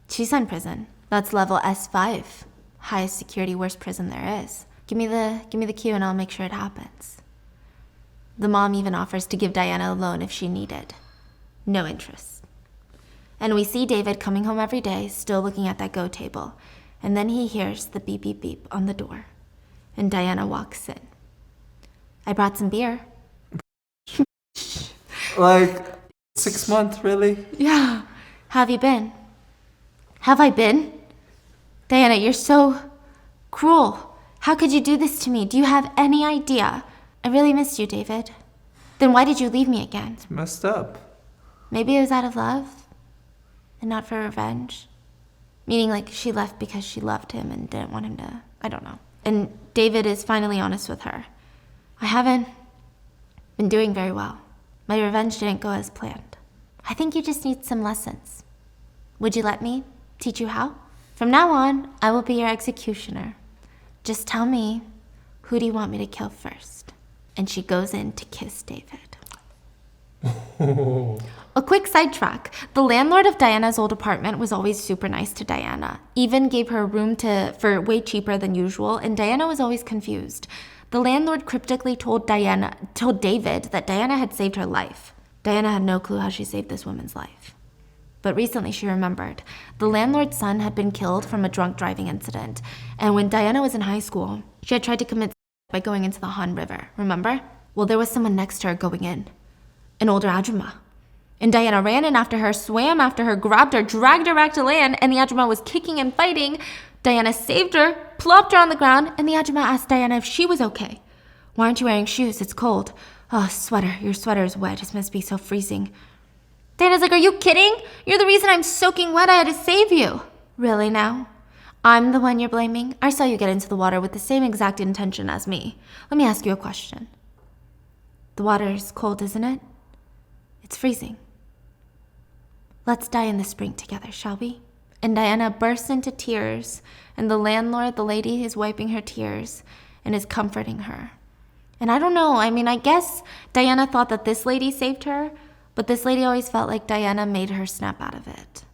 [SPEAKER 2] Chisan prison? That's level S5. Highest security, worst prison there is. Give me the cue and I'll make sure it happens. The mom even offers to give Diana a loan if she needed. No interest. And we see David coming home every day, still looking at that Go table. And then he hears the beep, beep, beep on the door. And Diana walks in. I brought some beer.
[SPEAKER 1] Like 6 months, really?
[SPEAKER 2] Yeah. How have you been? Have I been? Diana, you're so cruel. How could you do this to me? Do you have any idea? I really missed you, David. Then why did you leave me again?
[SPEAKER 1] It's messed up.
[SPEAKER 2] Maybe it was out of love and not for revenge. Meaning like she left because she loved him and didn't want him to, I don't know. And David is finally honest with her. I haven't been doing very well. My revenge didn't go as planned. I think you just need some lessons. Would you let me teach you how? From now on, I will be your executioner. Just tell me, who do you want me to kill first? And she goes in to kiss David. A quick sidetrack. The landlord of Diana's old apartment was always super nice to Diana. Even gave her a room for way cheaper than usual, and Diana was always confused. The landlord cryptically told David that Diana had saved her life. Diana had no clue how she saved this woman's life. But recently she remembered. The landlord's son had been killed from a drunk driving incident, and when Diana was in high school, she had tried to commit suicide by going into the Han River, remember? Well, there was someone next to her going in. An older Ajumma. And Diana ran in after her, swam after her, grabbed her, dragged her back to land, and the Ajumma was kicking and fighting. Diana saved her, plopped her on the ground, and the Ajumma asked Diana if she was okay. Why aren't you wearing shoes? It's cold. Oh, sweater. Your sweater is wet. It must be so freezing. Diana's like, are you kidding? You're the reason I'm soaking wet. I had to save you. Really now? I'm the one you're blaming? I saw you get into the water with the same exact intention as me. Let me ask you a question. The water is cold, isn't it? It's freezing. Let's die in the spring together, shall we? And Diana bursts into tears, and the landlord, the lady, is wiping her tears and is comforting her. And I don't know, I guess Diana thought that this lady saved her, but this lady always felt like Diana made her snap out of it.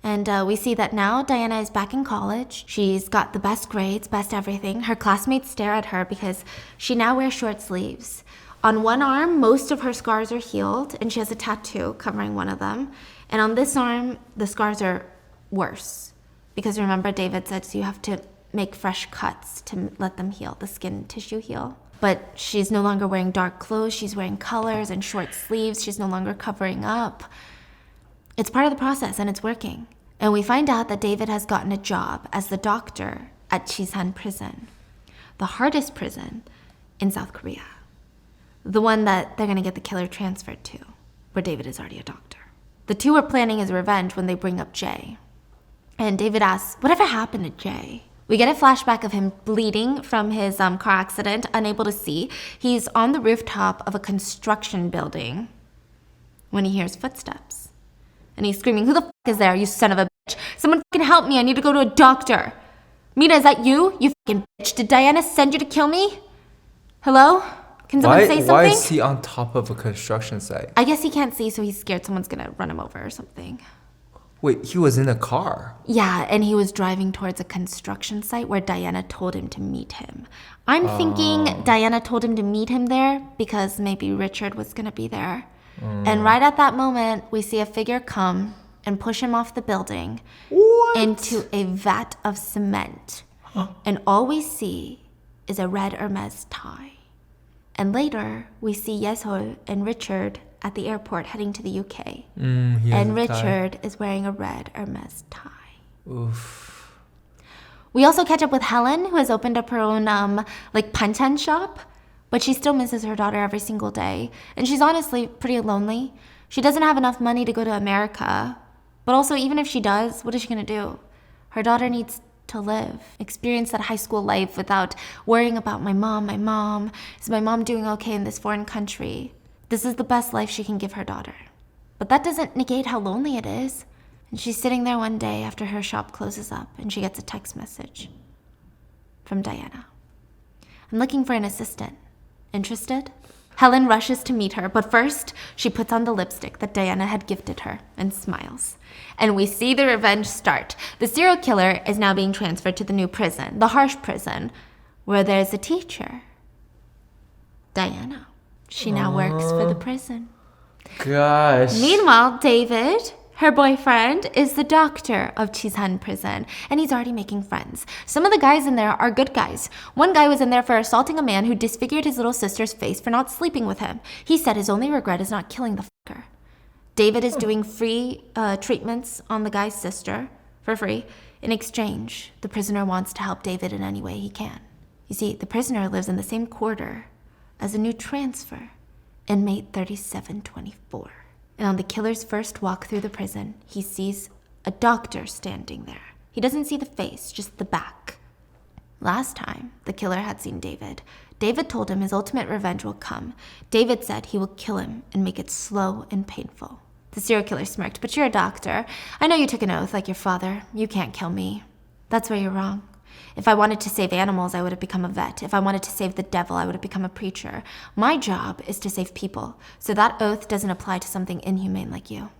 [SPEAKER 2] And we see that now Diana is back in college. She's got the best grades, best everything. Her classmates stare at her because she now wears short sleeves. On one arm, most of her scars are healed, and she has a tattoo covering one of them. And on this arm, the scars are worse. Because remember, David said you have to make fresh cuts to let them heal, the skin tissue heal. But she's no longer wearing dark clothes. She's wearing colors and short sleeves. She's no longer covering up. It's part of the process, and it's working. And we find out that David has gotten a job as the doctor at Chisan prison, the hardest prison in South Korea. The one that they're going to get the killer transferred to, where David is already a doctor. The two are planning his revenge when they bring up Jay. And David asks, whatever happened to Jay? We get a flashback of him bleeding from his car accident, unable to see. He's on the rooftop of a construction building when he hears footsteps. And he's screaming, who the fuck is there, you son of a bitch? Someone fucking help me, I need to go to a doctor. Mina, is that you? You fucking bitch. Did Diana send you to kill me? Hello? Can someone say something?
[SPEAKER 1] Why is he on top of a construction site?
[SPEAKER 2] I guess he can't see, so he's scared someone's gonna run him over or something.
[SPEAKER 1] Wait, he was in a car?
[SPEAKER 2] Yeah, and he was driving towards a construction site where Diana told him to meet him. I'm thinking Diana told him to meet him there because maybe Richard was gonna be there. And right at that moment, we see a figure come and push him off the building into a vat of cement. And all we see is a red Hermes tie. And later, we see Yeshol and Richard at the airport heading to the UK. And Richard is wearing a red Hermes tie.
[SPEAKER 1] Oof.
[SPEAKER 2] We also catch up with Helen, who has opened up her own panchan shop. But she still misses her daughter every single day. And she's honestly pretty lonely. She doesn't have enough money to go to America. But also, even if she does, what is she going to do? Her daughter needs to live, experience that high school life without worrying about my mom. Is my mom doing okay in this foreign country? This is the best life she can give her daughter. But that doesn't negate how lonely it is. And she's sitting there one day after her shop closes up and she gets a text message from Diana. I'm looking for an assistant. Interested? Helen rushes to meet her, but first, she puts on the lipstick that Diana had gifted her and smiles. And we see the revenge start. The serial killer is now being transferred to the new prison, the harsh prison, where there's a teacher, Diana. She now works for the prison.
[SPEAKER 1] Gosh.
[SPEAKER 2] Meanwhile, David, her boyfriend, is the doctor of Chisan prison, and he's already making friends. Some of the guys in there are good guys. One guy was in there for assaulting a man who disfigured his little sister's face for not sleeping with him. He said his only regret is not killing the fucker. David is doing free treatments on the guy's sister for free. In exchange, the prisoner wants to help David in any way he can. You see, the prisoner lives in the same quarter as a new transfer, inmate 3724. And on the killer's first walk through the prison, he sees a doctor standing there. He doesn't see the face, just the back. Last time, the killer had seen David. David told him his ultimate revenge will come. David said he will kill him and make it slow and painful. The serial killer smirked, but you're a doctor. I know you took an oath like your father. You can't kill me. That's where you're wrong. If I wanted to save animals, I would have become a vet. If I wanted to save the devil, I would have become a preacher. My job is to save people, so that oath doesn't apply to something inhumane like you.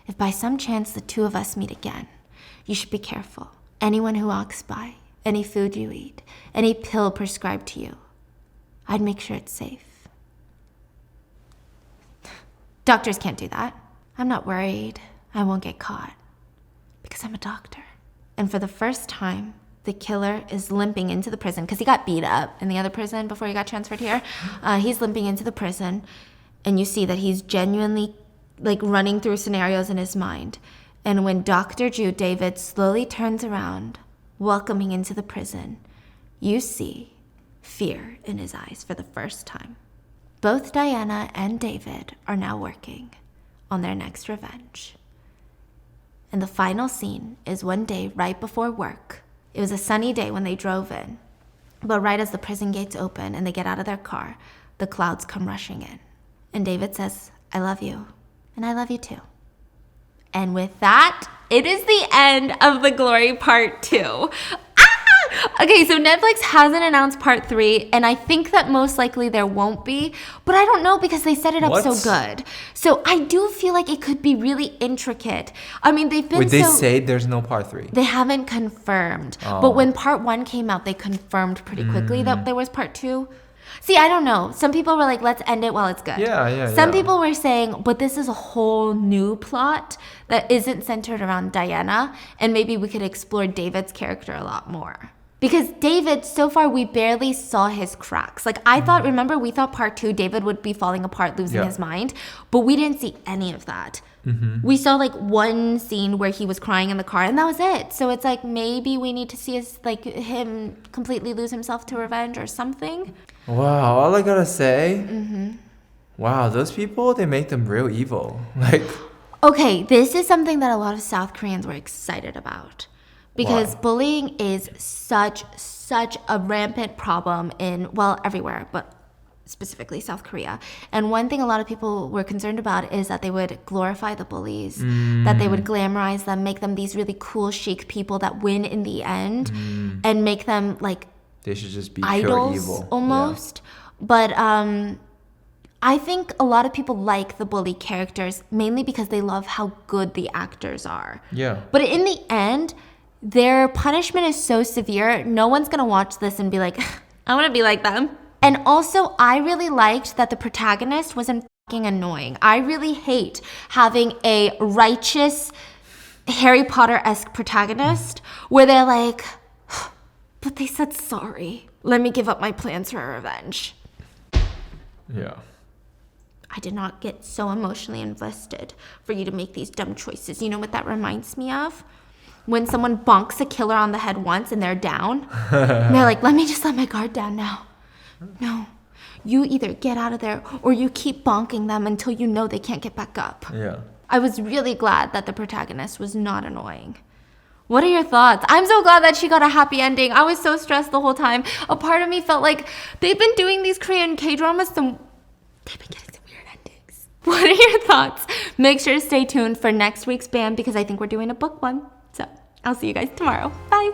[SPEAKER 2] If by some chance the two of us meet again, you should be careful. Anyone who walks by, any food you eat, any pill prescribed to you, I'd make sure it's safe. Doctors can't do that. I'm not worried I won't get caught, because I'm a doctor. And for the first time, the killer is limping into the prison because he got beat up in the other prison before he got transferred here. He's limping into the prison, and you see that he's genuinely running through scenarios in his mind. And when Dr. Ju David slowly turns around, welcoming into the prison, you see fear in his eyes for the first time. Both Diana and David are now working on their next revenge. And the final scene is one day right before work. It was a sunny day when they drove in, but right as the prison gates open and they get out of their car, the clouds come rushing in. And David says, I love you, and I love you too. And with that, it is the end of The Glory Part 2. Okay, so Netflix hasn't announced Part 3, and I think that most likely there won't be, but I don't know because they set it up so good. So I do feel like it could be really intricate. I mean, they've been
[SPEAKER 1] they say there's no Part 3?
[SPEAKER 2] They haven't confirmed. Oh. But when Part 1 came out, they confirmed pretty quickly that there was Part 2. See, I don't know. Some people were like, let's end it while it's good. Some people were saying, but this is a whole new plot that isn't centered around Diana, and maybe we could explore David's character a lot more. Because David, so far, we barely saw his cracks. I thought, remember, we thought Part 2, David would be falling apart, losing his mind. But we didn't see any of that. Mm-hmm. We saw, one scene where he was crying in the car, and that was it. So it's maybe we need to see him completely lose himself to revenge or something.
[SPEAKER 1] Wow, all I gotta say, wow, those people, they make them real evil.
[SPEAKER 2] Okay, this is something that a lot of South Koreans were excited about. Because bullying is such a rampant problem everywhere, but specifically South Korea. And one thing a lot of people were concerned about is that they would glorify the bullies, that they would glamorize them, make them these really cool, chic people that win in the end, and make them
[SPEAKER 1] they should just be
[SPEAKER 2] idols
[SPEAKER 1] pure evil.
[SPEAKER 2] Almost. Yeah. But I think a lot of people like the bully characters mainly because they love how good the actors are.
[SPEAKER 1] Yeah.
[SPEAKER 2] But in the end, their punishment is so severe, no one's gonna watch this and be like, I wanna be like them. And also, I really liked that the protagonist wasn't fucking annoying. I really hate having a righteous Harry Potter-esque protagonist where they're like, but they said sorry. Let me give up my plans for revenge.
[SPEAKER 1] Yeah.
[SPEAKER 2] I did not get so emotionally invested for you to make these dumb choices. You know what that reminds me of? When someone bonks a killer on the head once and they're down, and they're like, let me just let my guard down now. No, you either get out of there or you keep bonking them until you know they can't get back up.
[SPEAKER 1] Yeah.
[SPEAKER 2] I was really glad that the protagonist was not annoying. What are your thoughts? I'm so glad that she got a happy ending. I was so stressed the whole time. A part of me felt like they've been doing these Korean K-dramas, they've been getting some weird endings. What are your thoughts? Make sure to stay tuned for next week's BAM because I think we're doing a book one. So I'll see you guys tomorrow. Bye.